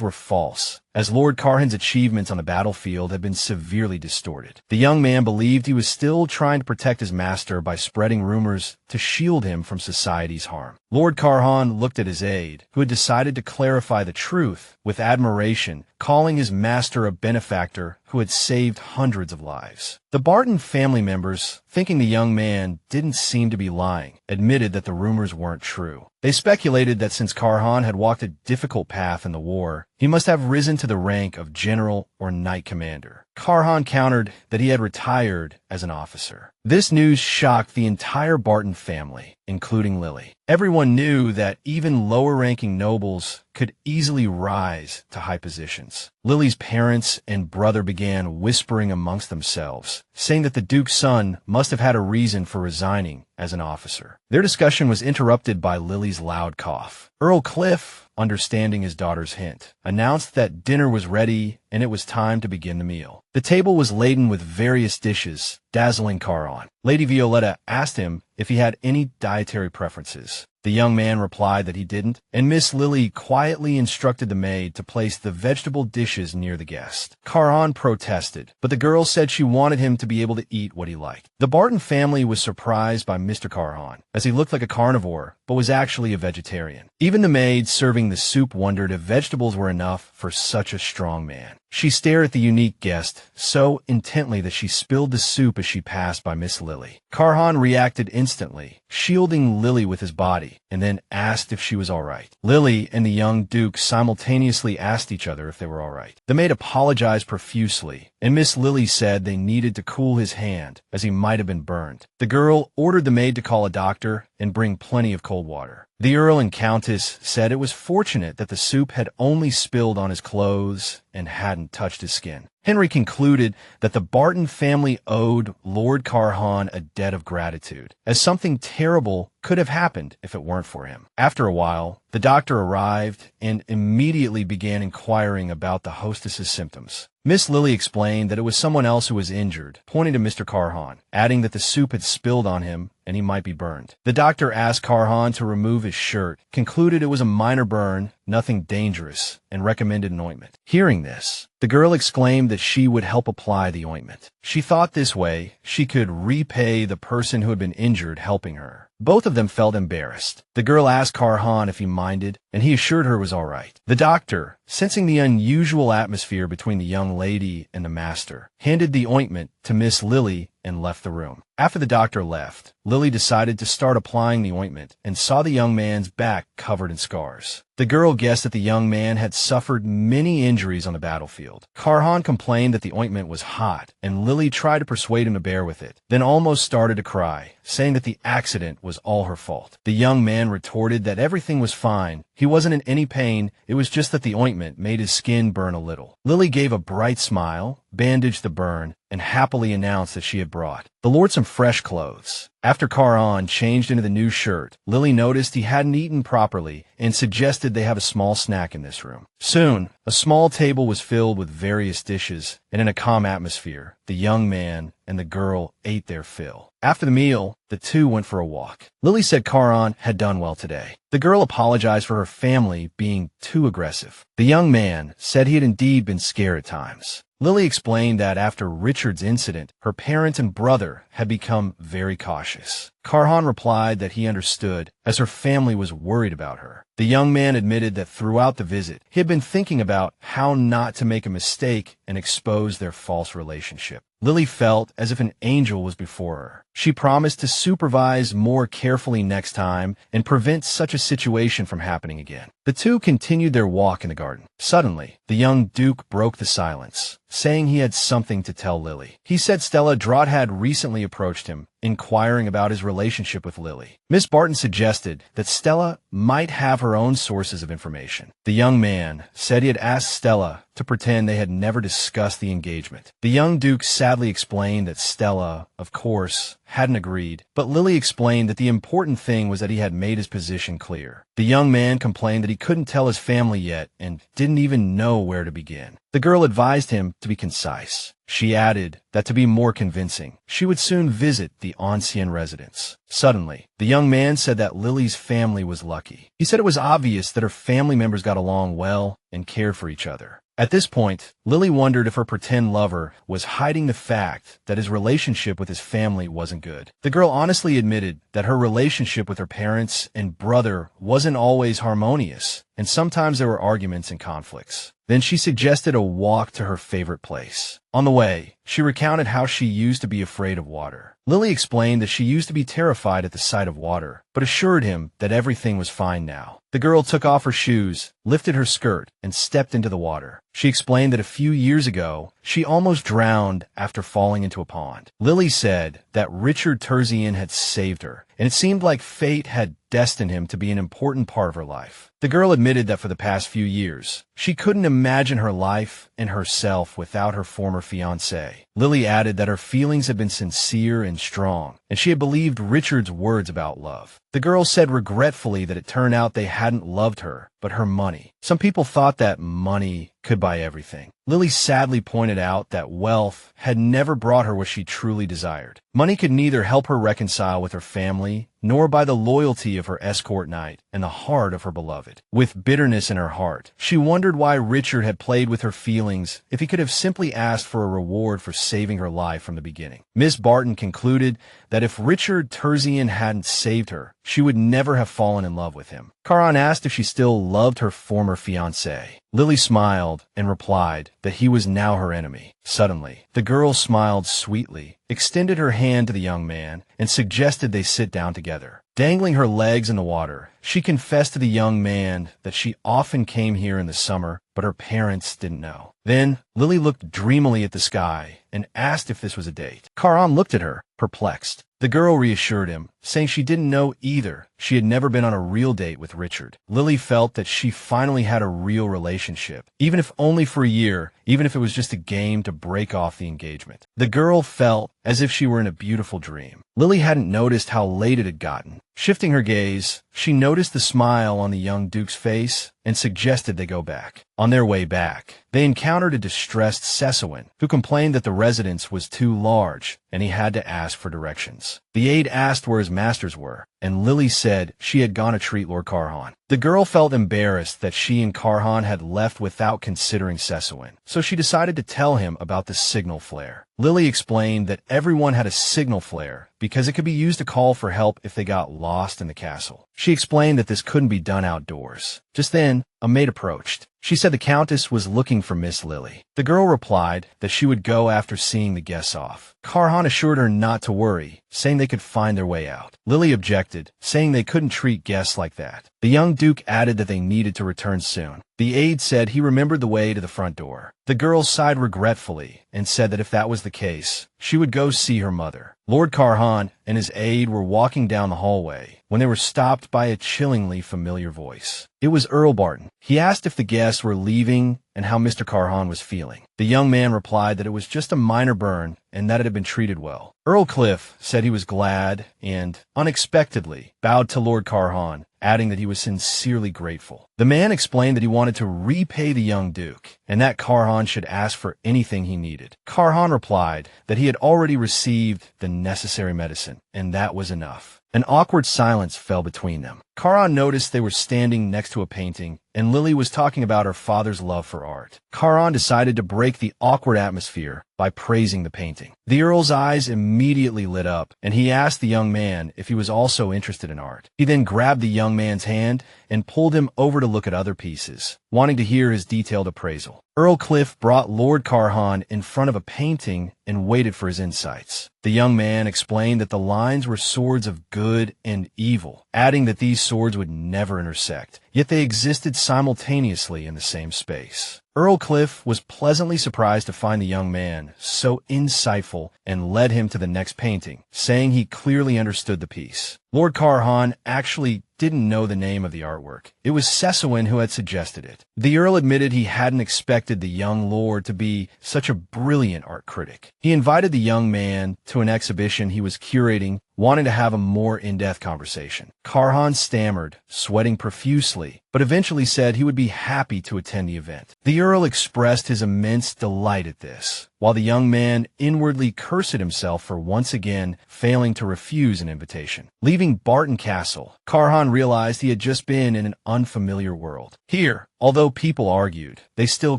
were false, as Lord Carhan's achievements on the battlefield had been severely distorted. The young man believed he was still trying to protect his master by spreading rumors to shield him from society's harm. Lord Carhan looked at his aide, who had decided to clarify the truth, with admiration, calling his master a benefactor who had saved hundreds of lives. The Barton family members, thinking the young man didn't seem to be lying, admitted that the rumors weren't true. They speculated that since Karhan had walked a difficult path in the war, he must have risen to the rank of general or knight commander. Karhan countered that he had retired as an officer. This news shocked the entire Barton family, including Lily. Everyone knew that even lower-ranking nobles could easily rise to high positions. Lily's parents and brother began whispering amongst themselves, saying that the Duke's son must have had a reason for resigning as an officer. Their discussion was interrupted by Lily's loud cough. Earl Cliff, understanding his daughter's hint, announced that dinner was ready and it was time to begin the meal. The table was laden with various dishes, dazzling Karhan. Lady Violetta asked him if he had any dietary preferences. The young man replied that he didn't, and Miss Lily quietly instructed the maid to place the vegetable dishes near the guest. Karhan protested, but the girl said she wanted him to be able to eat what he liked. The Barton family was surprised by Mr. Karhan, as he looked like a carnivore, but was actually a vegetarian. Even the maid serving the soup wondered if vegetables were enough for such a strong man. She stared at the unique guest so intently that she spilled the soup as she passed by Miss Lily. Karhan reacted instantly, shielding Lily with his body, and then asked if she was all right. Lily and the young Duke simultaneously asked each other if they were all right. The maid apologized profusely, and Miss Lily said they needed to cool his hand, as he might have been burned. The girl ordered the maid to call a doctor and bring plenty of cold water. The Earl and Countess said it was fortunate that the soup had only spilled on his clothes and hadn't touched his skin. Henry concluded that the Barton family owed Lord Karhan a debt of gratitude, as something terrible could have happened if it weren't for him. After a while, the doctor arrived and immediately began inquiring about the hostess's symptoms. Miss Lily explained that it was someone else who was injured, pointing to Mr. Karhan, adding that the soup had spilled on him and he might be burned. The doctor asked Karhan to remove his shirt, concluded it was a minor burn, nothing dangerous, and recommended an ointment. Hearing this, the girl exclaimed that she would help apply the ointment. She thought this way she could repay the person who had been injured helping her. Both of them felt embarrassed. The girl asked Karhan if he minded, and he assured her it was all right. The doctor, sensing the unusual atmosphere between the young lady and the master, handed the ointment to Miss Lily and left the room. After the doctor left, Lily decided to start applying the ointment and saw the young man's back covered in scars. The girl guessed that the young man had suffered many injuries on the battlefield. Karhan complained that the ointment was hot, and Lily tried to persuade him to bear with it, then almost started to cry, saying that the accident was all her fault. The young man retorted that everything was fine. He wasn't in any pain, it was just that the ointment made his skin burn a little. Lily gave a bright smile, bandaged the burn, and happily announced that she had brought the Lord some fresh clothes. After Karhan changed into the new shirt, Lily noticed he hadn't eaten properly and suggested they have a small snack in this room. Soon, a small table was filled with various dishes, and in a calm atmosphere, the young man and the girl ate their fill. After the meal, the two went for a walk. Lily said Karhan had done well today. The girl apologized for her family being too aggressive. The young man said he had indeed been scared at times. Lily explained that after Richard's incident, her parents and brother had become very cautious. Karhan replied that he understood, as her family was worried about her. The young man admitted that throughout the visit, he had been thinking about how not to make a mistake and expose their false relationship. Lily felt as if an angel was before her. She promised to supervise more carefully next time and prevent such a situation from happening again. The two continued their walk in the garden. Suddenly, the young Duke broke the silence, saying he had something to tell Lily. He said Stella Drott had recently approached him, inquiring about his relationship with Lily. Miss Barton suggested that Stella might have her own sources of information. The young man said he had asked Stella to pretend they had never discussed the engagement. The young Duke sadly explained that Stella, of course, hadn't agreed, but Lily explained that the important thing was that he had made his position clear. The young man complained that he couldn't tell his family yet and didn't even know where to begin. The girl advised him to be concise. She added that to be more convincing, she would soon visit the ancien residence. Suddenly, the young man said that Lily's family was lucky. He said it was obvious that her family members got along well and cared for each other. At this point, Lily wondered if her pretend lover was hiding the fact that his relationship with his family wasn't good. The girl honestly admitted that her relationship with her parents and brother wasn't always harmonious, and sometimes there were arguments and conflicts. Then she suggested a walk to her favorite place. On the way, she recounted how she used to be afraid of water. Lily explained that she used to be terrified at the sight of water, but assured him that everything was fine now. The girl took off her shoes, lifted her skirt, and stepped into the water. She explained that a few years ago, she almost drowned after falling into a pond. Lily said that Richard Terzian had saved her, and it seemed like fate had destined him to be an important part of her life. The girl admitted that for the past few years, she couldn't imagine her life and herself without her former fiancé. Lily added that her feelings had been sincere and strong, and she had believed Richard's words about love. The girl said regretfully that it turned out they hadn't loved her, but her money. Some people thought that money could buy everything. Lily sadly pointed out that wealth had never brought her what she truly desired. Money could neither help her reconcile with her family, nor buy the loyalty of her escort knight and the heart of her beloved. With bitterness in her heart, she wondered why Richard had played with her feelings if he could have simply asked for a reward for saving her life from the beginning. Miss Barton concluded that if Richard Terzian hadn't saved her, she would never have fallen in love with him. Caron asked if she still loved her former fiancé. Lily smiled and replied that he was now her enemy. Suddenly, the girl smiled sweetly, extended her hand to the young man, and suggested they sit down together. Dangling her legs in the water, she confessed to the young man that she often came here in the summer, but her parents didn't know. Then, Lily looked dreamily at the sky and asked if this was a date. Caron looked at her, perplexed. The girl reassured him, saying she didn't know either. She had never been on a real date with Richard. Lily felt that she finally had a real relationship, even if only for a year, even if it was just a game to break off the engagement. The girl felt as if she were in a beautiful dream. Lily hadn't noticed how late it had gotten. Shifting her gaze, she noticed the smile on the young Duke's face and suggested they go back. On their way back, they encountered a distressed Sessuan who complained that the residence was too large and he had to ask for directions. The aide asked where his masters were, and Lily said she had gone to treat Lord Carhan. The girl felt embarrassed that she and Carhan had left without considering Sessuan, so she decided to tell him about the signal flare. Lily explained that everyone had a signal flare because it could be used to call for help if they got lost in the castle. She explained that this couldn't be done outdoors. Just then, a maid approached. She said the Countess was looking for Miss Lily. The girl replied that she would go after seeing the guests off. Carhan assured her not to worry, saying they could find their way out. Lily objected, saying they couldn't treat guests like that. The young Duke added that they needed to return soon. The aide said he remembered the way to the front door. The girl sighed regretfully and said that if that was the case, she would go see her mother. Lord Carhan and his aide were walking down the hallway when they were stopped by a chillingly familiar voice. It was Earl Barton. He asked if the guests were leaving and how Mr. Carhan was feeling. The young man replied that it was just a minor burn and that it had been treated well. Earl Cliff said he was glad and, unexpectedly, bowed to Lord Carhan, adding that he was sincerely grateful. The man explained that he wanted to repay the young Duke, and that Carhan should ask for anything he needed. Carhan replied that he had already received the necessary medicine, and that was enough. An awkward silence fell between them. Carhan noticed they were standing next to a painting, and Lily was talking about her father's love for art. Carhan decided to break the awkward atmosphere by praising the painting. The Earl's eyes immediately lit up, and he asked the young man if he was also interested in art. He then grabbed the young man's hand and pulled him over to look at other pieces, wanting to hear his detailed appraisal. Earl Cliff brought Lord Carhan in front of a painting and waited for his insights. The young man explained that the lines were swords of good and evil, adding that these swords would never intersect, yet they existed simultaneously in the same space. Earl Cliff was pleasantly surprised to find the young man so insightful and led him to the next painting, saying he clearly understood the piece. Lord Carhan actually didn't know the name of the artwork. It was Sessuan who had suggested it. The Earl admitted he hadn't expected the young lord to be such a brilliant art critic. He invited the young man to an exhibition he was curating, wanting to have a more in-depth conversation. Carhan stammered, sweating profusely, but eventually said he would be happy to attend the event. The Earl expressed his immense delight at this, while the young man inwardly cursed himself for once again failing to refuse an invitation. Leaving Barton Castle, Carhan realized he had just been in an unfamiliar world. Here, Although people argued, they still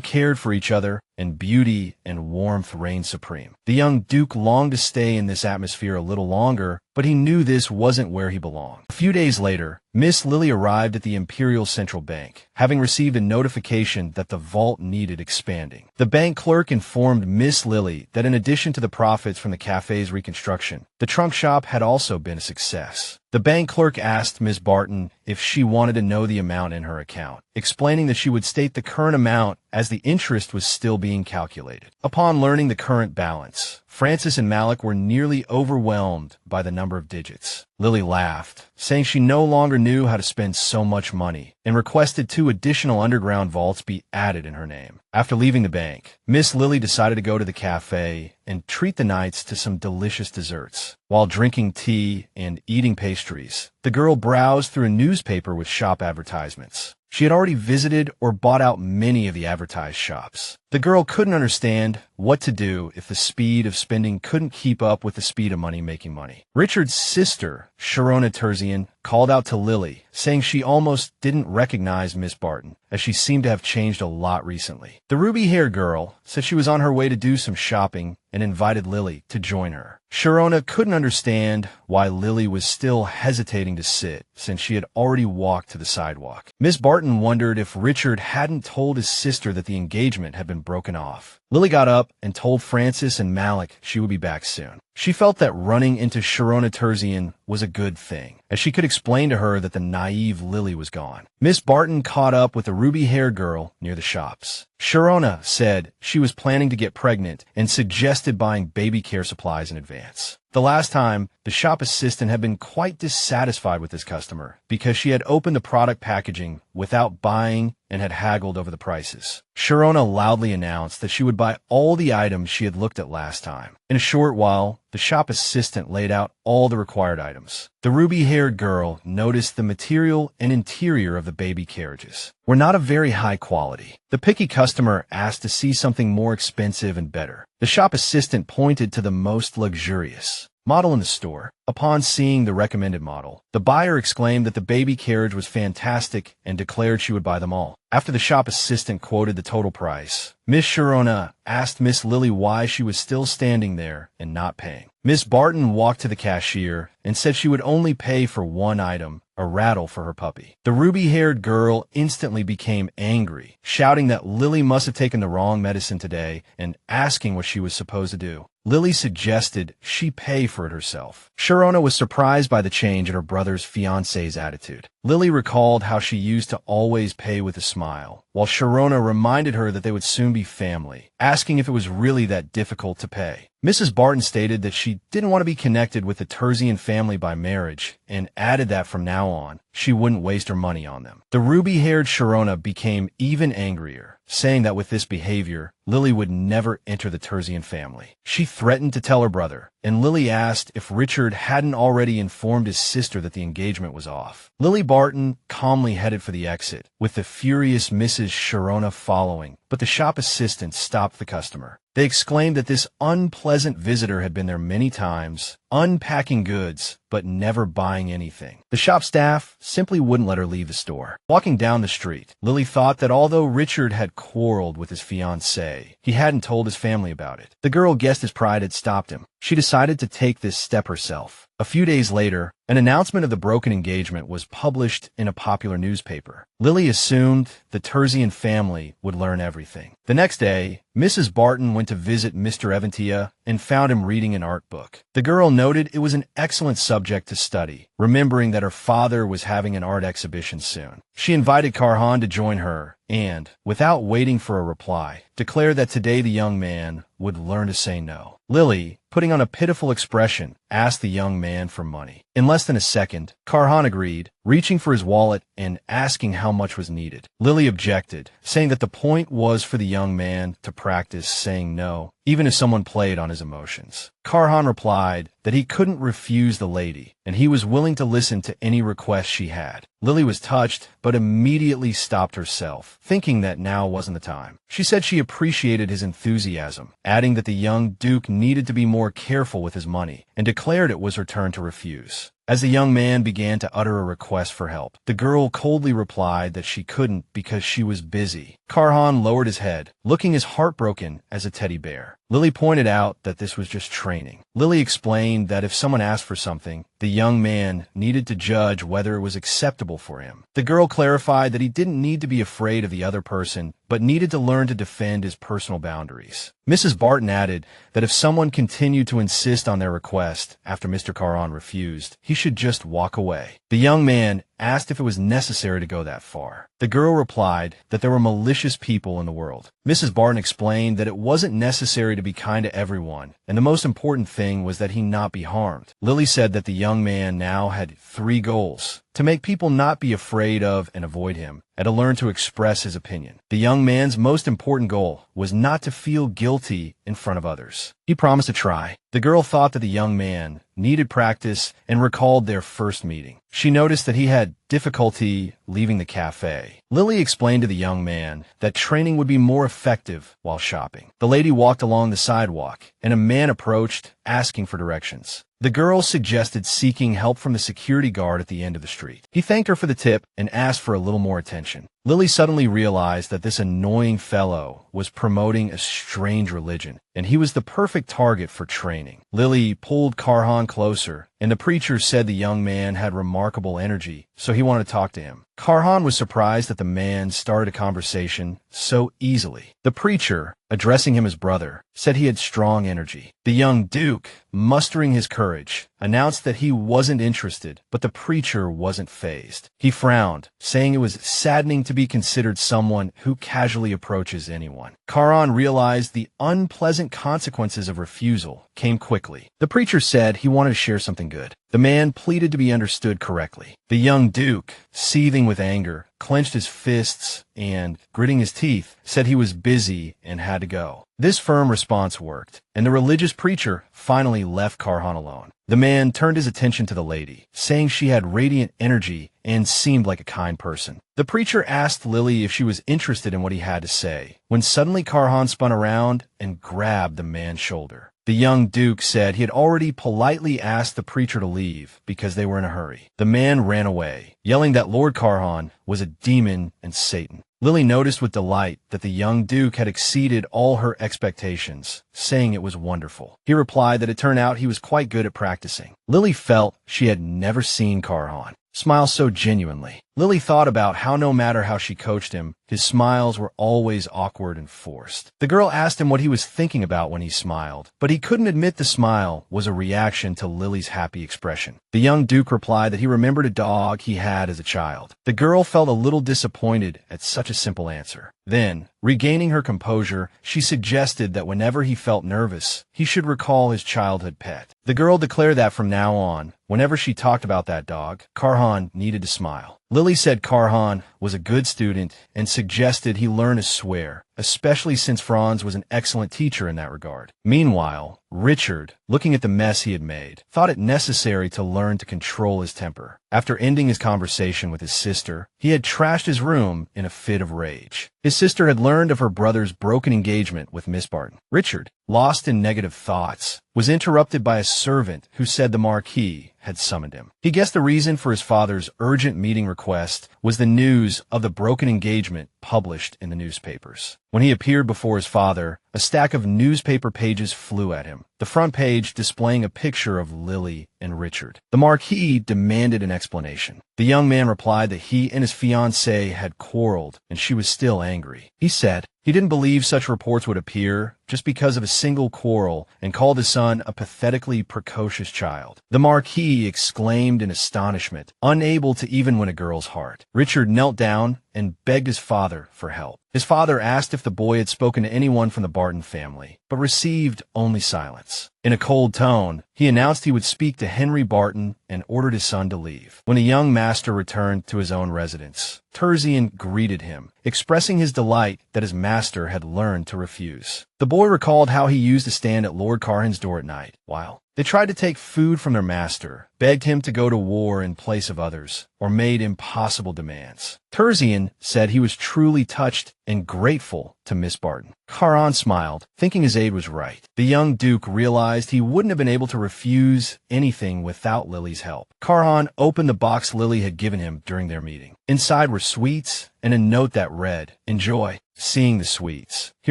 cared for each other, and beauty and warmth reigned supreme. The young Duke longed to stay in this atmosphere a little longer, but he knew this wasn't where he belonged. A few days later, Miss Lily arrived at the Imperial Central Bank, having received a notification that the vault needed expanding. The bank clerk informed Miss Lily that in addition to the profits from the cafe's reconstruction, the trunk shop had also been a success. The bank clerk asked Miss Barton if she wanted to know the amount in her account, explaining that she would state the current amount as the interest was still being calculated. Upon learning the current balance, Francis and Malik were nearly overwhelmed by the number of digits. Lily laughed, saying she no longer knew how to spend so much money, and requested 2 additional underground vaults be added in her name. After leaving the bank, Miss Lily decided to go to the cafe and treat the nights to some delicious desserts. While drinking tea and eating pastries, the girl browsed through a newspaper with shop advertisements. She had already visited or bought out many of the advertised shops. The girl couldn't understand what to do if the speed of spending couldn't keep up with the speed of money making money. Richard's sister, Sharona Terzian, called out to Lily, saying she almost didn't recognize Miss Barton, as she seemed to have changed a lot recently. The ruby-haired girl said she was on her way to do some shopping and invited Lily to join her. Sharona couldn't understand why Lily was still hesitating to sit, since she had already walked to the sidewalk. Miss Barton wondered if Richard hadn't told his sister that the engagement had been broken off. Lily got up and told Francis and Malik she would be back soon. She felt that running into Sharona Terzian was a good thing, as she could explain to her that the naive Lily was gone. Miss Barton caught up with a ruby-haired girl near the shops. Sharona said she was planning to get pregnant and suggested buying baby care supplies in advance. The last time, the shop assistant had been quite dissatisfied with this customer because she had opened the product packaging without buying and had haggled over the prices. Sharona loudly announced that she would buy all the items she had looked at last time. In a short while, the shop assistant laid out all the required items. The ruby-haired girl noticed the material and interior of the baby carriages were not of very high quality. The picky customer asked to see something more expensive and better. The shop assistant pointed to the most luxurious model in the store. Upon seeing the recommended model, the buyer exclaimed that the baby carriage was fantastic and declared she would buy them all. After the shop assistant quoted the total price, Miss Sharona asked Miss Lily why she was still standing there and not paying. Miss Barton walked to the cashier and said she would only pay for one item, a rattle for her puppy. The ruby-haired girl instantly became angry, shouting that Lily must have taken the wrong medicine today and asking what she was supposed to do. Lily suggested she pay for it herself. Sharona was surprised by the change in her brother's fiancé's attitude. Lily recalled how she used to always pay with a smile, while Sharona reminded her that they would soon be family, asking if it was really that difficult to pay. Mrs. Barton stated that she didn't want to be connected with the Terzian family by marriage, and added that from now on, she wouldn't waste her money on them. The ruby-haired Sharona became even angrier, saying that with this behavior, Lily would never enter the Terzian family. She threatened to tell her brother, and Lily asked if Richard hadn't already informed his sister that the engagement was off. Lily Barton calmly headed for the exit, with the furious Mrs. Sharona following, but the shop assistant stopped the customer. They exclaimed that this unpleasant visitor had been there many times, unpacking goods, but never buying anything. The shop staff simply wouldn't let her leave the store. Walking down the street, Lily thought that although Richard had quarreled with his fiancée, he hadn't told his family about it. The girl guessed his pride had stopped him. She decided to take this step herself. A few days later, an announcement of the broken engagement was published in a popular newspaper. Lily assumed the Terzian family would learn everything. The next day, Mrs. Barton went to visit Mr. Eventia and found him reading an art book. The girl noted it was an excellent subject to study, remembering that her father was having an art exhibition soon. She invited Karhan to join her and, without waiting for a reply, declared that today the young man would learn to say no. Lily, putting on a pitiful expression, asked the young man for money. In less than a second, Karhan agreed, reaching for his wallet and asking how much was needed. Lily objected, saying that the point was for the young man to practice saying no, even if someone played on his emotions. Karhan replied that he couldn't refuse the lady, and he was willing to listen to any request she had. Lily was touched, but immediately stopped herself, thinking that now wasn't the time. She said she appreciated his enthusiasm, adding that the young Duke needed to be more careful with his money, and declared it was her turn to refuse. As the young man began to utter a request for help, the girl coldly replied that she couldn't because she was busy. Karhan lowered his head, looking as heartbroken as a teddy bear. Lily pointed out that this was just training. Lily explained that if someone asked for something, the young man needed to judge whether it was acceptable for him. The girl clarified that he didn't need to be afraid of the other person, but needed to learn to defend his personal boundaries. Mrs. Barton added that if someone continued to insist on their request after Mr. Karhan refused, he should just walk away. The young man asked if it was necessary to go that far. The girl replied that there were malicious people in the world. Mrs. Barton explained that it wasn't necessary to be kind to everyone, and the most important thing was that he not be harmed. Lily said that the young man now had 3 goals: to make people not be afraid of and avoid him, and to learn to express his opinion. The young man's most important goal was not to feel guilty in front of others. He promised to try. The girl thought that the young man needed practice and recalled their first meeting. She noticed that he had difficulty leaving the cafe. Lily explained to the young man that training would be more effective while shopping. The lady walked along the sidewalk, and a man approached, asking for directions. The girl suggested seeking help from the security guard at the end of the street. He thanked her for the tip and asked for a little more attention. Lily suddenly realized that this annoying fellow was promoting a strange religion, and he was the perfect target for training. Lily pulled Karhan closer, and the preacher said the young man had remarkable energy, so he wanted to talk to him. Karhan was surprised that the man started a conversation so easily. The preacher, addressing him as brother, said he had strong energy. The young duke, mustering his courage, announced that he wasn't interested, but the preacher wasn't fazed. He frowned, saying it was saddening to be considered someone who casually approaches anyone. Karhan realized the unpleasant consequences of refusal came quickly. The preacher said he wanted to share something good. The man pleaded to be understood correctly. The young duke, seething with anger, clenched his fists and, gritting his teeth, said he was busy and had to go. This firm response worked, and the religious preacher finally left Karhan alone. The man turned his attention to the lady, saying she had radiant energy and seemed like a kind person. The preacher asked Lily if she was interested in what he had to say, when suddenly Karhan spun around and grabbed the man's shoulder. The young duke said he had already politely asked the preacher to leave because they were in a hurry. The man ran away, yelling that Lord Karhan was a demon and Satan. Lily noticed with delight that the young duke had exceeded all her expectations, saying it was wonderful. He replied that it turned out he was quite good at practicing. Lily felt she had never seen Karhan smile so genuinely. Lily thought about how no matter how she coached him, his smiles were always awkward and forced. The girl asked him what he was thinking about when he smiled, but he couldn't admit the smile was a reaction to Lily's happy expression. The young duke replied that he remembered a dog he had as a child. The girl felt a little disappointed at such a simple answer. Then, regaining her composure, she suggested that whenever he felt nervous, he should recall his childhood pet. The girl declared that from now on, whenever she talked about that dog, Karhan needed to smile. Lily said Karhan was a good student and suggested he learn to swear, especially since Franz was an excellent teacher in that regard. Meanwhile, Richard, looking at the mess he had made, thought it necessary to learn to control his temper. After ending his conversation with his sister, he had trashed his room in a fit of rage. His sister had learned of her brother's broken engagement with Miss Barton. Richard, lost in negative thoughts, was interrupted by a servant who said the Marquis had summoned him. He guessed the reason for his father's urgent meeting request was the news of the broken engagement published in the newspapers. When he appeared before his father, a stack of newspaper pages flew at him, the front page displaying a picture of Lily and Richard. The Marquis demanded an explanation. The young man replied that he and his fiancée had quarreled, and she was still angry. He said he didn't believe such reports would appear just because of a single quarrel, and called his son a pathetically precocious child. The Marquis exclaimed in astonishment, unable to even win a girl's heart. Richard knelt down and begged his father for help. His father asked if the boy had spoken to anyone from the Barton family, but received only silence. In a cold tone, he announced he would speak to Henry Barton and ordered his son to leave. When the young master returned to his own residence, Terzian greeted him, expressing his delight that his master had learned to refuse. The boy recalled how he used to stand at Lord Carhan's door at night, while they tried to take food from their master, begged him to go to war in place of others, or made impossible demands. Terzian said he was truly touched and grateful to Miss Barton. Caron smiled, thinking his aide was right. The young Duke realized he wouldn't have been able to refuse anything without Lily's help. Caron opened the box Lily had given him during their meeting. Inside were sweets and a note that read, "Enjoy." Seeing the sweets, he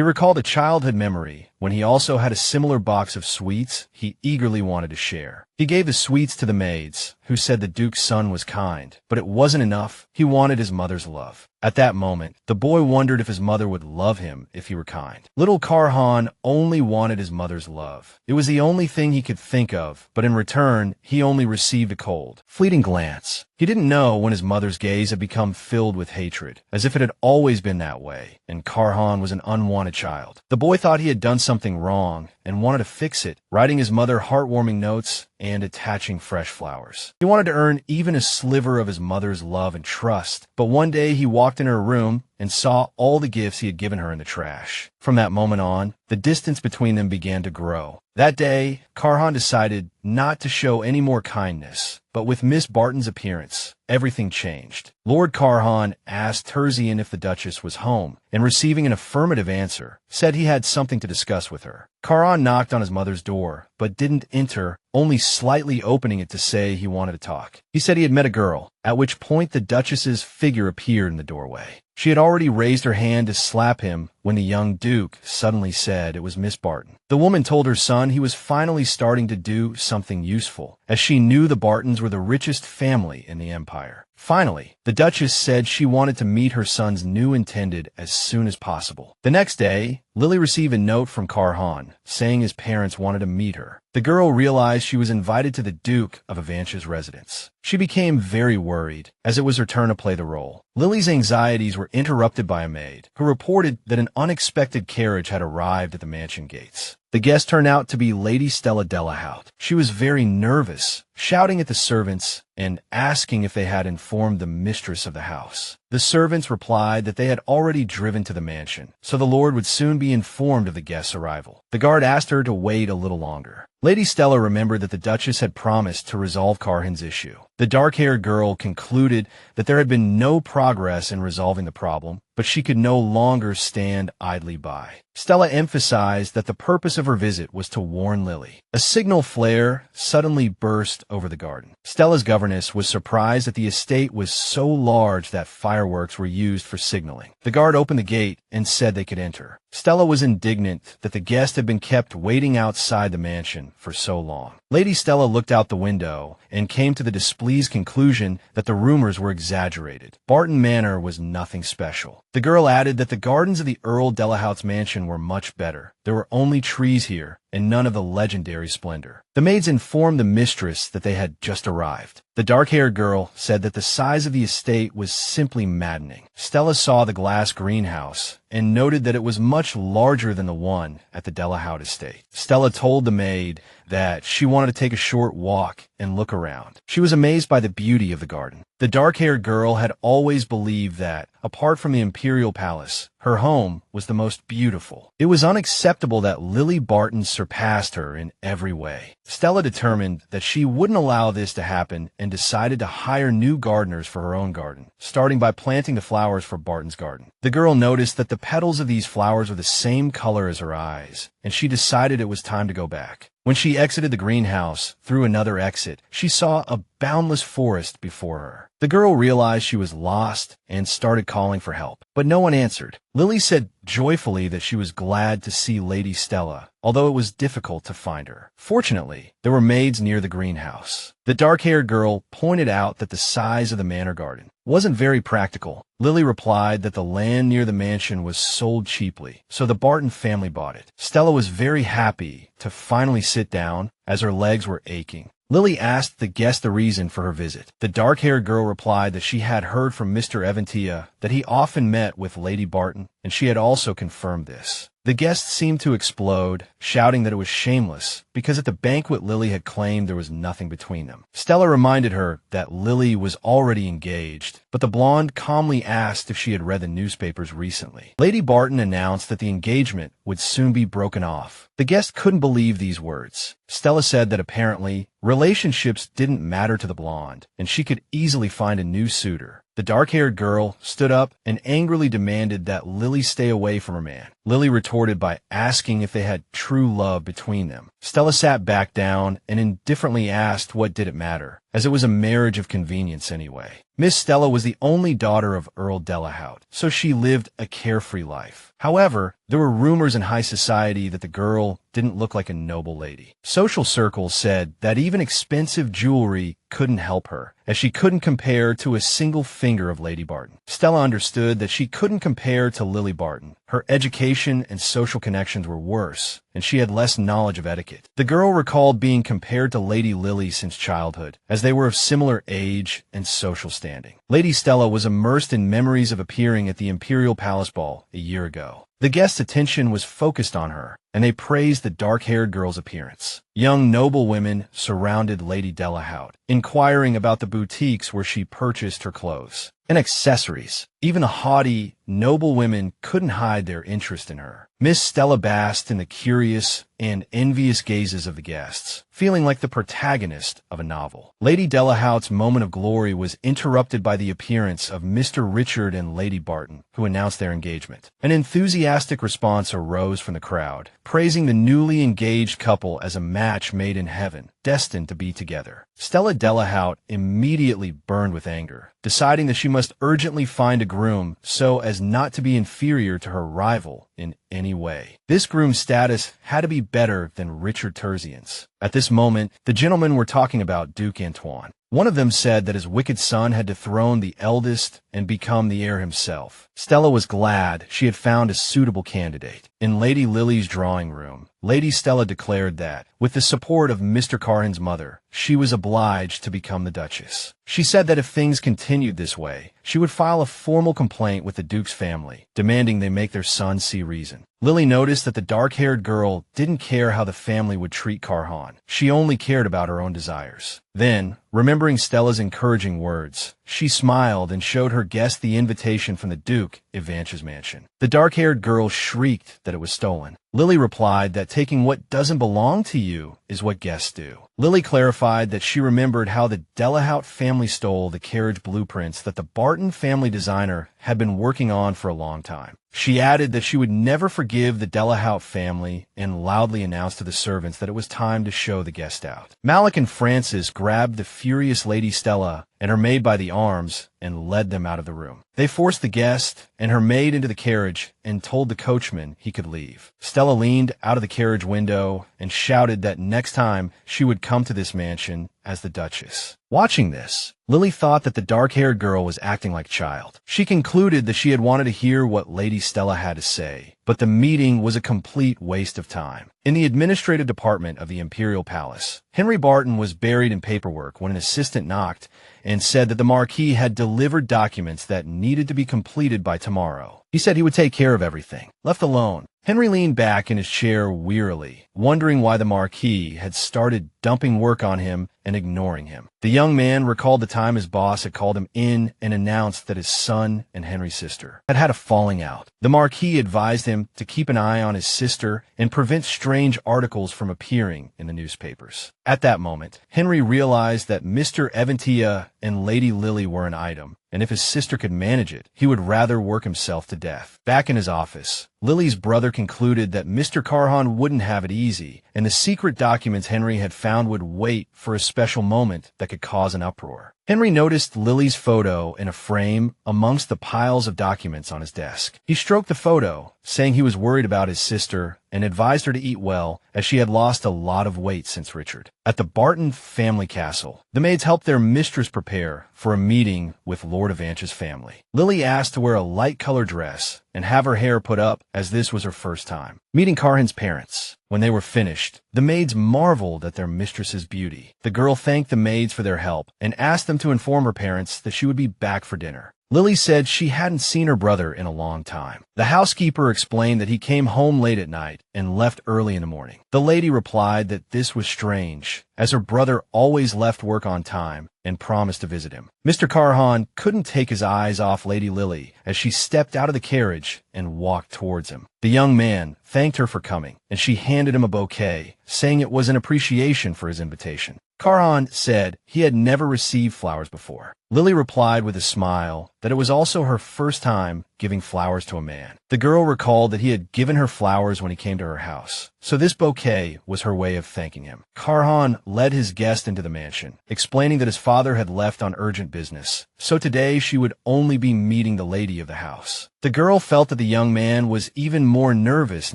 recalled a childhood memory when he also had a similar box of sweets he eagerly wanted to share. He gave the sweets to the maids, who said the Duke's son was kind, but it wasn't enough. He wanted his mother's love. At that moment, the boy wondered if his mother would love him if he were kind. Little Caron only wanted his mother's love. It was the only thing he could think of, but in return, he only received a cold, fleeting glance. He didn't know when his mother's gaze had become filled with hatred, as if it had always been that way, and Caron was an unwanted child. The boy thought he had done something wrong and wanted to fix it, writing his mother heartwarming notes and attaching fresh flowers. He wanted to earn even a sliver of his mother's love and trust, but one day he walked in her room and saw all the gifts he had given her in the trash. From that moment on, the distance between them began to grow. That day, Caron decided not to show any more kindness, but with Miss Barton's appearance, everything changed. Lord Caron asked Terzian if the Duchess was home, and receiving an affirmative answer, said he had something to discuss with her. Caron knocked on his mother's door, but didn't enter, only slightly opening it to say he wanted to talk. He said he had met a girl, at which point the Duchess's figure appeared in the doorway. She had already raised her hand to slap him when the young Duke suddenly said it was Miss Barton. The woman told her son he was finally starting to do something useful, as she knew the Bartons were the richest family in the Empire. Finally, the Duchess said she wanted to meet her son's new intended as soon as possible. The next day, Lily received a note from Caron, saying his parents wanted to meet her. The girl realized she was invited to the Duke of Avantia's residence. She became very worried, as it was her turn to play the role. Lily's anxieties were interrupted by a maid, who reported that an unexpected carriage had arrived at the mansion gates. The guest turned out to be Lady Stella Delahout. She was very nervous, shouting at the servants and asking if they had informed the mistress of the house. The servants replied that they had already driven to the mansion, so the lord would soon be informed of the guest's arrival. The guard asked her to wait a little longer. Lady Stella remembered that the Duchess had promised to resolve Caron's issue. The dark-haired girl concluded that there had been no progress in resolving the problem, but she could no longer stand idly by. Stella emphasized that the purpose of her visit was to warn Lily. A signal flare suddenly burst over the garden. Stella's governess was surprised that the estate was so large that fireworks were used for signaling. The guard opened the gate and said they could enter. Stella was indignant that the guest had been kept waiting outside the mansion for so long. Lady Stella looked out the window and came to the displeased conclusion that the rumors were exaggerated. Barton Manor was nothing special. The girl added that the gardens of the Earl Delahout's mansion were much better. There were only trees here, and none of the legendary splendor. The maids informed the mistress that they had just arrived. The dark-haired girl said that the size of the estate was simply maddening. Stella saw the glass greenhouse and noted that it was much larger than the one at the Delahout estate. Stella told the maid that she wanted to take a short walk and look around. She was amazed by the beauty of the garden. The dark-haired girl had always believed that, apart from the imperial palace, her home was the most beautiful. It was unacceptable that Lily Barton surpassed her in every way. Stella determined that she wouldn't allow this to happen and decided to hire new gardeners for her own garden, starting by planting the flowers for Barton's garden. The girl noticed that the petals of these flowers were the same color as her eyes, and she decided it was time to go back. When she exited the greenhouse through another exit, she saw a boundless forest before her. The girl realized she was lost and started calling for help, but no one answered. Lily said joyfully that she was glad to see Lady Stella, although it was difficult to find her. Fortunately, there were maids near the greenhouse. The dark-haired girl pointed out that the size of the manor garden wasn't very practical. Lily replied that the land near the mansion was sold cheaply, so the Barton family bought it. Stella was very happy to finally sit down, as her legs were aching. Lily asked the guest the reason for her visit. The dark-haired girl replied that she had heard from Mr. Evantia that he often met with Lady Barton, and she had also confirmed this. The guest seemed to explode, shouting that it was shameless, because at the banquet Lily had claimed there was nothing between them. Stella reminded her that Lily was already engaged, but the blonde calmly asked if she had read the newspapers recently. Lady Barton announced that the engagement would soon be broken off. The guest couldn't believe these words. Stella said that apparently relationships didn't matter to the blonde, and she could easily find a new suitor. The dark-haired girl stood up and angrily demanded that Lily stay away from her man. Lily retorted by asking if they had true love between them. Stella sat back down and indifferently asked what did it matter, as it was a marriage of convenience anyway. Miss Stella was the only daughter of Earl Delahout, so she lived a carefree life. However, there were rumors in high society that the girl didn't look like a noble lady. Social circles said that even expensive jewelry couldn't help her, as she couldn't compare to a single finger of Lady Barton. Stella understood that she couldn't compare to Lily Barton. Her education and social connections were worse, and she had less knowledge of etiquette. The girl recalled being compared to Lady Lily since childhood, as they were of similar age and social standing. Lady Stella was immersed in memories of appearing at the Imperial Palace Ball a year ago. The guests' attention was focused on her, and they praised the dark-haired girl's appearance. Young noblewomen surrounded Lady Delahout, inquiring about the boutiques where she purchased her clothes and accessories. Even the haughty noblewomen couldn't hide their interest in her. Miss Stella basked in the curious and envious gazes of the guests, feeling like the protagonist of a novel. Lady Delahout's moment of glory was interrupted by the appearance of Mr. Richard and Lady Barton, who announced their engagement. An enthusiastic response arose from the crowd, praising the newly engaged couple as a match made in heaven, destined to be together. Stella Delahout immediately burned with anger, deciding that she must urgently find a groom so as not to be inferior to her rival in any way. This groom's status had to be better than Richard Terzian's. At this moment, the gentlemen were talking about Duke Antoine. One of them said that his wicked son had dethroned the eldest and become the heir himself. Stella was glad she had found a suitable candidate. In Lady Lily's drawing room, Lady Stella declared that, with the support of Mr. Carhan's mother, she was obliged to become the Duchess. She said that if things continued this way, she would file a formal complaint with the Duke's family, demanding they make their son see reason. Lily noticed that the dark-haired girl didn't care how the family would treat Carhan. She only cared about her own desires. Then, remembering Stella's encouraging words, she smiled and showed her guest the invitation from the Duke Ivanch's mansion. The dark-haired girl shrieked that it was stolen. Lily replied that taking what doesn't belong to you is what guests do. Lily clarified that she remembered how the Delahout family stole the carriage blueprints that the Barton family designer had been working on for a long time. She added that she would never forgive the Delahout family and loudly announced to the servants that it was time to show the guest out. Malik and Francis grabbed the furious Lady Stella and her maid by the arms and led them out of the room. They forced the guest and her maid into the carriage and told the coachman he could leave. Stella leaned out of the carriage window and shouted that next time she would come to this mansion as the Duchess. Watching this, Lily thought that the dark-haired girl was acting like a child. She concluded that she had wanted to hear what Lady Stella had to say, but the meeting was a complete waste of time. In the administrative department of the Imperial Palace, Henry Barton was buried in paperwork when an assistant knocked and said that the Marquis had delivered documents that needed to be completed by tomorrow. He said he would take care of everything. Left alone, Henry leaned back in his chair wearily, wondering why the Marquis had started dumping work on him and ignoring him. The young man recalled the time his boss had called him in and announced that his son and Henry's sister had had a falling out. The Marquis advised him to keep an eye on his sister and prevent strange articles from appearing in the newspapers. At that moment, Henry realized that Mr. Eventia and Lady Lily were an item, and if his sister could manage it, he would rather work himself to death. Back in his office, Lily's brother concluded that Mr. Carhan wouldn't have it easy, and the secret documents Henry had found would wait for a special moment that could cause an uproar. Henry noticed Lily's photo in a frame amongst the piles of documents on his desk. He stroked the photo, saying he was worried about his sister and advised her to eat well, as she had lost a lot of weight since Richard. At the Barton family castle, the maids helped their mistress prepare for a meeting with Lord Ivanch's family. Lily asked to wear a light-colored dress and have her hair put up, as this was her first time meeting Carhan's parents. When they were finished, the maids marveled at their mistress's beauty. The girl thanked the maids for their help and asked them to inform her parents that she would be back for dinner. Lily said she hadn't seen her brother in a long time. The housekeeper explained that he came home late at night and left early in the morning. The lady replied that this was strange, as her brother always left work on time and promised to visit him. Mr. Carhan couldn't take his eyes off Lady Lily as she stepped out of the carriage and walked towards him. The young man thanked her for coming, and she handed him a bouquet, saying it was an appreciation for his invitation. Carhan said he had never received flowers before. Lily replied with a smile that it was also her first time giving flowers to a man. The girl recalled that he had given her flowers when he came to her house, so this bouquet was her way of thanking him. Karhan led his guest into the mansion, explaining that his father had left on urgent business, so today she would only be meeting the lady of the house. The girl felt that the young man was even more nervous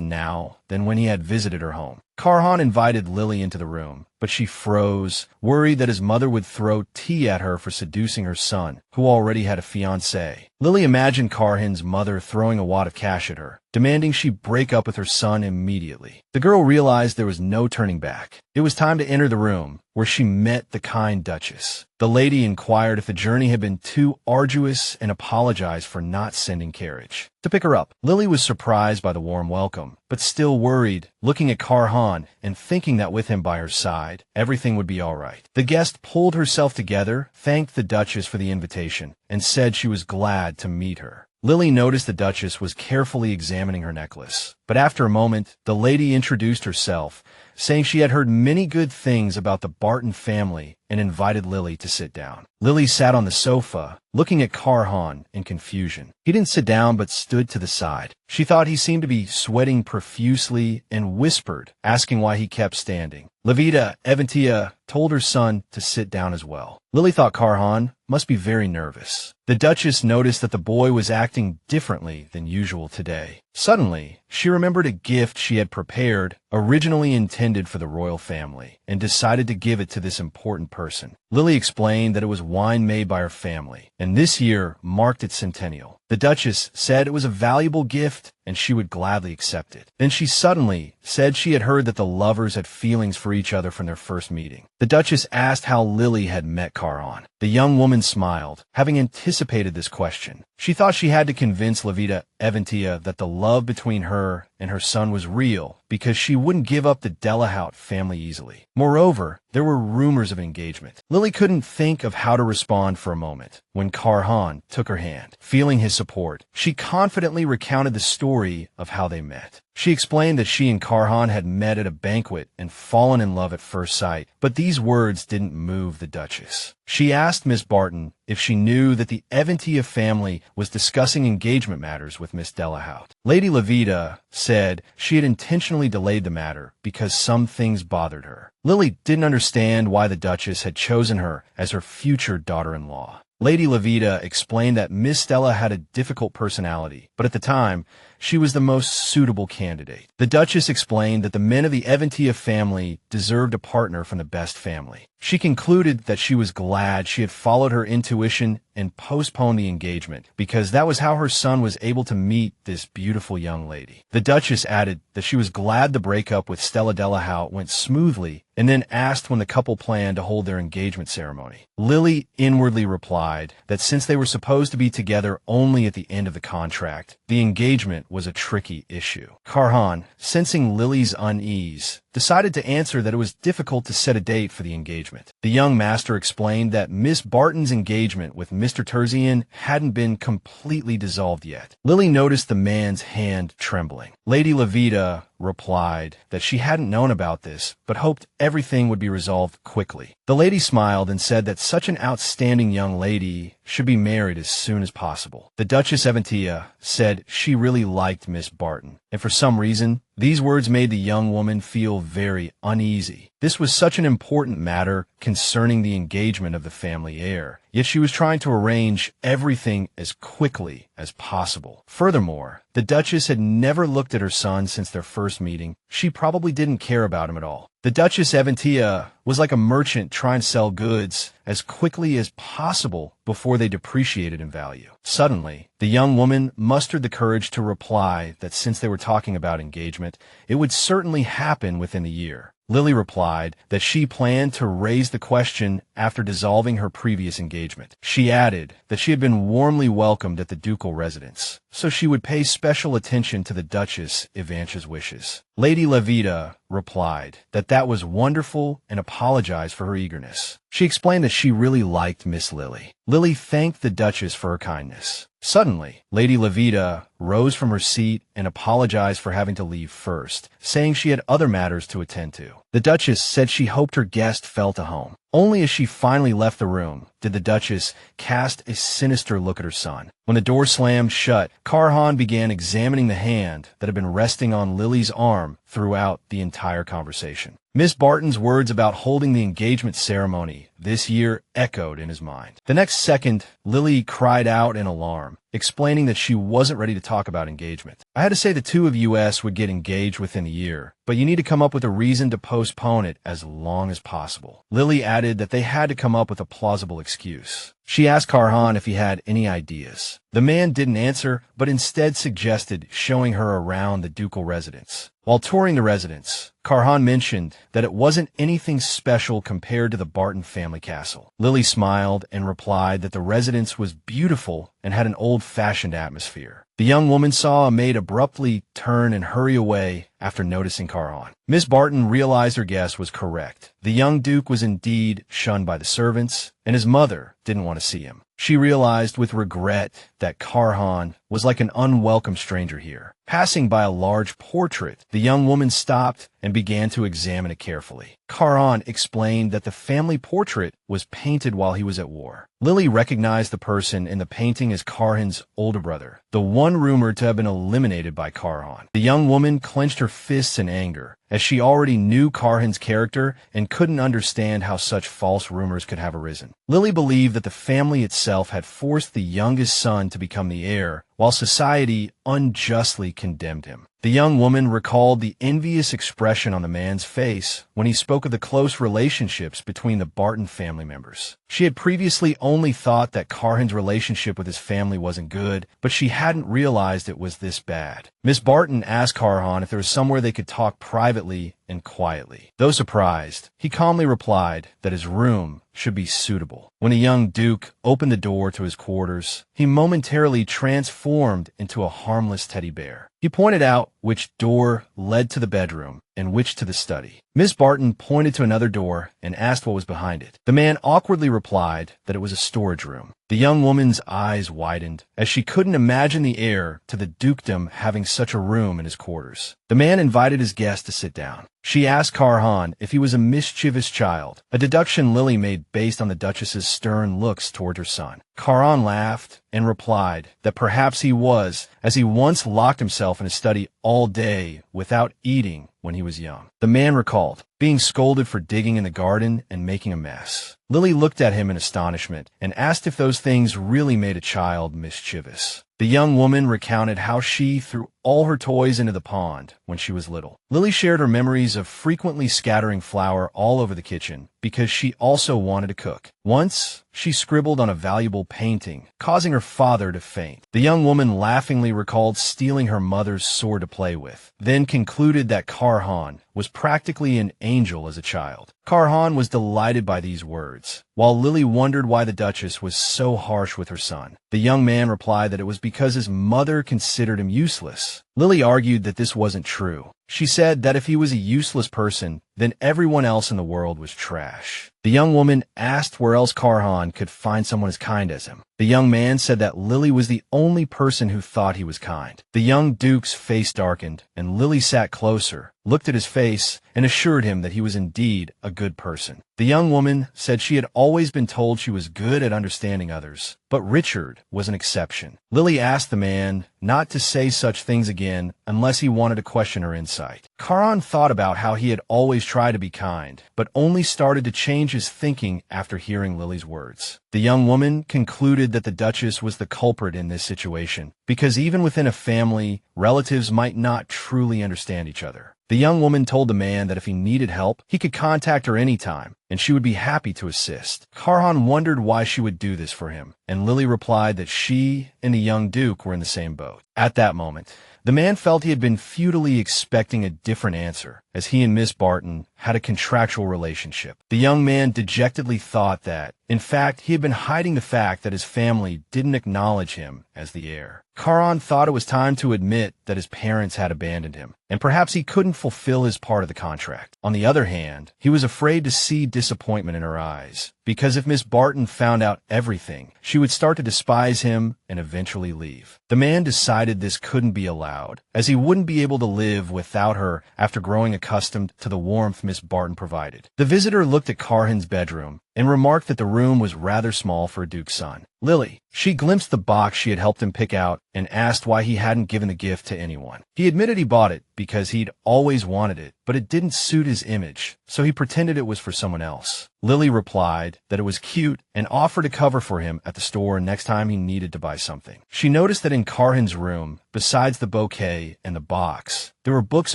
now than when he had visited her home. Karhan invited Lily into the room, but she froze, worried that his mother would throw tea at her for seducing her son, who already had a fiancé. Lily imagined Karhan's mother throwing a wad of cash at her, demanding she break up with her son immediately. The girl realized there was no turning back. It was time to enter the room, where she met the kind Duchess. The lady inquired if the journey had been too arduous and apologized for not sending carriage to pick her up. Lily was surprised by the warm welcome, but still worried, looking at Karhan and thinking that with him by her side, everything would be all right. The guest pulled herself together, thanked the Duchess for the invitation, and said she was glad to meet her. Lily noticed the Duchess was carefully examining her necklace, but after a moment, the lady introduced herself, saying she had heard many good things about the Barton family and invited Lily to sit down. Lily sat on the sofa, looking at Karhan in confusion. He didn't sit down but stood to the side. She thought he seemed to be sweating profusely and whispered, asking why he kept standing. Lady Ilya told her son to sit down as well. Lily thought Karhan must be very nervous. The Duchess noticed that the boy was acting differently than usual today. Suddenly, she remembered a gift she had prepared, originally intended for the royal family, and decided to give it to this important person. Lily explained that it was wine made by her family, and this year marked its centennial. The Duchess said it was a valuable gift and she would gladly accept it. Then she suddenly said she had heard that the lovers had feelings for each other from their first meeting. The Duchess asked how Lily had met Karhan. The young woman smiled, having anticipated this question. She thought she had to convince Lady Ilya that the love between her and her son was real, because she wouldn't give up the Delahout family easily. Moreover, there were rumors of an engagement. Lily couldn't think of how to respond for a moment when Karhan took her hand. Feeling his support, she confidently recounted the story of how they met. She explained that she and Karhan had met at a banquet and fallen in love at first sight, but these words didn't move the Duchess. She asked Miss Barton if she knew that the Eventilla family was discussing engagement matters with Miss Delahout. Lady Ilya said she had intentionally delayed the matter because some things bothered her. Lily didn't understand why the Duchess had chosen her as her future daughter-in-law. Lady Ilya explained that Miss Stella had a difficult personality, but at the time, she was the most suitable candidate. The Duchess explained that the men of the Eventilla family deserved a partner from the best family. She concluded that she was glad she had followed her intuition and postponed the engagement, because that was how her son was able to meet this beautiful young lady. The Duchess added that she was glad the breakup with Stella Delahout went smoothly, and then asked when the couple planned to hold their engagement ceremony. Lily inwardly replied that since they were supposed to be together only at the end of the contract, the engagement was a tricky issue. Karhan, sensing Lily's unease, decided to answer that it was difficult to set a date for the engagement. The young master explained that Miss Barton's engagement with Mr. Terzian hadn't been completely dissolved yet. Lily noticed the man's hand trembling. Lady Ilya replied that she hadn't known about this, but hoped everything would be resolved quickly. The lady smiled and said that such an outstanding young lady should be married as soon as possible. The Duchess Eventilla said she really liked Miss Barton, and for some reason, these words made the young woman feel very uneasy. This was such an important matter concerning the engagement of the family heir, yet she was trying to arrange everything as quickly as possible. Furthermore, the Duchess had never looked at her son since their first meeting. She probably didn't care about him at all. The Duchess Eventilla was like a merchant trying to sell goods as quickly as possible before they depreciated in value. Suddenly, the young woman mustered the courage to reply that since they were talking about engagement, it would certainly happen within the year. Lily replied that she planned to raise the question after dissolving her previous engagement. She added that she had been warmly welcomed at the ducal residence, so she would pay special attention to the Duchess Ivancha's wishes. Lady Ilya replied that that was wonderful and apologized for her eagerness. She explained that she really liked Miss Lily. Lily thanked the Duchess for her kindness. Suddenly, Lady Ilya rose from her seat and apologized for having to leave first, saying she had other matters to attend to. The Duchess said she hoped her guest felt at home. Only as she finally left the room did the Duchess cast a sinister look at her son. When the door slammed shut, Karhan began examining the hand that had been resting on Lily's arm throughout the entire conversation. Miss Barton's words about holding the engagement ceremony this year echoed in his mind. The next second, Lily cried out in alarm, explaining that she wasn't ready to talk about engagement. I had to say the two of us would get engaged within a year, but you need to come up with a reason to postpone it as long as possible. Lily added that they had to come up with a plausible excuse. She asked Karhan if he had any ideas. The man didn't answer, but instead suggested showing her around the ducal residence. While touring the residence, Karhan mentioned that it wasn't anything special compared to the Barton family castle. Lily smiled and replied that the residence was beautiful and had an old-fashioned atmosphere. The young woman saw a maid abruptly turn and hurry away after noticing Karhan. Miss Barton realized her guess was correct. The young duke was indeed shunned by the servants, and his mother didn't want to see him. She realized with regret that Karhan was like an unwelcome stranger here. Passing by a large portrait, the young woman stopped and began to examine it carefully. Karhan explained that the family portrait was painted while he was at war. Lily recognized the person in the painting as Karhan's older brother, the one rumored to have been eliminated by Karhan. The young woman clenched her fists in anger, as she already knew Karhan's character and couldn't understand how such false rumors could have arisen. Lily believed that the family itself had forced the youngest son to become the heir, while society unjustly condemned him. The young woman recalled the envious expression on the man's face when he spoke of the close relationships between the Barton family members. She had previously only thought that Karhan's relationship with his family wasn't good, but she hadn't realized it was this bad. Miss Barton asked Karhan if there was somewhere they could talk privately and quietly. Though surprised, he calmly replied that his room should be suitable. When the young duke opened the door to his quarters, he momentarily transformed into a harmless teddy bear. He pointed out which door led to the bedroom and which to the study. Miss Barton pointed to another door and asked what was behind it. The man awkwardly replied that it was a storage room. The young woman's eyes widened, as she couldn't imagine the heir to the dukedom having such a room in his quarters. The man invited his guest to sit down. She asked Karhan if he was a mischievous child, a deduction Lily made based on the Duchess's stern looks toward her son. Karhan laughed and replied that perhaps he was, as he once locked himself in his study all day without eating when he was young. The man recalled being scolded for digging in the garden and making a mess. Lily looked at him in astonishment and asked if those things really made a child mischievous. The young woman recounted how she threw all her toys into the pond when she was little. Lily shared her memories of frequently scattering flour all over the kitchen because she also wanted to cook. Once, she scribbled on a valuable painting, causing her father to faint. The young woman laughingly recalled stealing her mother's sword to play with, then concluded that Karhan was practically an angel as a child. Karhan was delighted by these words, while Lily wondered why the Duchess was so harsh with her son. The young man replied that it was because his mother considered him useless. Lily argued that this wasn't true. She said that if he was a useless person, then everyone else in the world was trash. The young woman asked where else Karhan could find someone as kind as him. The young man said that Lily was the only person who thought he was kind. The young duke's face darkened, and Lily sat closer, looked at his face, and assured him that he was indeed a good person. The young woman said she had always been told she was good at understanding others, but Richard was an exception. Lily asked the man not to say such things again unless he wanted to question her insight. Karhan thought about how he had always tried to be kind, but only started to change his thinking after hearing Lily's words. The young woman concluded that the Duchess was the culprit in this situation, because even within a family, relatives might not truly understand each other. The young woman told the man that if he needed help, he could contact her anytime, and she would be happy to assist. Karhan wondered why she would do this for him, and Lily replied that she and the young duke were in the same boat. At that moment, the man felt he had been futilely expecting a different answer, as he and Miss Barton had a contractual relationship. The young man dejectedly thought that, in fact, he had been hiding the fact that his family didn't acknowledge him as the heir. Karhan thought it was time to admit that his parents had abandoned him, and perhaps he couldn't fulfill his part of the contract. On the other hand, he was afraid to see disappointment in her eyes, because if Miss Barton found out everything, she would start to despise him and eventually leave. The man decided this couldn't be allowed, as he wouldn't be able to live without her after growing accustomed to the warmth Miss Barton provided. The visitor looked at Carhan's bedroom and remarked that the room was rather small for a duke's son. Lily. She glimpsed the box she had helped him pick out and asked why he hadn't given the gift to anyone. He admitted he bought it because he'd always wanted it, but it didn't suit his image, so he pretended it was for someone else. Lily replied that it was cute and offered a cover for him at the store next time he needed to buy something. She noticed that in Carhan's room, besides the bouquet and the box, there were books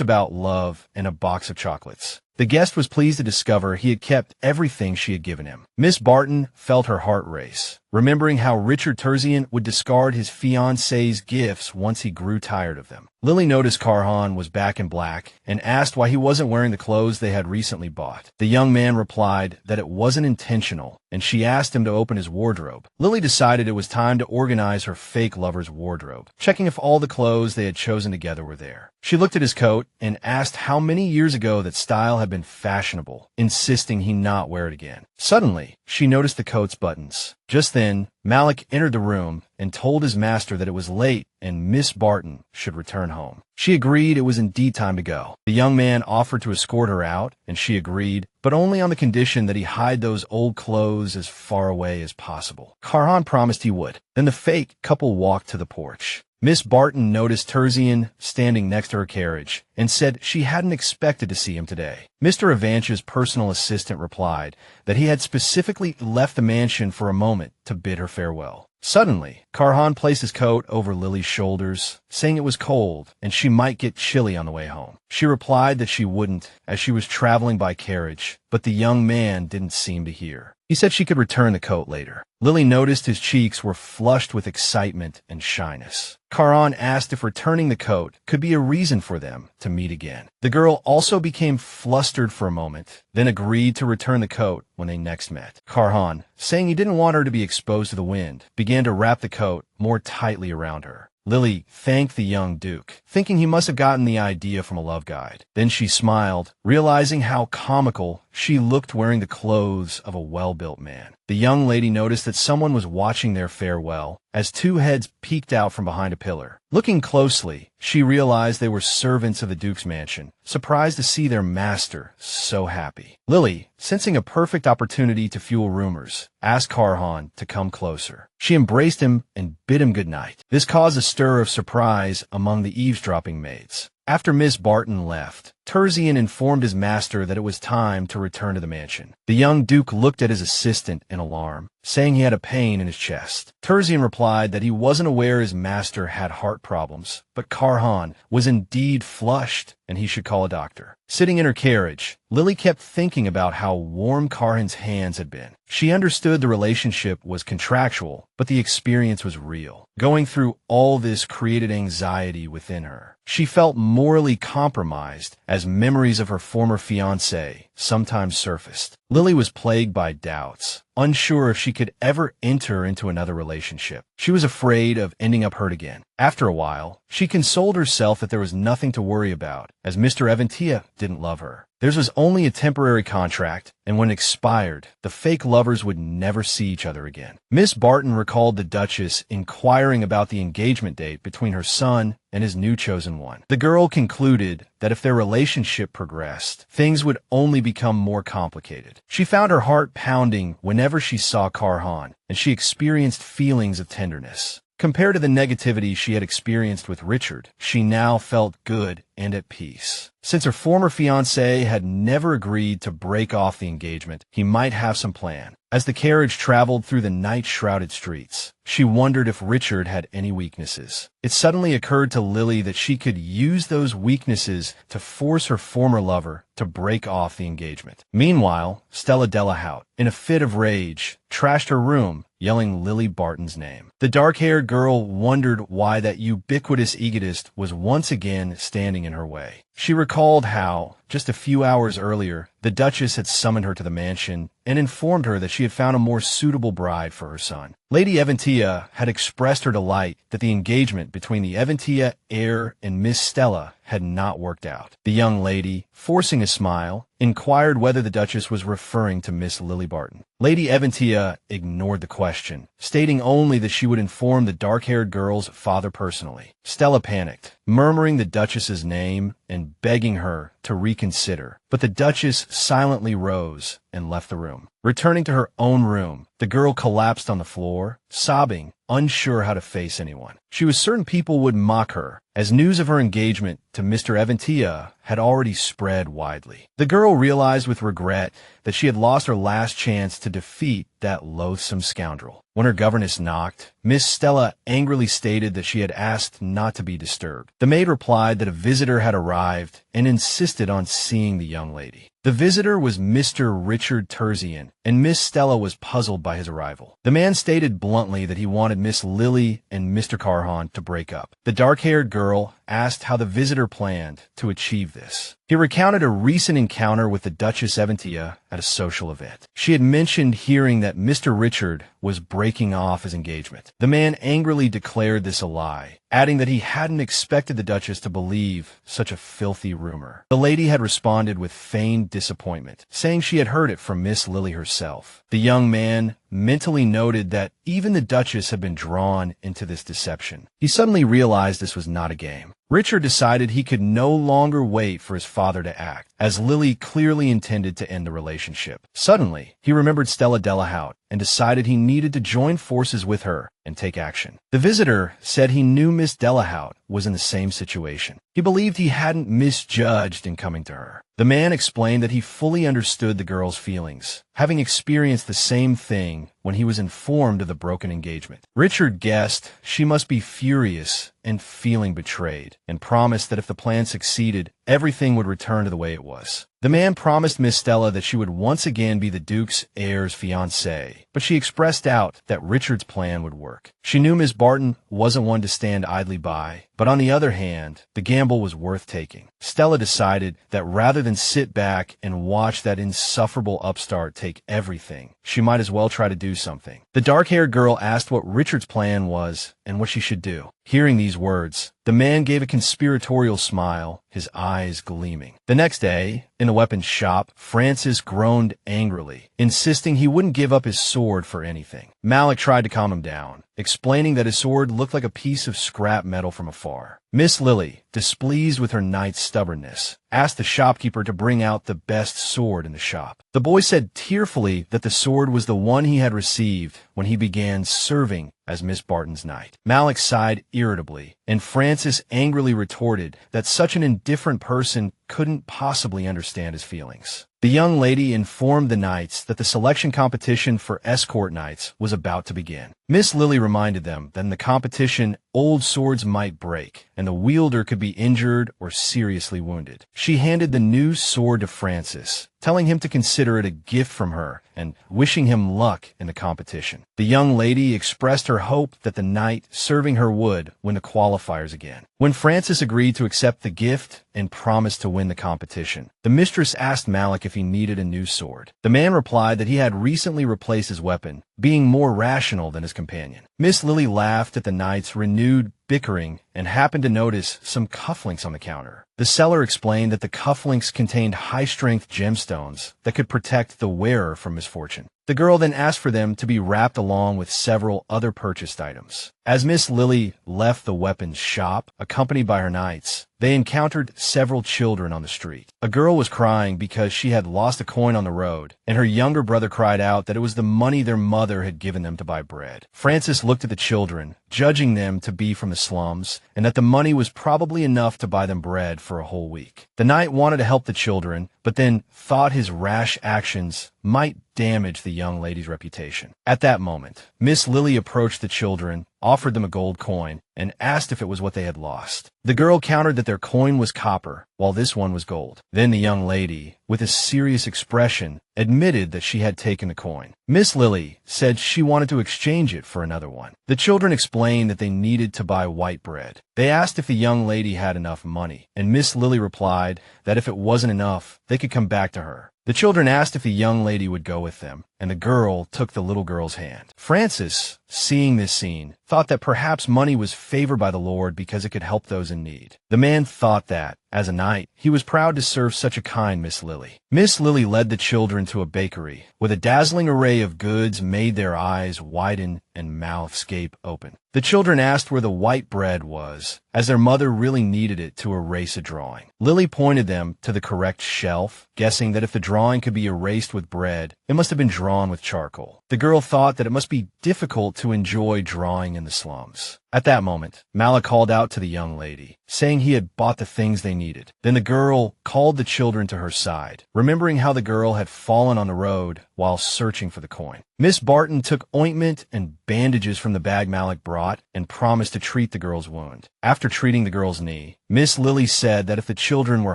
about love and a box of chocolates. The guest was pleased to discover he had kept everything she had given him. Miss Barton felt her heart race, remembering how Richard Terzian would discard his fiancé's gifts once he grew tired of them. Lily noticed Carhan was back in black and asked why he wasn't wearing the clothes they had recently bought. The young man replied that it wasn't intentional, and she asked him to open his wardrobe. Lily decided it was time to organize her fake lover's wardrobe, checking if all the clothes they had chosen together were there. She looked at his coat and asked how many years ago that style had been fashionable, insisting he not wear it again. Suddenly, she noticed the coat's buttons. Just then, Malik entered the room and told his master that it was late and Miss Barton should return home. She agreed it was indeed time to go. The young man offered to escort her out, and she agreed, but only on the condition that he hide those old clothes as far away as possible. Carhan promised he would. Then the fake couple walked to the porch. Miss Barton noticed Terzian standing next to her carriage and said she hadn't expected to see him today. Mr. Avancha's personal assistant replied that he had specifically left the mansion for a moment to bid her farewell. Suddenly, Carhan placed his coat over Lily's shoulders, saying it was cold and she might get chilly on the way home. She replied that she wouldn't, as she was traveling by carriage, but the young man didn't seem to hear. He said she could return the coat later. Lily noticed his cheeks were flushed with excitement and shyness. Carhan asked if returning the coat could be a reason for them to meet again. The girl also became flustered for a moment, then agreed to return the coat when they next met. Carhan, saying he didn't want her to be exposed to the wind, began to wrap the coat more tightly around her. Lily thanked the young duke, thinking he must have gotten the idea from a love guide. Then she smiled, realizing how comical she looked wearing the clothes of a well-built man. The young lady noticed that someone was watching their farewell as two heads peeked out from behind a pillar. Looking closely, she realized they were servants of the duke's mansion, surprised to see their master so happy. Lily, sensing a perfect opportunity to fuel rumors, asked Carhan to come closer. She embraced him and bid him good night. This caused a stir of surprise among the eavesdropping maids. After Miss Barton left, Terzian informed his master that it was time to return to the mansion. The young duke looked at his assistant in alarm, saying he had a pain in his chest. Terzian replied that he wasn't aware his master had heart problems, but Carhan was indeed flushed and he should call a doctor. Sitting in her carriage, Lily kept thinking about how warm Carhan's hands had been. She understood the relationship was contractual, but the experience was real. Going through all this created anxiety within her. She felt morally compromised as memories of her former fiancé sometimes surfaced. Lily was plagued by doubts, unsure if she could ever enter into another relationship. She was afraid of ending up hurt again. After a while, she consoled herself that there was nothing to worry about, as Mr. Evantia didn't love her. Theirs was only a temporary contract, and when it expired, the fake lovers would never see each other again. Miss Barton recalled the Duchess inquiring about the engagement date between her son and his new chosen one. The girl concluded that if their relationship progressed, things would only become more complicated. She found her heart pounding whenever she saw Carhan, and she experienced feelings of tenderness. Compared to the negativity she had experienced with Richard, she now felt good and at peace. Since her former fiancé had never agreed to break off the engagement, he might have some plan. As the carriage traveled through the night-shrouded streets, she wondered if Richard had any weaknesses. It suddenly occurred to Lily that she could use those weaknesses to force her former lover to break off the engagement. Meanwhile, Stella Delahout, in a fit of rage, trashed her room, yelling Lily Barton's name. The dark-haired girl wondered why that ubiquitous egotist was once again standing in her way. She recalled how, just a few hours earlier, the Duchess had summoned her to the mansion and informed her that she had found a more suitable bride for her son. Lady Evantia had expressed her delight that the engagement between the Evantia heir and Miss Stella had not worked out. The young lady, forcing a smile, inquired whether the Duchess was referring to Miss Lily Barton. Lady Evantia ignored the question, stating only that she would inform the dark-haired girl's father personally. Stella panicked, murmuring the Duchess's name and begging her to reconsider. But the Duchess silently rose and left the room. Returning to her own room, the girl collapsed on the floor, sobbing, unsure how to face anyone. She was certain people would mock her, as news of her engagement to Mr. Eventia had already spread widely. The girl realized with regret that she had lost her last chance to defeat that loathsome scoundrel. When her governess knocked, Miss Stella angrily stated that she had asked not to be disturbed. The maid replied that a visitor had arrived and insisted on seeing the young lady. The visitor was Mr. Richard Terzian, and Miss Stella was puzzled by his arrival. The man stated bluntly that he wanted Miss Lily and Mr. Carhan to break up. The dark-haired girl asked how the visitor planned to achieve this. He recounted a recent encounter with the Duchess Eventia at a social event. She had mentioned hearing that Mr. Richard was breaking off his engagement. The man angrily declared this a lie, adding that he hadn't expected the Duchess to believe such a filthy rumor. The lady had responded with feigned disappointment, saying she had heard it from Miss Lily herself. The young man mentally noted that even the Duchess had been drawn into this deception. He suddenly realized this was not a game. Richard decided he could no longer wait for his father to act, as Lily clearly intended to end the relationship. Suddenly, he remembered Stella Delahout and decided he needed to join forces with her and take action. The visitor said he knew Miss Delahout was in the same situation. He believed he hadn't misjudged in coming to her. The man explained that he fully understood the girl's feelings, having experienced the same thing when he was informed of the broken engagement. Richard guessed she must be furious and feeling betrayed, and promised that if the plan succeeded, everything would return to the way it was. The man promised Miss Stella that she would once again be the Duke's heir's fiancé, but she expressed doubt that Richard's plan would work. She knew Miss Barton wasn't one to stand idly by, but on the other hand, the gamble was worth taking. Stella decided that rather than sit back and watch that insufferable upstart take everything, she might as well try to do something. The dark-haired girl asked what Richard's plan was and what she should do. Hearing these words, the man gave a conspiratorial smile, his eyes gleaming. The next day, in the weapons shop, Francis groaned angrily, insisting he wouldn't give up his sword for anything. Malik tried to calm him down, explaining that his sword looked like a piece of scrap metal from afar. Miss Lily, displeased with her knight's stubbornness, asked the shopkeeper to bring out the best sword in the shop. The boy said tearfully that the sword was the one he had received when he began serving as Miss Barton's knight. Malik sighed irritably, and Francis angrily retorted that such an indifferent person couldn't possibly understand his feelings. The young lady informed the knights that the selection competition for escort knights was about to begin. Miss Lily reminded them that in the competition, old swords might break, and the wielder could be injured or seriously wounded. She handed the new sword to Francis, telling him to consider it a gift from her and wishing him luck in the competition. The young lady expressed her hope that the knight serving her would win the qualifiers again. When Francis agreed to accept the gift and promised to win the competition, the mistress asked Malik if he needed a new sword. The man replied that he had recently replaced his weapon, being more rational than his companion. Miss Lily laughed at the knight's renewed bickering and happened to notice some cufflinks on the counter. The seller explained that the cufflinks contained high-strength gemstones that could protect the wearer from misfortune. The girl then asked for them to be wrapped along with several other purchased items. As Miss Lily left the weapons shop, accompanied by her knights, they encountered several children on the street. A girl was crying because she had lost a coin on the road, and her younger brother cried out that it was the money their mother had given them to buy bread. Francis looked at the children, judging them to be from the slums, and that the money was probably enough to buy them bread for a whole week. The knight wanted to help the children, but then thought his rash actions might damage the young lady's reputation. At that moment, Miss Lily approached the children, offered them a gold coin, and asked if it was what they had lost. The girl countered that their coin was copper, while this one was gold. Then the young lady, with a serious expression, admitted that she had taken the coin. Miss Lily said she wanted to exchange it for another one. The children explained that they needed to buy white bread. They asked if the young lady had enough money, and Miss Lily replied that if it wasn't enough, they could come back to her. The children asked if the young lady would go with them, and the girl took the little girl's hand. Francis, seeing this scene, thought that perhaps money was favored by the Lord because it could help those in need. The man thought that, as a knight, he was proud to serve such a kind Miss Lily. Miss Lily led the children to a bakery, with a dazzling array of goods made their eyes widen and mouths gape open. The children asked where the white bread was, as their mother really needed it to erase a drawing. Lily pointed them to the correct shelf, guessing that if the drawing could be erased with bread, it must have been drawn with charcoal. The girl thought that it must be difficult to enjoy drawing in the slums. At that moment, Malik called out to the young lady, saying he had bought the things they needed. Then the girl called the children to her side, remembering how the girl had fallen on the road while searching for the coin. Miss Barton took ointment and bandages from the bag Malik brought and promised to treat the girl's wound. After treating the girl's knee, Miss Lily said that if the children were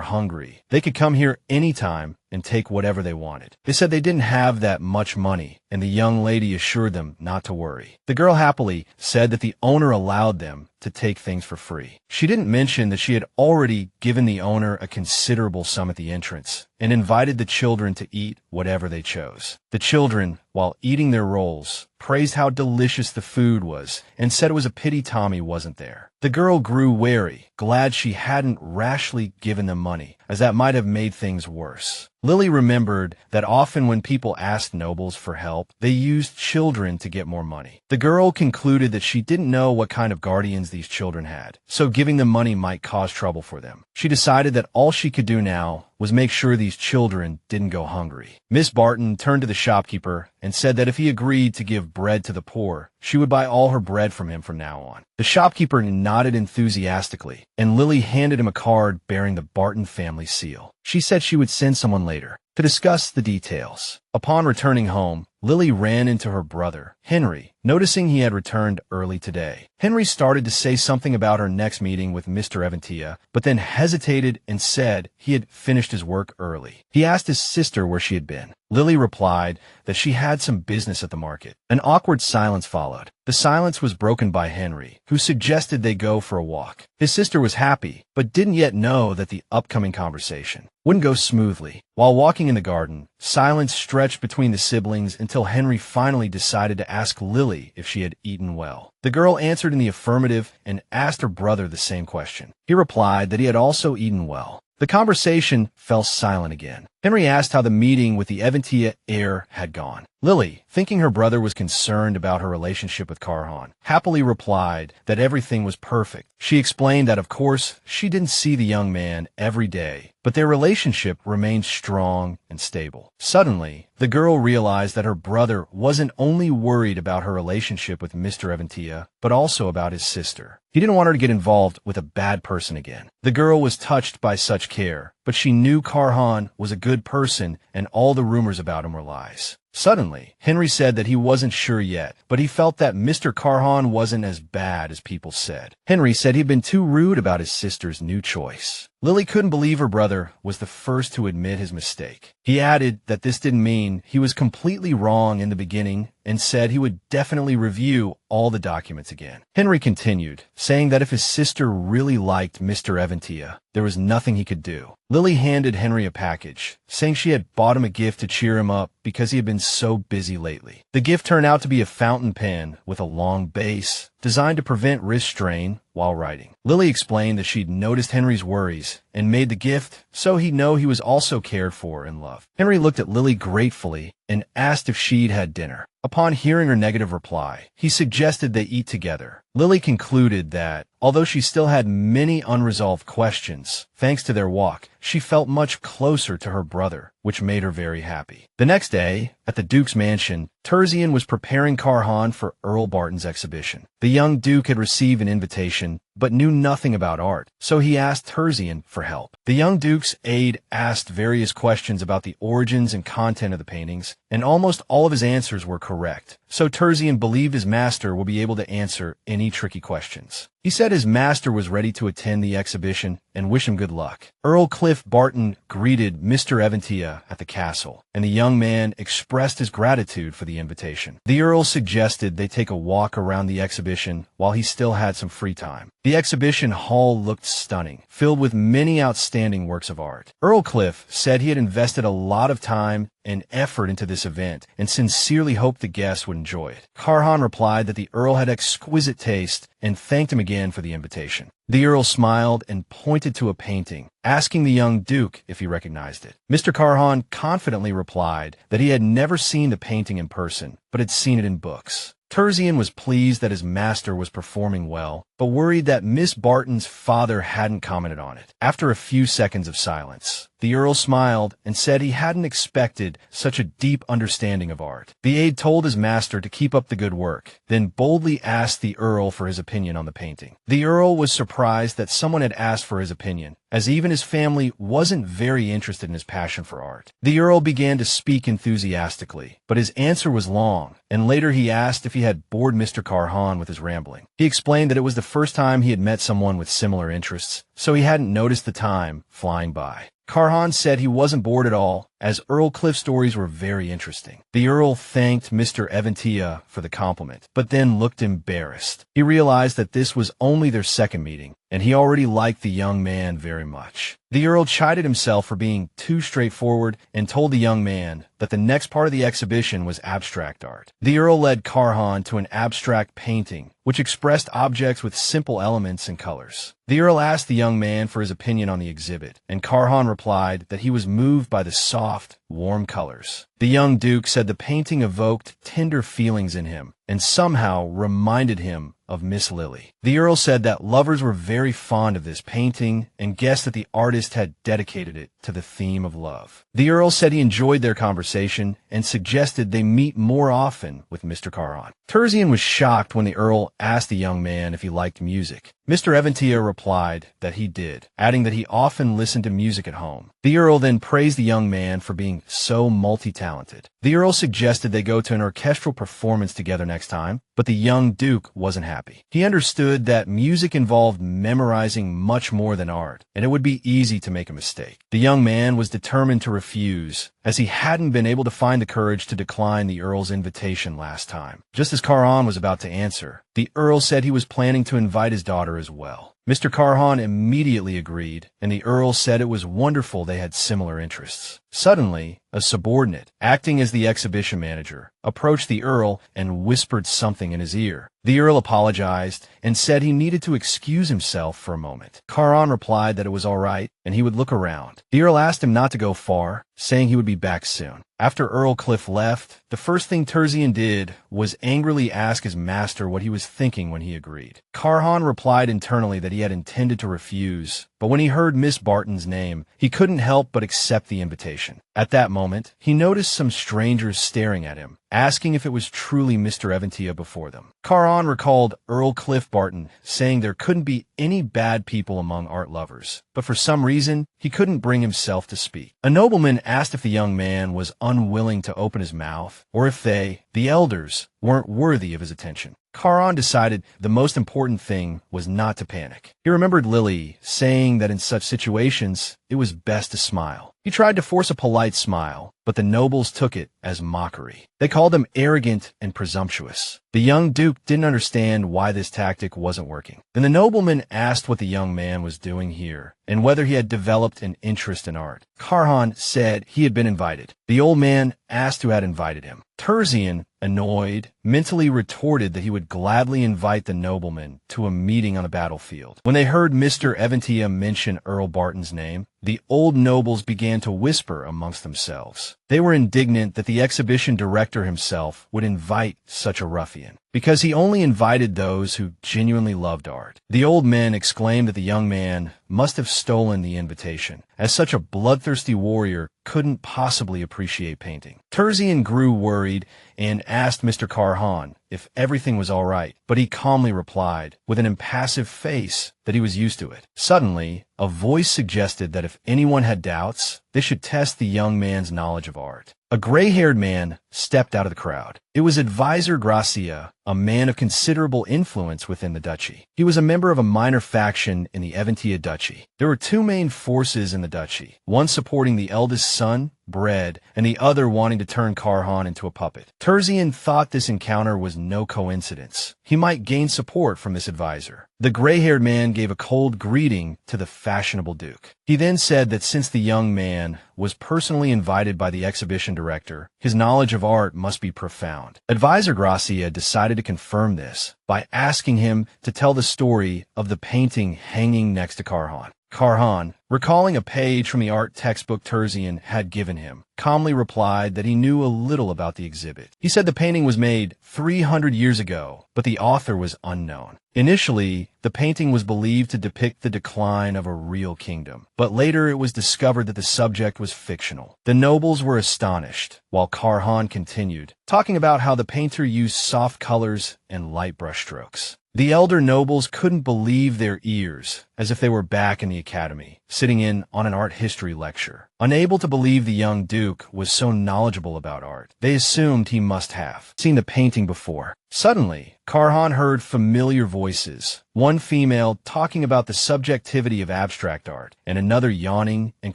hungry, they could come here anytime and take whatever they wanted. They said they didn't have that much money, and the young lady assured them not to worry. The girl happily said that the owner allowed them to take things for free. She didn't mention that she had already given the owner a considerable sum at the entrance and invited the children to eat whatever they chose. The children, while eating their rolls, praised how delicious the food was and said it was a pity Tommy wasn't there. The girl grew wary, glad she hadn't rashly given them money, as that might have made things worse. Lily remembered that often when people asked nobles for help, they used children to get more money. The girl concluded that she didn't know what kind of guardians these children had, so giving them money might cause trouble for them. She decided that all she could do now was make sure these children didn't go hungry. Miss Barton turned to the shopkeeper and said that if he agreed to give bread to the poor, she would buy all her bread from him from now on. The shopkeeper nodded enthusiastically, and Lily handed him a card bearing the Barton family seal. She said she would send someone later to discuss the details. Upon returning home, Lily ran into her brother, Henry, noticing he had returned early today. Henry started to say something about her next meeting with Mr. Eventia, but then hesitated and said he had finished his work early. He asked his sister where she had been. Lily replied that she had some business at the market. An awkward silence followed. The silence was broken by Henry, who suggested they go for a walk. His sister was happy, but didn't yet know that the upcoming conversation wouldn't go smoothly. While walking in the garden, silence stretched between the siblings until Henry finally decided to ask Lily if she had eaten well. The girl answered in the affirmative and asked her brother the same question. He replied that he had also eaten well. The conversation fell silent again. Henry asked how the meeting with the Eventia heir had gone. Lily, thinking her brother was concerned about her relationship with Karhan, happily replied that everything was perfect. She explained that, of course, she didn't see the young man every day, but their relationship remained strong and stable. Suddenly, the girl realized that her brother wasn't only worried about her relationship with Mr. Eventia, but also about his sister. He didn't want her to get involved with a bad person again. The girl was touched by such care, but she knew Karhan was a good person and all the rumors about him were lies. Suddenly, Henry said that he wasn't sure yet, but he felt that Mr. Karhan wasn't as bad as people said. Henry said he'd been too rude about his sister's new choice. Lily couldn't believe her brother was the first to admit his mistake. He added that this didn't mean he was completely wrong in the beginning and said he would definitely review all the documents again. Henry continued, saying that if his sister really liked Mr. Eventia, there was nothing he could do. Lily handed Henry a package, saying she had bought him a gift to cheer him up because he had been so busy lately. The gift turned out to be a fountain pen with a long base, designed to prevent wrist strain while writing. Lily explained that she'd noticed Henry's worries and made the gift so he'd know he was also cared for and loved. Henry looked at Lily gratefully and asked if she'd had dinner. Upon hearing her negative reply, he suggested they eat together. Lily concluded that, although she still had many unresolved questions, thanks to their walk, she felt much closer to her brother, which made her very happy. The next day, at the Duke's mansion, Terzian was preparing Karhan for Earl Barton's exhibition. The young Duke had received an invitation, but knew nothing about art, so he asked Terzian for help. The young Duke's aide asked various questions about the origins and content of the paintings, and almost all of his answers were correct, so Terzian believed his master would be able to answer any tricky questions. He said his master was ready to attend the exhibition and wish him good luck. Earl Cliff Barton greeted Mr. Eventia at the castle, and the young man expressed his gratitude for the invitation. The Earl suggested they take a walk around the exhibition while he still had some free time. The exhibition hall looked stunning, filled with many outstanding works of art. Earl Cliff said he had invested a lot of time and effort into this event and sincerely hoped the guests would enjoy it. Karhan replied that the Earl had exquisite taste and thanked him again for the invitation. The Earl smiled and pointed to a painting, asking the young Duke if he recognized it. Mr. Karhan confidently replied that he had never seen the painting in person, but had seen it in books. Terzian was pleased that his master was performing well, but worried that Miss Barton's father hadn't commented on it. After a few seconds of silence, the Earl smiled and said he hadn't expected such a deep understanding of art. The aide told his master to keep up the good work, then boldly asked the Earl for his opinion on the painting. The Earl was surprised that someone had asked for his opinion, as even his family wasn't very interested in his passion for art. The Earl began to speak enthusiastically, but his answer was long, and later he asked if he had bored Mr. Karhan with his rambling. He explained that it was the first time he had met someone with similar interests, so he hadn't noticed the time flying by. Karhan said he wasn't bored at all, as Earl Cliff's stories were very interesting. The Earl thanked Mr. Eventia for the compliment, but then looked embarrassed. He realized that this was only their second meeting, and he already liked the young man very much. The Earl chided himself for being too straightforward and told the young man that the next part of the exhibition was abstract art. The Earl led Karhan to an abstract painting, which expressed objects with simple elements and colors. The Earl asked the young man for his opinion on the exhibit, and Karhan replied that he was moved by the soft, warm colors. The young Duke said the painting evoked tender feelings in him and somehow reminded him of Miss Lily. The Earl said that lovers were very fond of this painting and guessed that the artist had dedicated it to the theme of love. The Earl said he enjoyed their conversation and suggested they meet more often with Mr. Karhan. Terzian was shocked when the Earl asked the young man if he liked music. Mr. Eventia replied that he did, adding that he often listened to music at home. The Earl then praised the young man for being so multi-talented. The Earl suggested they go to an orchestral performance together next time, but the young Duke wasn't happy. He understood that music involved memorizing much more than art, and it would be easy to make a mistake. The young man was determined to refuse, as he hadn't been able to find the courage to decline the Earl's invitation last time. Just as Karhan was about to answer, the Earl said he was planning to invite his daughter as well. Mr. Karhan immediately agreed, and the Earl said it was wonderful they had similar interests. Suddenly, a subordinate, acting as the exhibition manager, approached the Earl and whispered something in his ear. The Earl apologized and said he needed to excuse himself for a moment. Karhan replied that it was all right and he would look around. The Earl asked him not to go far, saying he would be back soon. After Earl Cliff left, the first thing Terzian did was angrily ask his master what he was thinking when he agreed. Karhan replied internally that he had intended to refuse, but when he heard Miss Barton's name, he couldn't help but accept the invitation. At that moment, he noticed some strangers staring at him, asking if it was truly Mr. Eventia before them. Karhan recalled Earl Cliff Barton saying there couldn't be any bad people among art lovers, but for some reason, he couldn't bring himself to speak. A nobleman asked if the young man was unwilling to open his mouth, or if they, the elders, weren't worthy of his attention. Karhan decided the most important thing was not to panic. He remembered Lily saying that in such situations, it was best to smile. He tried to force a polite smile, but the nobles took it as mockery. They called him arrogant and presumptuous. The young Duke didn't understand why this tactic wasn't working. Then the nobleman asked what the young man was doing here, and whether he had developed an interest in art. Karhan said he had been invited. The old man asked who had invited him. Terzian, annoyed, mentally retorted that he would gladly invite the nobleman to a meeting on the battlefield. When they heard Mr. Eventia mention Earl Barton's name, the old nobles began to whisper amongst themselves. They were indignant that the exhibition director himself would invite such a ruffian, because he only invited those who genuinely loved art. The old men exclaimed that the young man must have stolen the invitation, as such a bloodthirsty warrior couldn't possibly appreciate painting. Terzian grew worried and asked Mr. Karhan if everything was all right, but he calmly replied, with an impassive face, that he was used to it. Suddenly, a voice suggested that if anyone had doubts, they should test the young man's knowledge of art. A gray-haired man stepped out of the crowd. It was Advisor Gracia, a man of considerable influence within the duchy. He was a member of a minor faction in the Eventia duchy. There were two main forces in the duchy, one supporting the eldest son, Bread, and the other wanting to turn Karhan into a puppet. Terzian thought this encounter was no coincidence. He might gain support from this advisor. The gray-haired man gave a cold greeting to the fashionable duke. He then said that since the young man was personally invited by the exhibition director, his knowledge of art must be profound. Advisor Gracia decided to confirm this by asking him to tell the story of the painting hanging next to Karhan. Karhan, recalling a page from the art textbook Terzian had given him, calmly replied that he knew a little about the exhibit. He said the painting was made 300 years ago, but the author was unknown. Initially, the painting was believed to depict the decline of a real kingdom, but later it was discovered that the subject was fictional. The nobles were astonished, while Karhan continued, talking about how the painter used soft colors and light brushstrokes. The elder nobles couldn't believe their ears, as if they were back in the academy, sitting in on an art history lecture. Unable to believe the young duke was so knowledgeable about art, they assumed he must have seen the painting before. Suddenly, Karhan heard familiar voices, one female talking about the subjectivity of abstract art, and another yawning and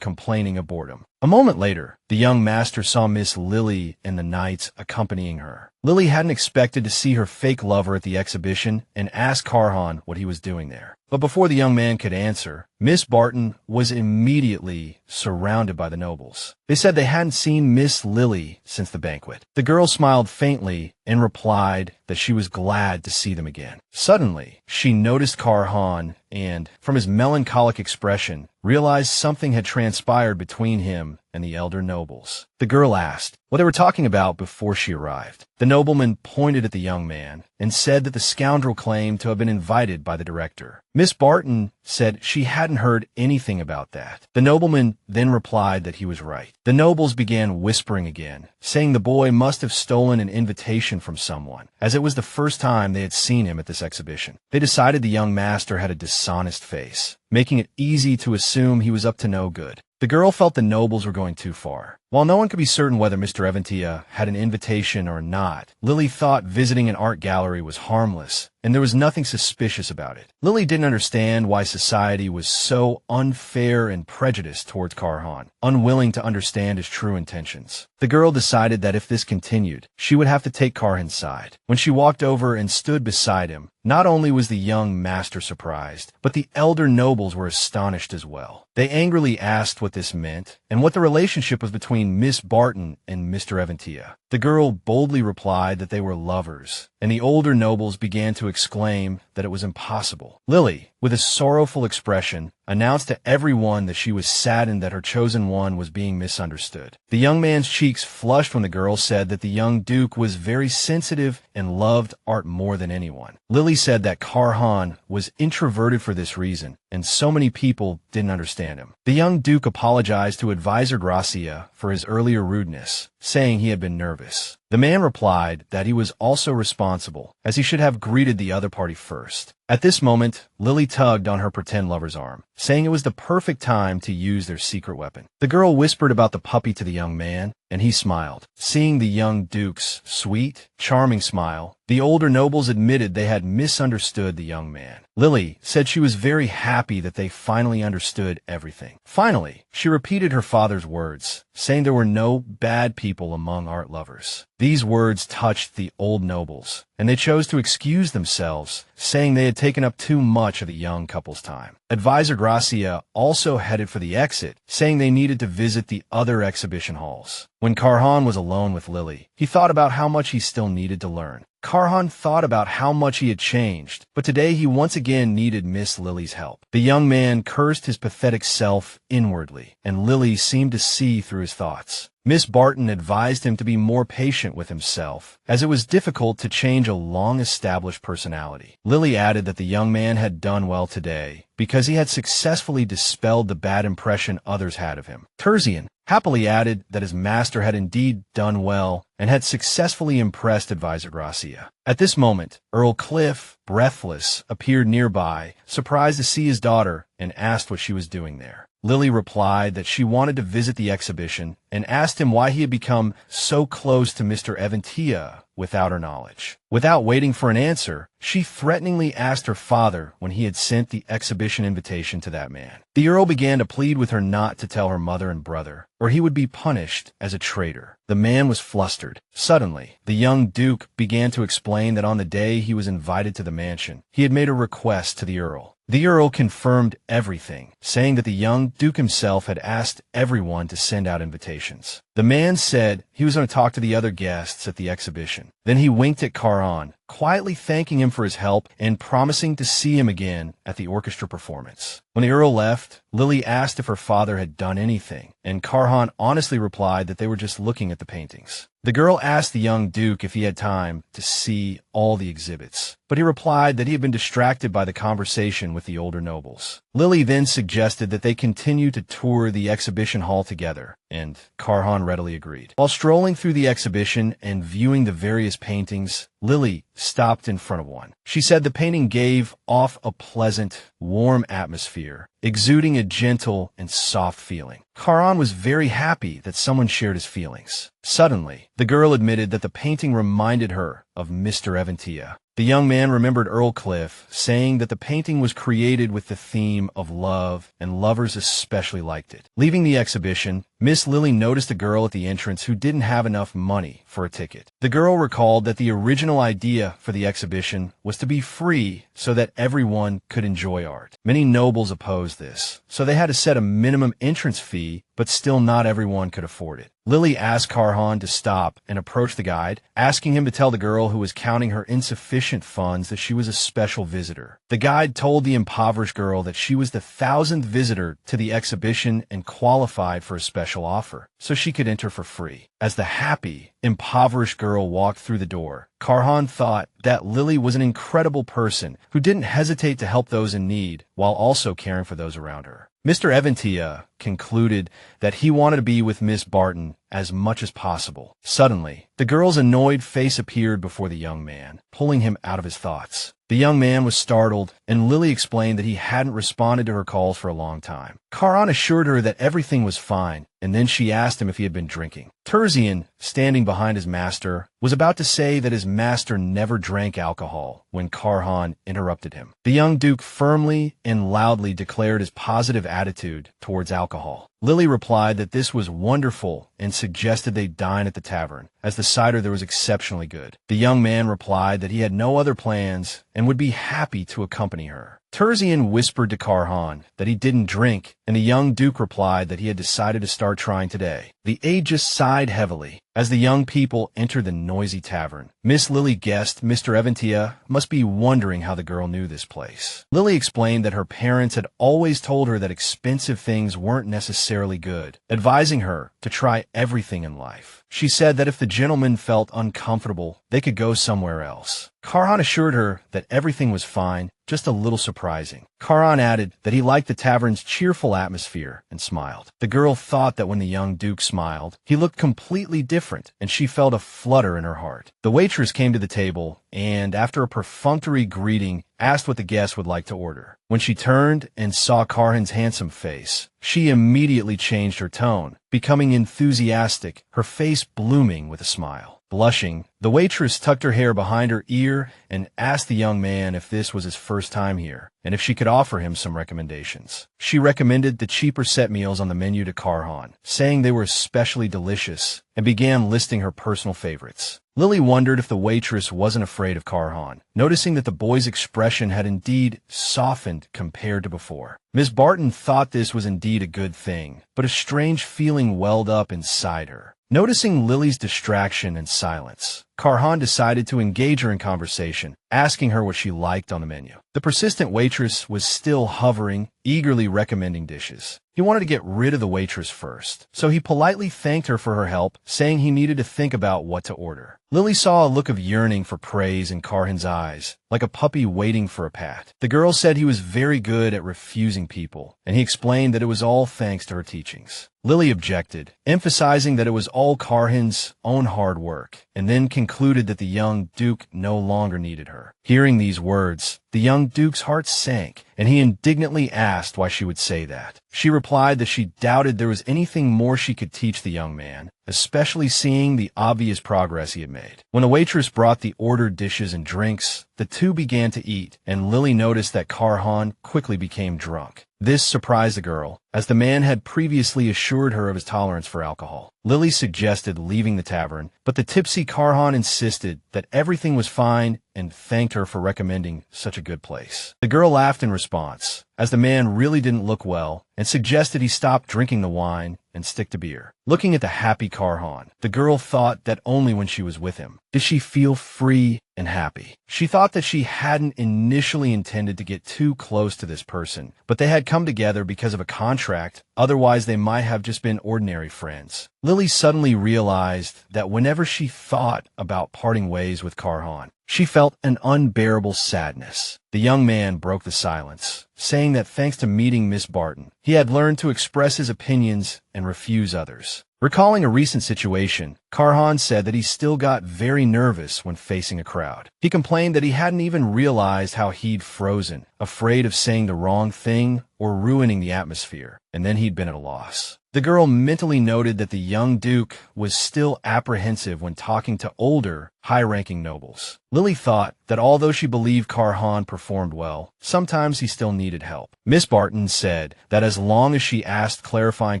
complaining of boredom. A moment later, the young master saw Miss Lily and the knights accompanying her. Lily hadn't expected to see her fake lover at the exhibition and asked Karhan what he was doing there. But before the young man could answer, Miss Barton was immediately surrounded by the nobles. They said they hadn't seen Miss Lily since the banquet. The girl smiled faintly and replied that she was glad to see them again. Suddenly, she noticed Karhan and, from his melancholic expression, realized something had transpired between him and the elder nobles. The girl asked what they were talking about before she arrived. The nobleman pointed at the young man and said that the scoundrel claimed to have been invited by the director. Miss Barton said she hadn't heard anything about that. The nobleman then replied that he was right. The nobles began whispering again, saying the boy must have stolen an invitation from someone, as it was the first time they had seen him at this exhibition. They decided the young master had a dishonest face, making it easy to assume he was up to no good. The girl felt the nobles were going too far. While no one could be certain whether Mr. Eventia had an invitation or not, Lily thought visiting an art gallery was harmless, and there was nothing suspicious about it. Lily didn't understand why society was so unfair and prejudiced towards Karhan, unwilling to understand his true intentions. The girl decided that if this continued, she would have to take Karhan's side. When she walked over and stood beside him, not only was the young master surprised, but the elder nobles were astonished as well. They angrily asked what this meant and what the relationship was between Miss Barton and Mr. Eventia. The girl boldly replied that they were lovers, and the older nobles began to exclaim that it was impossible. Lily, with a sorrowful expression, announced to everyone that she was saddened that her chosen one was being misunderstood. The young man's cheeks flushed when the girl said that the young duke was very sensitive and loved art more than anyone. Lily said that Karhan was introverted for this reason, and so many people didn't understand him. The young duke apologized to Advisor Gracia for his earlier rudeness, saying he had been nervous. The man replied that he was also responsible, as he should have greeted the other party first. At this moment, Lily tugged on her pretend lover's arm, saying it was the perfect time to use their secret weapon. The girl whispered about the puppy to the young man, and he smiled. Seeing the young duke's sweet, charming smile, the older nobles admitted they had misunderstood the young man. Lily said she was very happy that they finally understood everything. Finally, she repeated her father's words, saying there were no bad people among art lovers. These words touched the old nobles, and they chose to excuse themselves, saying they had taken up too much of the young couple's time. Advisor Gracia also headed for the exit, saying they needed to visit the other exhibition halls. When Karhan was alone with Lily, he thought about how much he still needed to learn. Karhan thought about how much he had changed, but today he once again needed Miss Lily's help. The young man cursed his pathetic self inwardly, and Lily seemed to see through his thoughts. Miss Barton advised him to be more patient with himself, as it was difficult to change a long-established personality. Lily added that the young man had done well today, because he had successfully dispelled the bad impression others had of him. Terzian happily added that his master had indeed done well and had successfully impressed Advisor Gracia. At this moment, Earl Cliff, breathless, appeared nearby, surprised to see his daughter, and asked what she was doing there. Lily replied that she wanted to visit the exhibition and asked him why he had become so close to Mr. Eventia without her knowledge. Without waiting for an answer, she threateningly asked her father when he had sent the exhibition invitation to that man. The Earl began to plead with her not to tell her mother and brother, or he would be punished as a traitor. The man was flustered. Suddenly, the young Duke began to explain that on the day he was invited to the mansion, he had made a request to the Earl. The Earl confirmed everything, saying that the young Duke himself had asked everyone to send out invitations. The man said he was going to talk to the other guests at the exhibition. Then he winked at Caron, quietly thanking him for his help and promising to see him again at the orchestra performance. When the Earl left, Lily asked if her father had done anything, and Caron honestly replied that they were just looking at the paintings. The girl asked the young Duke if he had time to see all the exhibits, but he replied that he had been distracted by the conversation with the older nobles. Lily then suggested that they continue to tour the exhibition hall together, and Caron readily agreed. While strolling through the exhibition and viewing the various paintings, Lily stopped in front of one. She said the painting gave off a pleasant, warm atmosphere, exuding a gentle and soft feeling. Caron was very happy that someone shared his feelings. Suddenly, the girl admitted that the painting reminded her of Mr. Eventia. The young man remembered Earl Cliff saying that the painting was created with the theme of love, and lovers especially liked it. Leaving the exhibition, Miss Lily noticed a girl at the entrance who didn't have enough money for a ticket. The girl recalled that the original idea for the exhibition was to be free so that everyone could enjoy art. Many nobles opposed this, so they had to set a minimum entrance fee, but still not everyone could afford it. Lily asked Caron to stop and approach the guide, asking him to tell the girl who was counting her insufficient funds that she was a special visitor. The guide told the impoverished girl that she was the 1,000th visitor to the exhibition and qualified for a special offer, so she could enter for free. As the happy, impoverished girl walked through the door, Caron thought that Lily was an incredible person who didn't hesitate to help those in need while also caring for those around her. Mr. Eventia concluded that he wanted to be with Miss Barton as much as possible. Suddenly, the girl's annoyed face appeared before the young man, pulling him out of his thoughts. The young man was startled, and Lily explained that he hadn't responded to her calls for a long time. Caron assured her that everything was fine, and then she asked him if he had been drinking. Terzian, standing behind his master, was about to say that his master never drank alcohol when Caron interrupted him. The young Duke firmly and loudly declared his positive attitude towards alcohol. Lily replied that this was wonderful and suggested they dine at the tavern, as the cider there was exceptionally good. The young man replied that he had no other plans and would be happy to accompany her. Terzian whispered to Caron that he didn't drink, and the young Duke replied that he had decided to start trying today. The Aegis sighed heavily as the young people entered the noisy tavern. Miss Lily guessed Mr. Eventia must be wondering how the girl knew this place. Lily explained that her parents had always told her that expensive things weren't necessarily good, advising her to try everything in life. She said that if the gentlemen felt uncomfortable, they could go somewhere else. Caron assured her that everything was fine, just a little surprising. Caron added that he liked the tavern's cheerful atmosphere and smiled. The girl thought that when the young Duke smiled, he looked completely different, and she felt a flutter in her heart. The waitress came to the table and, after a perfunctory greeting, asked what the guests would like to order. When she turned and saw Caron's handsome face, she immediately changed her tone, becoming enthusiastic, her face blooming with a smile. Blushing, the waitress tucked her hair behind her ear and asked the young man if this was his first time here, and if she could offer him some recommendations. She recommended the cheaper set meals on the menu to Caron, saying they were especially delicious, and began listing her personal favorites. Lily wondered if the waitress wasn't afraid of Caron, noticing that the boy's expression had indeed softened compared to before. Miss Barton thought this was indeed a good thing, but a strange feeling welled up inside her. Noticing Lily's distraction and silence, Caron decided to engage her in conversation, asking her what she liked on the menu. The persistent waitress was still hovering, eagerly recommending dishes. He wanted to get rid of the waitress first, so he politely thanked her for her help, saying he needed to think about what to order. Lily saw a look of yearning for praise in Caron's eyes, like a puppy waiting for a pat. The girl said he was very good at refusing people, and he explained that it was all thanks to her teachings. Lily objected, emphasizing that it was all Karhan's own hard work, and then concluded that the young Duke no longer needed her. Hearing these words, the young Duke's heart sank, and he indignantly asked why she would say that. She replied that she doubted there was anything more she could teach the young man, especially seeing the obvious progress he had made. When a waitress brought the ordered dishes and drinks, the two began to eat, and Lily noticed that Karhan quickly became drunk. This surprised the girl, as the man had previously assured her of his tolerance for alcohol. Lily suggested leaving the tavern, but the tipsy Karhan insisted that everything was fine and thanked her for recommending such a good place. The girl laughed in response, as the man really didn't look well, and suggested he stop drinking the wine and stick to beer. Looking at the happy Karhan, the girl thought that only when she was with him did she feel free and happy. She thought that she hadn't initially intended to get too close to this person, but they had come together because of a contract, otherwise they might have just been ordinary friends. Lily suddenly realized that whenever she thought about parting ways with Karhan, she felt an unbearable sadness. The young man broke the silence, saying that thanks to meeting Miss Barton, he had learned to express his opinions and refuse others. Recalling a recent situation, Karhan said that he still got very nervous when facing a crowd. He complained that he hadn't even realized how he'd frozen, afraid of saying the wrong thing or ruining the atmosphere, and then he'd been at a loss. The girl mentally noted that the young Duke was still apprehensive when talking to older, high-ranking nobles. Lily thought that although she believed Karhan performed well, sometimes he still needed help. Miss Barton said that as long as she asked clarifying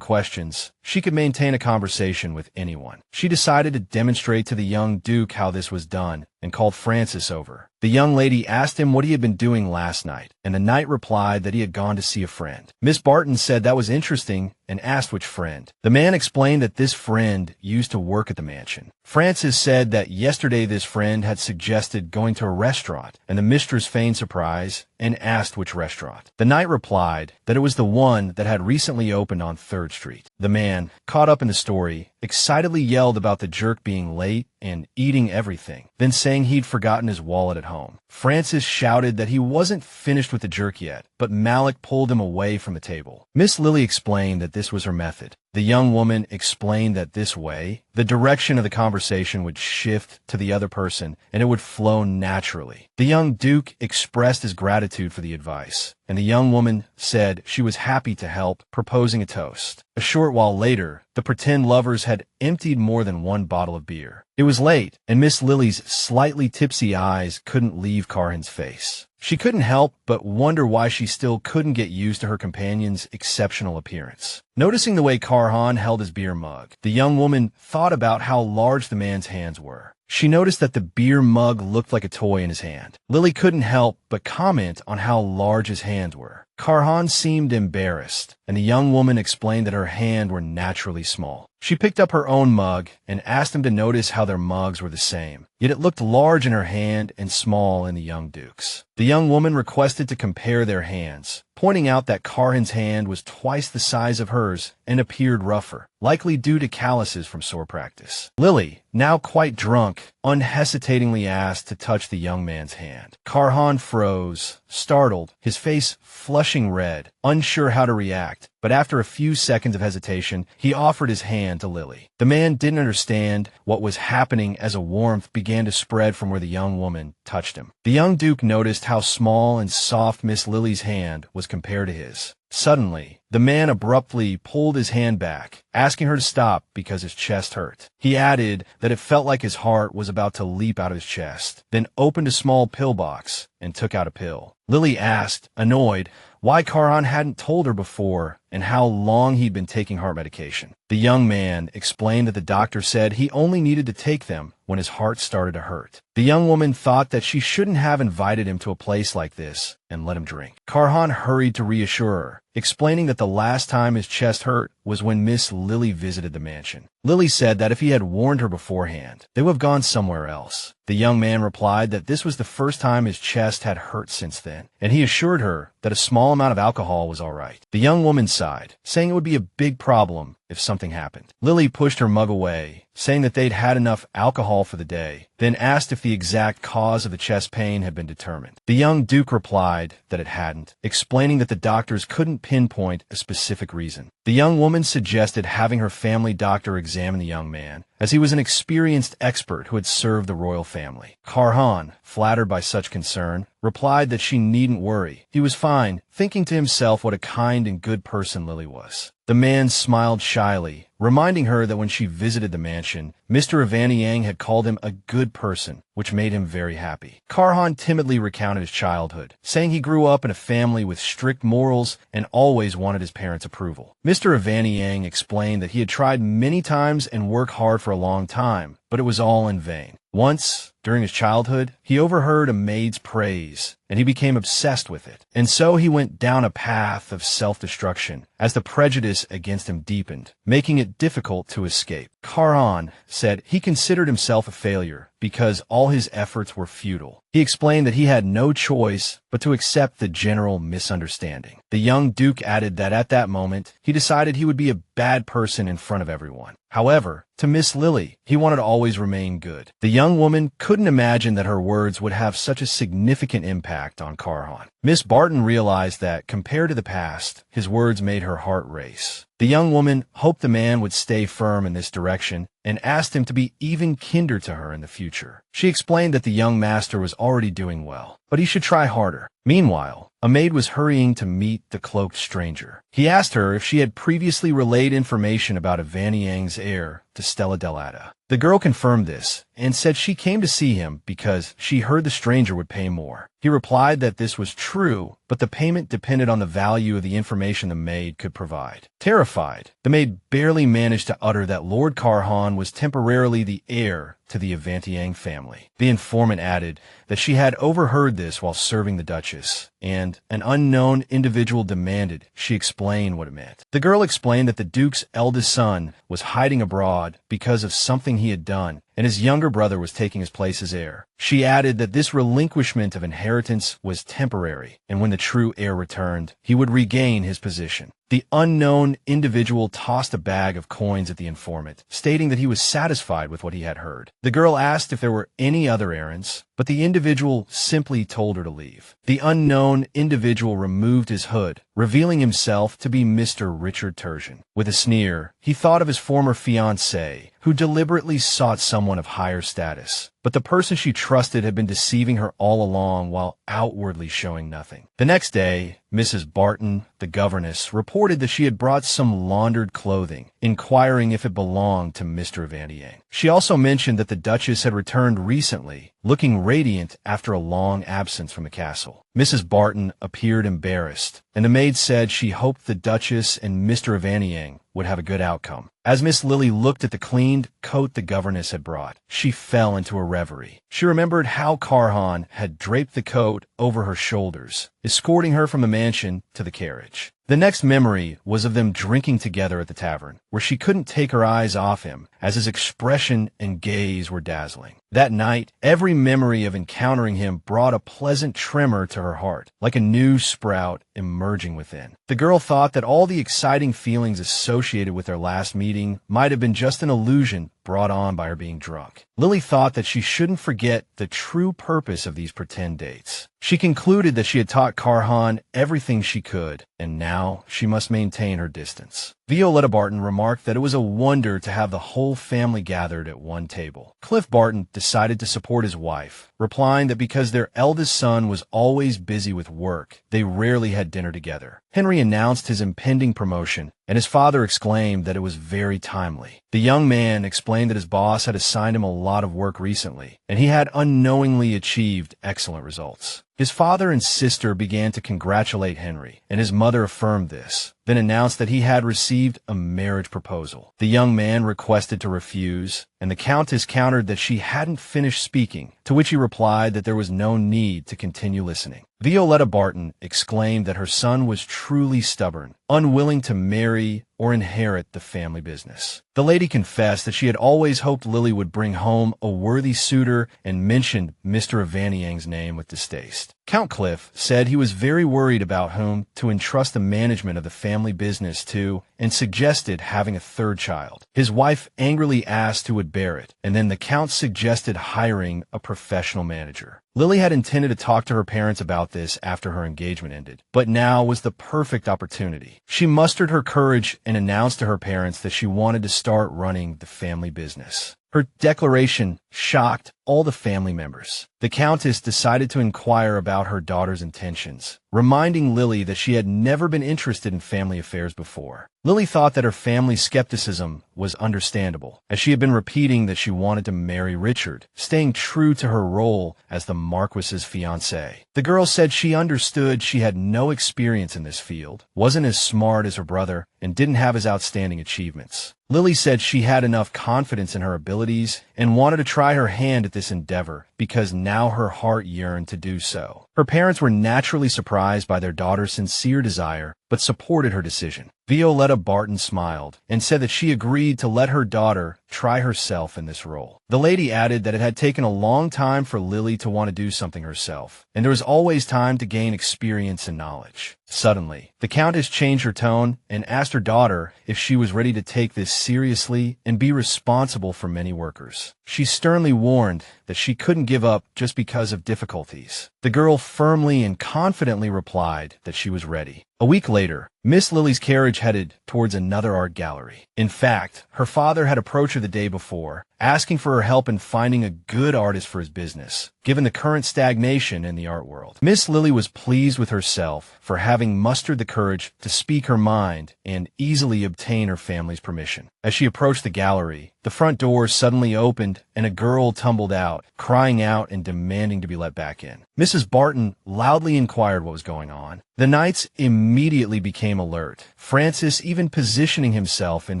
questions, she could maintain a conversation with anyone. She decided to demonstrate to the young Duke how this was done and called Francis over. The young lady asked him what he had been doing last night, and the knight replied that he had gone to see a friend. Miss Barton said that was interesting and asked which friend. The man explained that this friend used to work at the mansion. Francis said that yesterday this friend had suggested going to a restaurant, and the mistress feigned surprise and asked which restaurant. The knight replied that it was the one that had recently opened on 3rd Street. The man, caught up in the story, excitedly yelled about the jerk being late and eating everything, then saying he'd forgotten his wallet at home. Francis shouted that he wasn't finished with the jerk yet, but Malik pulled him away from the table. Miss Lily explained that this was her method. The young woman explained that this way, the direction of the conversation would shift to the other person and it would flow naturally. The young Duke expressed his gratitude for the advice, and the young woman said she was happy to help, proposing a toast. A short while later, the pretend lovers had emptied more than one bottle of beer. It was late, and Miss Lily's slightly tipsy eyes couldn't leave Karhan's face. She couldn't help but wonder why she still couldn't get used to her companion's exceptional appearance. Noticing the way Karhan held his beer mug, the young woman thought about how large the man's hands were. She noticed that the beer mug looked like a toy in his hand. Lily couldn't help but comment on how large his hands were. Karhan seemed embarrassed, and the young woman explained that her hands were naturally small. She picked up her own mug and asked him to notice how their mugs were the same, yet it looked large in her hand and small in the young Duke's. The young woman requested to compare their hands, pointing out that Karhan's hand was twice the size of hers and appeared rougher, likely due to calluses from sore practice. Lily, now quite drunk, unhesitatingly asked to touch the young man's hand. Karhan froze, startled, his face flushing red, unsure how to react, but after a few seconds of hesitation, he offered his hand to Lily. The man didn't understand what was happening as a warmth began to spread from where the young woman touched him. The young Duke noticed how small and soft Miss Lily's hand was compared to his. Suddenly, the man abruptly pulled his hand back, asking her to stop because his chest hurt. He added that it felt like his heart was about to leap out of his chest, then opened a small pill box and took out a pill. Lily asked, annoyed, why Karhan hadn't told her before and how long he'd been taking heart medication. The young man explained that the doctor said he only needed to take them when his heart started to hurt. The young woman thought that she shouldn't have invited him to a place like this and let him drink. Karhan hurried to reassure her, explaining that the last time his chest hurt was when Miss Lily visited the mansion. Lily said that if he had warned her beforehand, they would have gone somewhere else. The young man replied that this was the first time his chest had hurt since then, and he assured her that a small amount of alcohol was all right. The young woman sighed, saying it would be a big problem if something happened. Lily pushed her mug away, saying that they'd had enough alcohol for the day, then asked if the exact cause of the chest pain had been determined. The young Duke replied that it hadn't, explaining that the doctors couldn't pinpoint a specific reason. The young woman suggested having her family doctor examine the young man, as he was an experienced expert who had served the royal family. Karhan, flattered by such concern, replied that she needn't worry. He was fine, thinking to himself what a kind and good person Lily was. The man smiled shyly, reminding her that when she visited the mansion, Mr. Evaniang had called him a good person, which made him very happy. Karhan timidly recounted his childhood, saying he grew up in a family with strict morals and always wanted his parents' approval. Mr. Evaniang explained that he had tried many times and worked hard for a long time, but it was all in vain. Once, during his childhood, he overheard a maid's praise, and he became obsessed with it. And so he went down a path of self-destruction, as the prejudice against him deepened, making it difficult to escape. Karhan said he considered himself a failure because all his efforts were futile. He explained that he had no choice but to accept the general misunderstanding. The young Duke added that at that moment, he decided he would be a bad person in front of everyone. However, to Miss Lily, he wanted to always remain good. The young woman couldn't imagine that her words would have such a significant impact on Karhan. Miss Barton realized that, compared to the past, his words made her heart race. The young woman hoped the man would stay firm in this direction and asked him to be even kinder to her in the future. She explained that the young master was already doing well, but he should try harder. Meanwhile, a maid was hurrying to meet the cloaked stranger. He asked her if she had previously relayed information about Evaniang's heir to Stella Delata. The girl confirmed this and said she came to see him because she heard the stranger would pay more. He replied that this was true, but the payment depended on the value of the information the maid could provide. Terrified, the maid barely managed to utter that Lord Karhan was temporarily the heir to the Evaniang family. The informant added that she had overheard this while serving the Duchess, and an unknown individual demanded she explain what it meant. The girl explained that the Duke's eldest son was hiding abroad because of something he had done, and his younger brother was taking his place as heir. She added that this relinquishment of inheritance was temporary, and when the true heir returned, he would regain his position. The unknown individual tossed a bag of coins at the informant, stating that he was satisfied with what he had heard. The girl asked if there were any other errands, but the individual simply told her to leave. The unknown individual removed his hood, revealing himself to be Mr. Richard Turgeon. With a sneer, he thought of his former fiancé, who deliberately sought someone of higher status. But the person she trusted had been deceiving her all along while outwardly showing nothing. The next day, Mrs. Barton, the governess, reported that she had brought some laundered clothing, inquiring if it belonged to Mr. Evaniang. She also mentioned that the Duchess had returned recently, looking radiant after a long absence from the castle. Mrs. Barton appeared embarrassed, and the maid said she hoped the Duchess and Mr. Evaniang would have a good outcome. As Miss Lily looked at the cleaned coat the governess had brought, she fell into a reverie. She remembered how Karhan had draped the coat over her shoulders, escorting her from the mansion to the carriage. The next memory was of them drinking together at the tavern, where she couldn't take her eyes off him, as his expression and gaze were dazzling. That night, every memory of encountering him brought a pleasant tremor to her heart, like a new sprout emerging within. The girl thought that all the exciting feelings associated with their last meeting might have been just an illusion brought on by her being drunk. Lily thought that she shouldn't forget the true purpose of these pretend dates. She concluded that she had taught Karhan everything she could, and now she must maintain her distance. Violetta Barton remarked that it was a wonder to have the whole family gathered at one table. Cliff Barton decided to support his wife, replying that because their eldest son was always busy with work, they rarely had dinner together. Henry announced his impending promotion, and his father exclaimed that it was very timely. The young man explained that his boss had assigned him a lot of work recently, and he had unknowingly achieved excellent results. His father and sister began to congratulate Henry, and his mother affirmed this, then announced that he had received a marriage proposal. The young man requested to refuse, and the Countess countered that she hadn't finished speaking, to which he replied that there was no need to continue listening. Violetta Barton exclaimed that her son was truly stubborn, unwilling to marry or inherit the family business. The lady confessed that she had always hoped Lily would bring home a worthy suitor and mentioned Mr. Avaniang's name with distaste. Count Cliff said he was very worried about whom to entrust the management of the family business to and suggested having a third child. His wife angrily asked who would bear it, and then the Count suggested hiring a professional manager. Lily had intended to talk to her parents about this after her engagement ended, but now was the perfect opportunity. She mustered her courage and announced to her parents that she wanted to start running the family business. Her declaration shocked all the family members. The Countess decided to inquire about her daughter's intentions, reminding Lily that she had never been interested in family affairs before. Lily thought that her family's skepticism was understandable, as she had been repeating that she wanted to marry Richard, staying true to her role as the Marquis's fiancé. The girl said she understood she had no experience in this field, wasn't as smart as her brother, and didn't have as outstanding achievements. Lily said she had enough confidence in her abilities and wanted to try her hand at this endeavor because now her heart yearned to do so. Her parents were naturally surprised by their daughter's sincere desire, but supported her decision. Violetta Barton smiled and said that she agreed to let her daughter try herself in this role. The lady added that it had taken a long time for Lily to want to do something herself, and there was always time to gain experience and knowledge. Suddenly, the Countess changed her tone and asked her daughter if she was ready to take this seriously and be responsible for many workers. She sternly warned that she couldn't give up just because of difficulties. The girl firmly and confidently replied that she was ready. A week later, Miss Lily's carriage headed towards another art gallery. In fact, her father had approached her the day before, asking for her help in finding a good artist for his business, given the current stagnation in the art world. Miss Lily was pleased with herself for having mustered the courage to speak her mind and easily obtain her family's permission. As she approached the gallery, the front door suddenly opened and a girl tumbled out, crying out and demanding to be let back in. Mrs. Barton loudly inquired what was going on. The knights immediately became alert, Francis even positioning himself in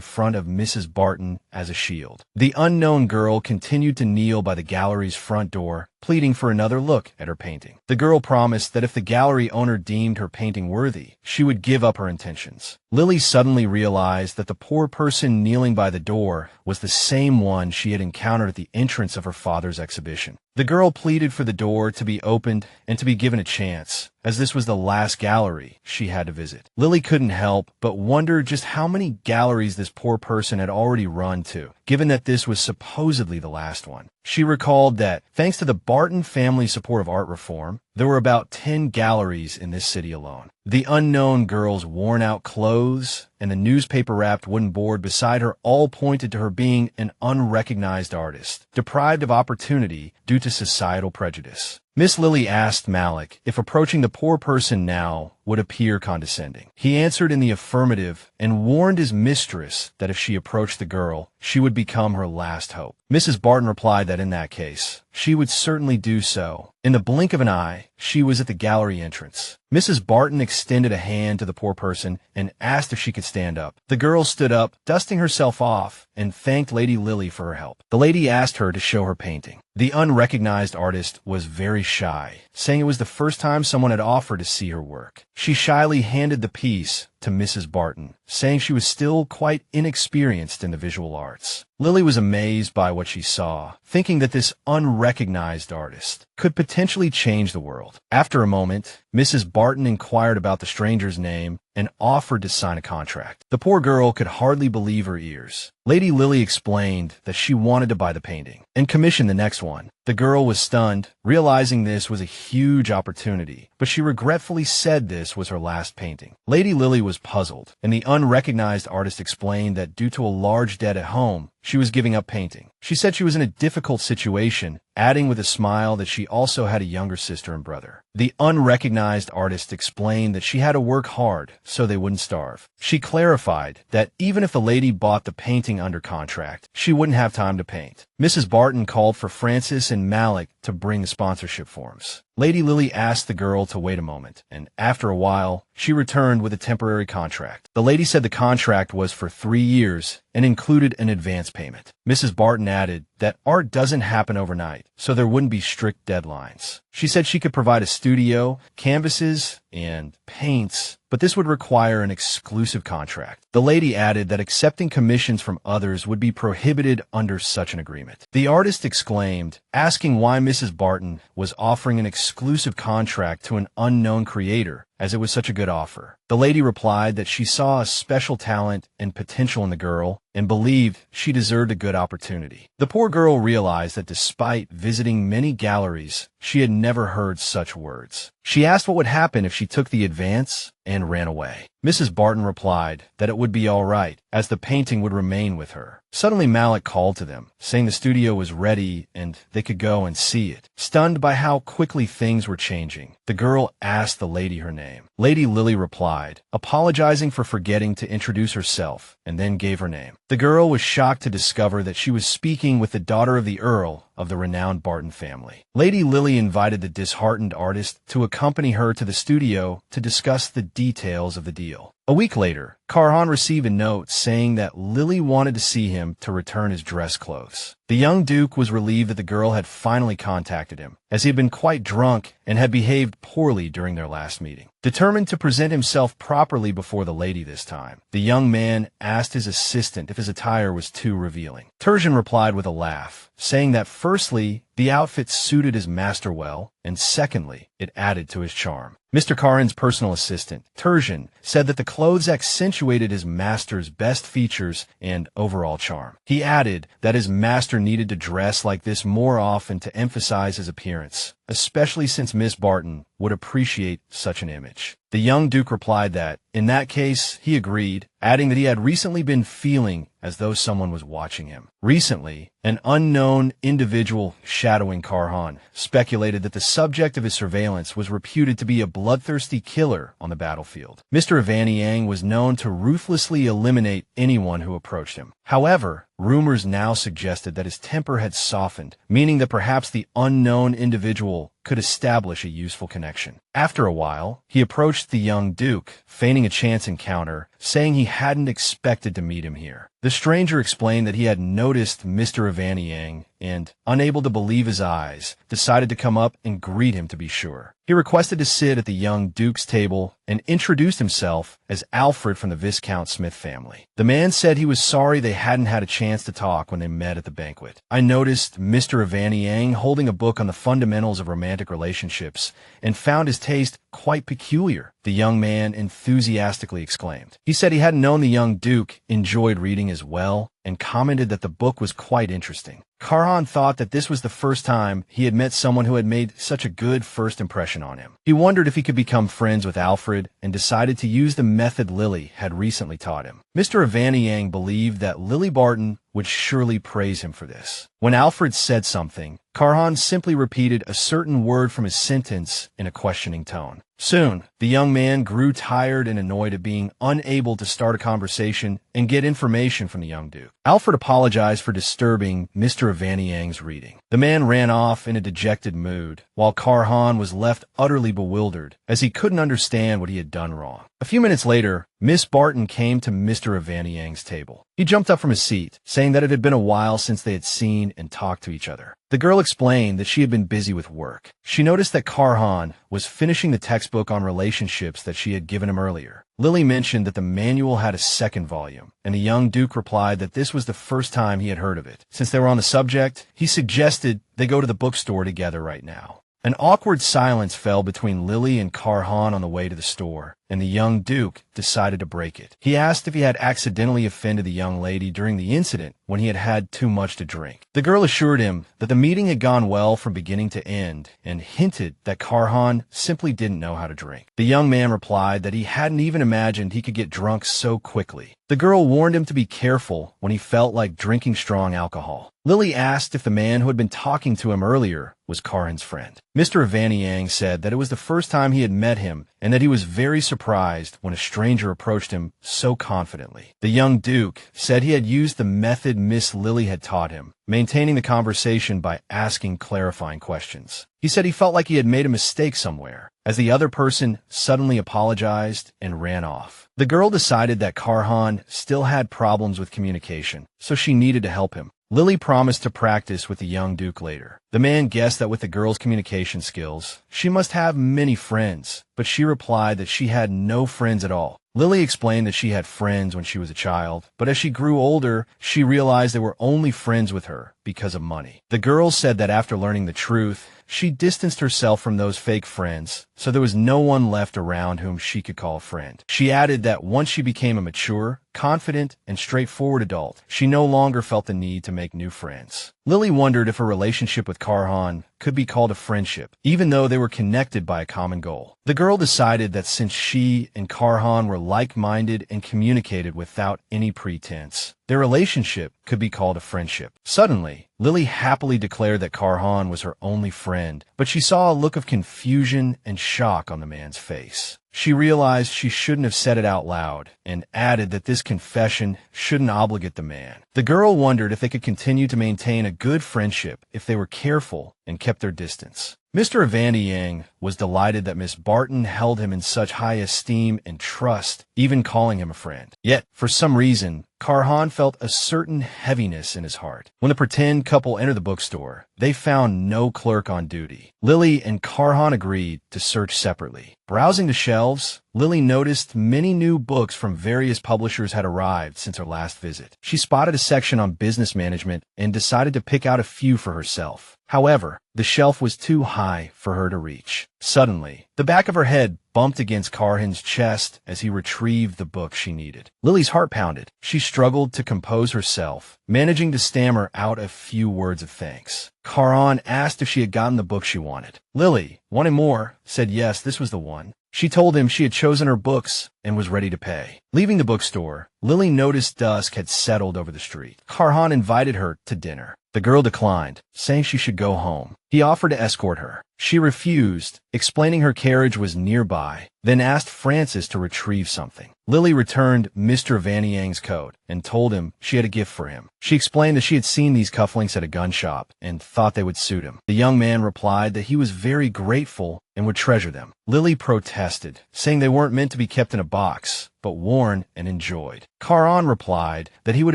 front of Mrs. Barton as a shield. The unknown girl continued to kneel by the gallery's front door, pleading for another look at her painting. The girl promised that if the gallery owner deemed her painting worthy, she would give up her intentions. Lily suddenly realized that the poor person kneeling by the door was the same one she had encountered at the entrance of her father's exhibition. The girl pleaded for the door to be opened and to be given a chance, as this was the last gallery she had to visit. Lily couldn't help but wonder just how many galleries this poor person had already run to, given that this was supposedly the last one. She recalled that, thanks to the Barton family's support of art reform, there were about 10 galleries in this city alone. The unknown girl's worn-out clothes and the newspaper-wrapped wooden board beside her all pointed to her being an unrecognized artist, deprived of opportunity due to societal prejudice. Miss Lily asked Malik if approaching the poor person now would appear condescending. He answered in the affirmative and warned his mistress that if she approached the girl, she would become her last hope. Mrs. Barton replied that in that case, she would certainly do so. In the blink of an eye, she was at the gallery entrance. Mrs. Barton extended a hand to the poor person and asked if she could stand up. The girl stood up, dusting herself off, and thanked Lady Lily for her help. The lady asked her to show her painting. The unrecognized artist was very shy, saying it was the first time someone had offered to see her work. She shyly handed the piece to Mrs. Barton, saying she was still quite inexperienced in the visual arts. Lily was amazed by what she saw, thinking that this unrecognized artist could potentially change the world. After a moment, Mrs. Barton inquired about the stranger's name and offered to sign a contract. The poor girl could hardly believe her ears. Lady Lily explained that she wanted to buy the painting and commission the next one. The girl was stunned, realizing this was a huge opportunity, but she regretfully said this was her last painting. Lady Lily was puzzled, and the unrecognized artist explained that due to a large debt at home, she was giving up painting. She said she was in a difficult situation, adding with a smile that she also had a younger sister and brother. The unrecognized artist explained that she had to work hard so they wouldn't starve. She clarified that even if the lady bought the painting under contract, she wouldn't have time to paint. Mrs. Barton called for Francis and Malik to to bring the sponsorship forms. Lady Lily asked the girl to wait a moment, and after a while, she returned with a temporary contract. The lady said the contract was for 3 years and included an advance payment. Mrs. Barton added that art doesn't happen overnight, so there wouldn't be strict deadlines. She said she could provide a studio, canvases, and paints, but this would require an exclusive contract. The lady added that accepting commissions from others would be prohibited under such an agreement. The artist exclaimed, asking why Mrs. Barton was offering an exclusive contract to an unknown creator, as it was such a good offer. The lady replied that she saw a special talent and potential in the girl and believed she deserved a good opportunity. The poor girl realized that despite visiting many galleries, she had never heard such words. She asked what would happen if she took the advance and ran away. Mrs. Barton replied that it would be all right, as the painting would remain with her. Suddenly Malik called to them, saying the studio was ready and they could go and see it. Stunned by how quickly things were changing, the girl asked the lady her name. Lady Lily replied, apologizing for forgetting to introduce herself, and then gave her name. The girl was shocked to discover that she was speaking with the daughter of the Earl of the renowned Barton family. Lady Lily invited the disheartened artist to accompany her to the studio to discuss the details of the deal. A week later, Karhan received a note saying that Lily wanted to see him to return his dress clothes. The young duke was relieved that the girl had finally contacted him, as he had been quite drunk and had behaved poorly during their last meeting. Determined to present himself properly before the lady this time, the young man asked his assistant if his attire was too revealing. Terjan replied with a laugh, saying that firstly, the outfit suited his master well, and secondly, it added to his charm. Mr. Karhan's personal assistant, Terjan, said that the clothes accentuated his master's best features and overall charm. He added that his master needed to dress like this more often to emphasize his appearance, especially since Miss Barton would appreciate such an image. The young duke replied that, in that case, he agreed, adding that he had recently been feeling as though someone was watching him. Recently, an unknown individual shadowing Karhan speculated that the subject of his surveillance was reputed to be a bloodthirsty killer on the battlefield. Mr. Avaniang was known to ruthlessly eliminate anyone who approached him. However, rumors now suggested that his temper had softened, meaning that perhaps the unknown individual could establish a useful connection. After a while, he approached the young duke, feigning a chance encounter, saying he hadn't expected to meet him here. The stranger explained that he had noticed Mr. Avaniang and, unable to believe his eyes, decided to come up and greet him to be sure. He requested to sit at the young duke's table and introduced himself as Alfred from the Viscount Smith family. The man said he was sorry they hadn't had a chance to talk when they met at the banquet. I noticed Mr. Avaniang holding a book on the fundamentals of romantic relationships and found his taste quite peculiar, the young man enthusiastically exclaimed. He said he hadn't known the young duke enjoyed reading as well and commented that the book was quite interesting. Karhan thought that this was the first time he had met someone who had made such a good first impression on him. He wondered if he could become friends with Alfred and decided to use the method Lily had recently taught him. Mr. Avaniang believed that Lily Barton would surely praise him for this. When Alfred said something, Karhan simply repeated a certain word from his sentence in a questioning tone. Soon, the young man grew tired and annoyed at being unable to start a conversation and get information from the young duke. Alfred apologized for disturbing Mr. Avaniang's reading. The man ran off in a dejected mood, while Karhan was left utterly bewildered, as he couldn't understand what he had done wrong. A few minutes later, Miss Barton came to Mr. Avaniang's table. He jumped up from his seat, saying that it had been a while since they had seen and talked to each other. The girl explained that she had been busy with work. She noticed that Karhan was finishing the textbook on relationships that she had given him earlier. Lily mentioned that the manual had a second volume, and the young duke replied that this was the first time he had heard of it. Since they were on the subject, he suggested they go to the bookstore together right now. An awkward silence fell between Lily and Karhan on the way to the store, and the young duke decided to break it. He asked if he had accidentally offended the young lady during the incident when he had had too much to drink. The girl assured him that the meeting had gone well from beginning to end and hinted that Karhan simply didn't know how to drink. The young man replied that he hadn't even imagined he could get drunk so quickly. The girl warned him to be careful when he felt like drinking strong alcohol. Lily asked if the man who had been talking to him earlier was Karhan's friend. Mr. Avaniang said that it was the first time he had met him and that he was very surprised surprised when a stranger approached him so confidently. The young Duke said he had used the method Miss Lily had taught him, maintaining the conversation by asking clarifying questions. He said he felt like he had made a mistake somewhere, as the other person suddenly apologized and ran off. The girl decided that Karhan still had problems with communication, so she needed to help him. Lily promised to practice with the young Duke later. The man guessed that with the girl's communication skills, she must have many friends, but she replied that she had no friends at all. Lily explained that she had friends when she was a child, but as she grew older, she realized they were only friends with her because of money. The girl said that after learning the truth, she distanced herself from those fake friends, so there was no one left around whom she could call a friend. She added that once she became a mature, confident, and straightforward adult, she no longer felt the need to make new friends. Lily wondered if her relationship with Karhan could be called a friendship, even though they were connected by a common goal. The girl decided that since she and Karhan were like-minded and communicated without any pretense, their relationship could be called a friendship. Suddenly, Lily happily declared that Karhan was her only friend, but she saw a look of confusion and shock on the man's face. She realized she shouldn't have said it out loud, and added that this confession shouldn't obligate the man. The girl wondered if they could continue to maintain a good friendship if they were careful and kept their distance. Mr. Evandiyang was delighted that Miss Barton held him in such high esteem and trust, even calling him a friend. Yet, for some reason, Karhan felt a certain heaviness in his heart. When the pretend couple entered the bookstore, they found no clerk on duty. Lily and Karhan agreed to search separately. Browsing the shelves, Lily noticed many new books from various publishers had arrived since her last visit. She spotted a section on business management and decided to pick out a few for herself. However, the shelf was too high for her to reach. Suddenly, the back of her head bumped against Karhan's chest as he retrieved the book she needed. Lily's heart pounded. She struggled to compose herself, managing to stammer out a few words of thanks. Karhan asked if she had gotten the book she wanted. Lily, wanting more, said yes, this was the one. She told him she had chosen her books and was ready to pay. Leaving the bookstore, Lily noticed dusk had settled over the street. Karhan invited her to dinner. The girl declined, saying she should go home. He offered to escort her. She refused, explaining her carriage was nearby, then asked Francis to retrieve something. Lily returned Mr. Evandiyang's coat and told him she had a gift for him. She explained that she had seen these cufflinks at a gun shop and thought they would suit him. The young man replied that he was very grateful and would treasure them. Lily protested, saying they weren't meant to be kept in a box, but worn and enjoyed. Karhan replied that he would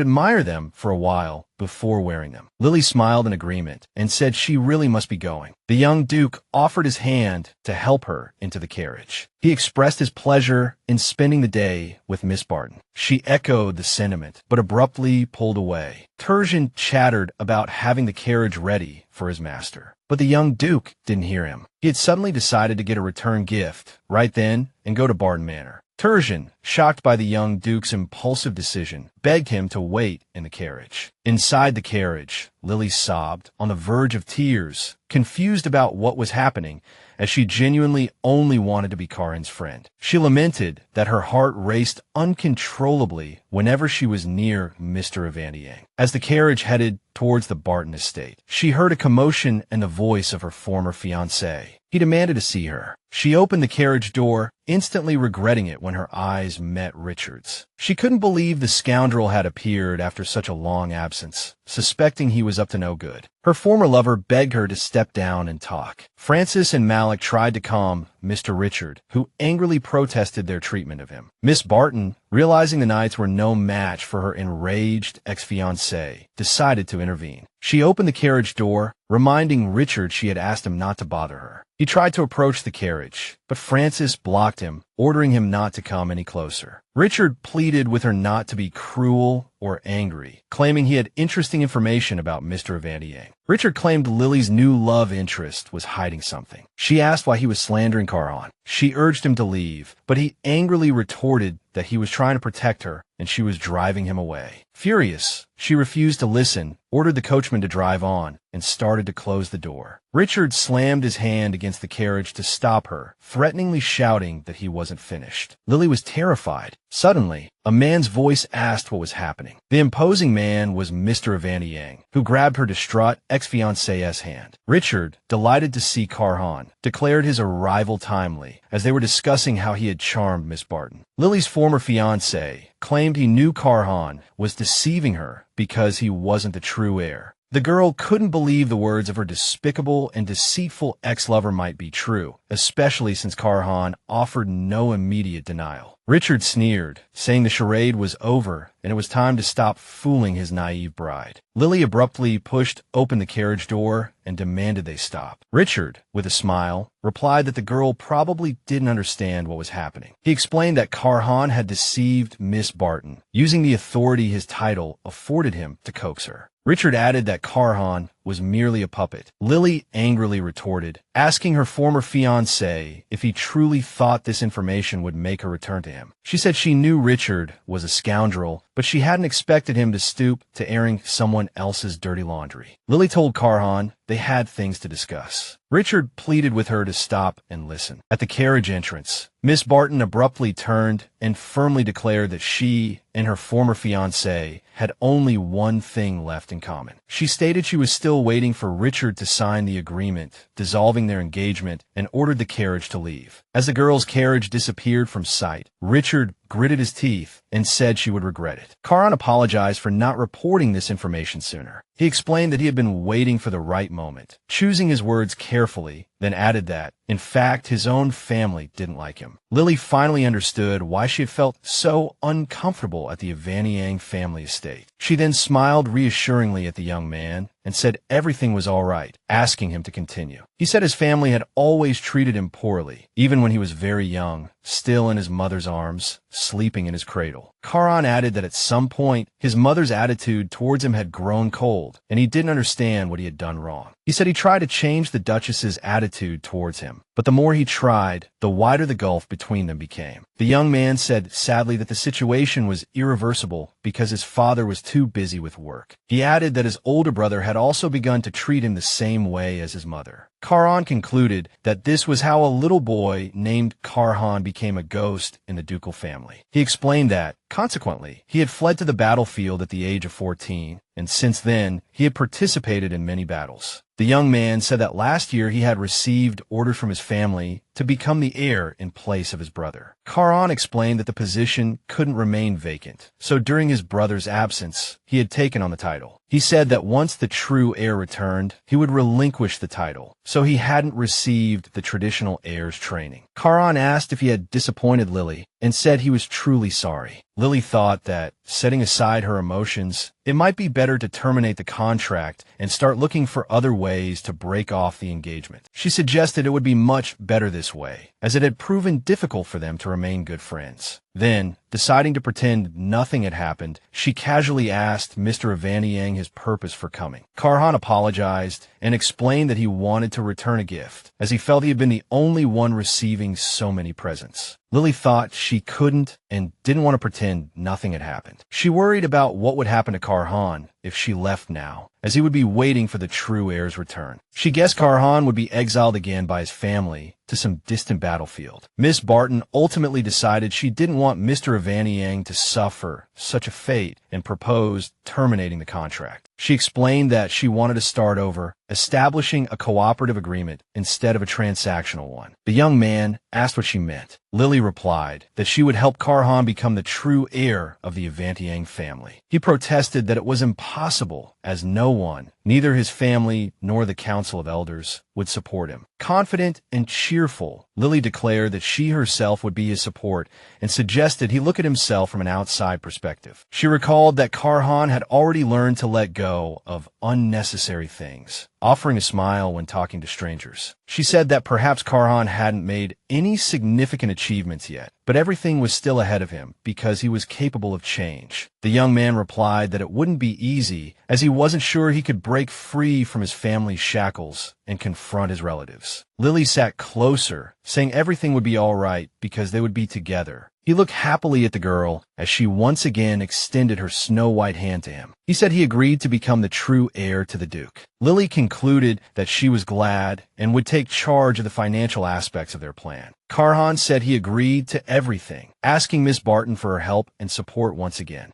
admire them for a while before wearing them. Lily smiled in agreement and said she really must be going. The young Duke offered his hand to help her into the carriage. He expressed his pleasure in spending the day with Miss Barton. She echoed the sentiment, but abruptly pulled away. Tertian chattered about having the carriage ready for his master, but the young Duke didn't hear him. He had suddenly decided to get a return gift right then and go to Barton Manor. Tertian, shocked by the young Duke's impulsive decision, begged him to wait in the carriage. Inside the carriage, Lily sobbed, on the verge of tears, confused about what was happening, as she genuinely only wanted to be Karin's friend. She lamented that her heart raced uncontrollably whenever she was near Mr. Evandiyang. As the carriage headed towards the Barton estate, she heard a commotion and the voice of her former fiancé. He demanded to see her. She opened the carriage door, instantly regretting it when her eyes met Richard's. She couldn't believe the scoundrel had appeared after such a long absence, suspecting he was up to no good. Her former lover begged her to step down and talk. Francis and Malik tried to calm Mr. Richard, who angrily protested their treatment of him. Miss Barton, realizing the Knights were no match for her enraged ex-fiancé, decided to intervene. She opened the carriage door, reminding Richard she had asked him not to bother her. He tried to approach the carriage, but Francis blocked him, ordering him not to come any closer. Richard pleaded with her not to be cruel or angry, claiming he had interesting information about Mr. Evandiyang. Richard claimed Lily's new love interest was hiding something. She asked why he was slandering Karhan. She urged him to leave, but he angrily retorted that he was trying to protect her and she was driving him away. Furious, she refused to listen, ordered the coachman to drive on, and started to close the door. Richard slammed his hand against the carriage to stop her, threateningly shouting that he wasn't finished. Lily was terrified. Suddenly, A man's voice asked what was happening. The imposing man was Mr. Evaniang, who grabbed her distraught ex-fiancée's hand. Richard, delighted to see Karhan, declared his arrival timely, as they were discussing how he had charmed Miss Barton. Lily's former fiancé claimed he knew Karhan was deceiving her because he wasn't the true heir. The girl couldn't believe the words of her despicable and deceitful ex-lover might be true, especially since Karhan offered no immediate denial. Richard sneered, saying the charade was over and it was time to stop fooling his naive bride. Lily abruptly pushed open the carriage door and demanded they stop. Richard, with a smile, replied that the girl probably didn't understand what was happening. He explained that Karhan had deceived Miss Barton, using the authority his title afforded him to coax her. Richard added that Karhan was merely a puppet. Lily angrily retorted, asking her former fiancé if he truly thought this information would make her return to him. She said she knew Richard was a scoundrel, but she hadn't expected him to stoop to airing someone else's dirty laundry. Lily told Karhan they had things to discuss. Richard pleaded with her to stop and listen. At the carriage entrance, Miss Barton abruptly turned and firmly declared that she and her former fiancé had only one thing left in common. She stated she was still waiting for Richard to sign the agreement, dissolving their engagement, and ordered the carriage to leave. As the girl's carriage disappeared from sight, Richard gritted his teeth and said she would regret it. Karhan apologized for not reporting this information sooner. He explained that he had been waiting for the right moment, choosing his words carefully, then added that, in fact, his own family didn't like him. Lily finally understood why she had felt so uncomfortable at the Evaniang family estate. She then smiled reassuringly at the young man and said everything was all right, asking him to continue. He said his family had always treated him poorly, even when he was very young, still in his mother's arms, sleeping in his cradle. Karhan added that at some point, his mother's attitude towards him had grown cold, and he didn't understand what he had done wrong. He said he tried to change the Duchess's attitude towards him, but the more he tried, the wider the gulf between them became. The young man said sadly that the situation was irreversible because his father was too busy with work. He added that his older brother had also begun to treat him the same way as his mother. Karhan concluded that this was how a little boy named Karhan became a ghost in the ducal family. He explained that, consequently, he had fled to the battlefield at the age of 14, and since then, he had participated in many battles. The young man said that last year he had received orders from his family to become the heir in place of his brother. Karhan explained that the position couldn't remain vacant, so during his brother's absence, he had taken on the title. He said that once the true heir returned, he would relinquish the title, so he hadn't received the traditional heir's training. Karhan asked if he had disappointed Lily and said he was truly sorry. Lily thought that, setting aside her emotions, it might be better to terminate the contract and start looking for other ways to break off the engagement. She suggested it would be much better this way, as it had proven difficult for them to remain good friends. Then, deciding to pretend nothing had happened, she casually asked Mr. Evaniang his purpose for coming. Karhan apologized and explained that he wanted to return a gift, as he felt he had been the only one receiving so many presents. Lily thought she couldn't and didn't want to pretend nothing had happened. She worried about what would happen to Karhan if she left now, as he would be waiting for the true heir's return. She guessed Karhan would be exiled again by his family to some distant battlefield. Miss Barton ultimately decided she didn't want Mr. Evaniang to suffer such a fate and proposed terminating the contract. She explained that she wanted to start over, establishing a cooperative agreement instead of a transactional one. The young man asked what she meant. Lily replied that she would help Karhan become the true heir of the Evaniang family. He protested that it was impossible, as no one, neither his family nor the Council of Elders, would support him. Confident and cheerful, Lily declared that she herself would be his support and suggested he look at himself from an outside perspective. She recalled that Karhan had already learned to let go of unnecessary things, offering a smile when talking to strangers. She said that perhaps Karhan hadn't made any significant achievements yet, but everything was still ahead of him because he was capable of change. The young man replied that it wouldn't be easy, as he wasn't sure he could break free from his family's shackles and confront his relatives. Lily sat closer, saying everything would be all right because they would be together, He looked happily at the girl as she once again extended her snow-white hand to him. He said he agreed to become the true heir to the Duke. Lily concluded that she was glad and would take charge of the financial aspects of their plan. Karhan said he agreed to everything, asking Miss Barton for her help and support once again.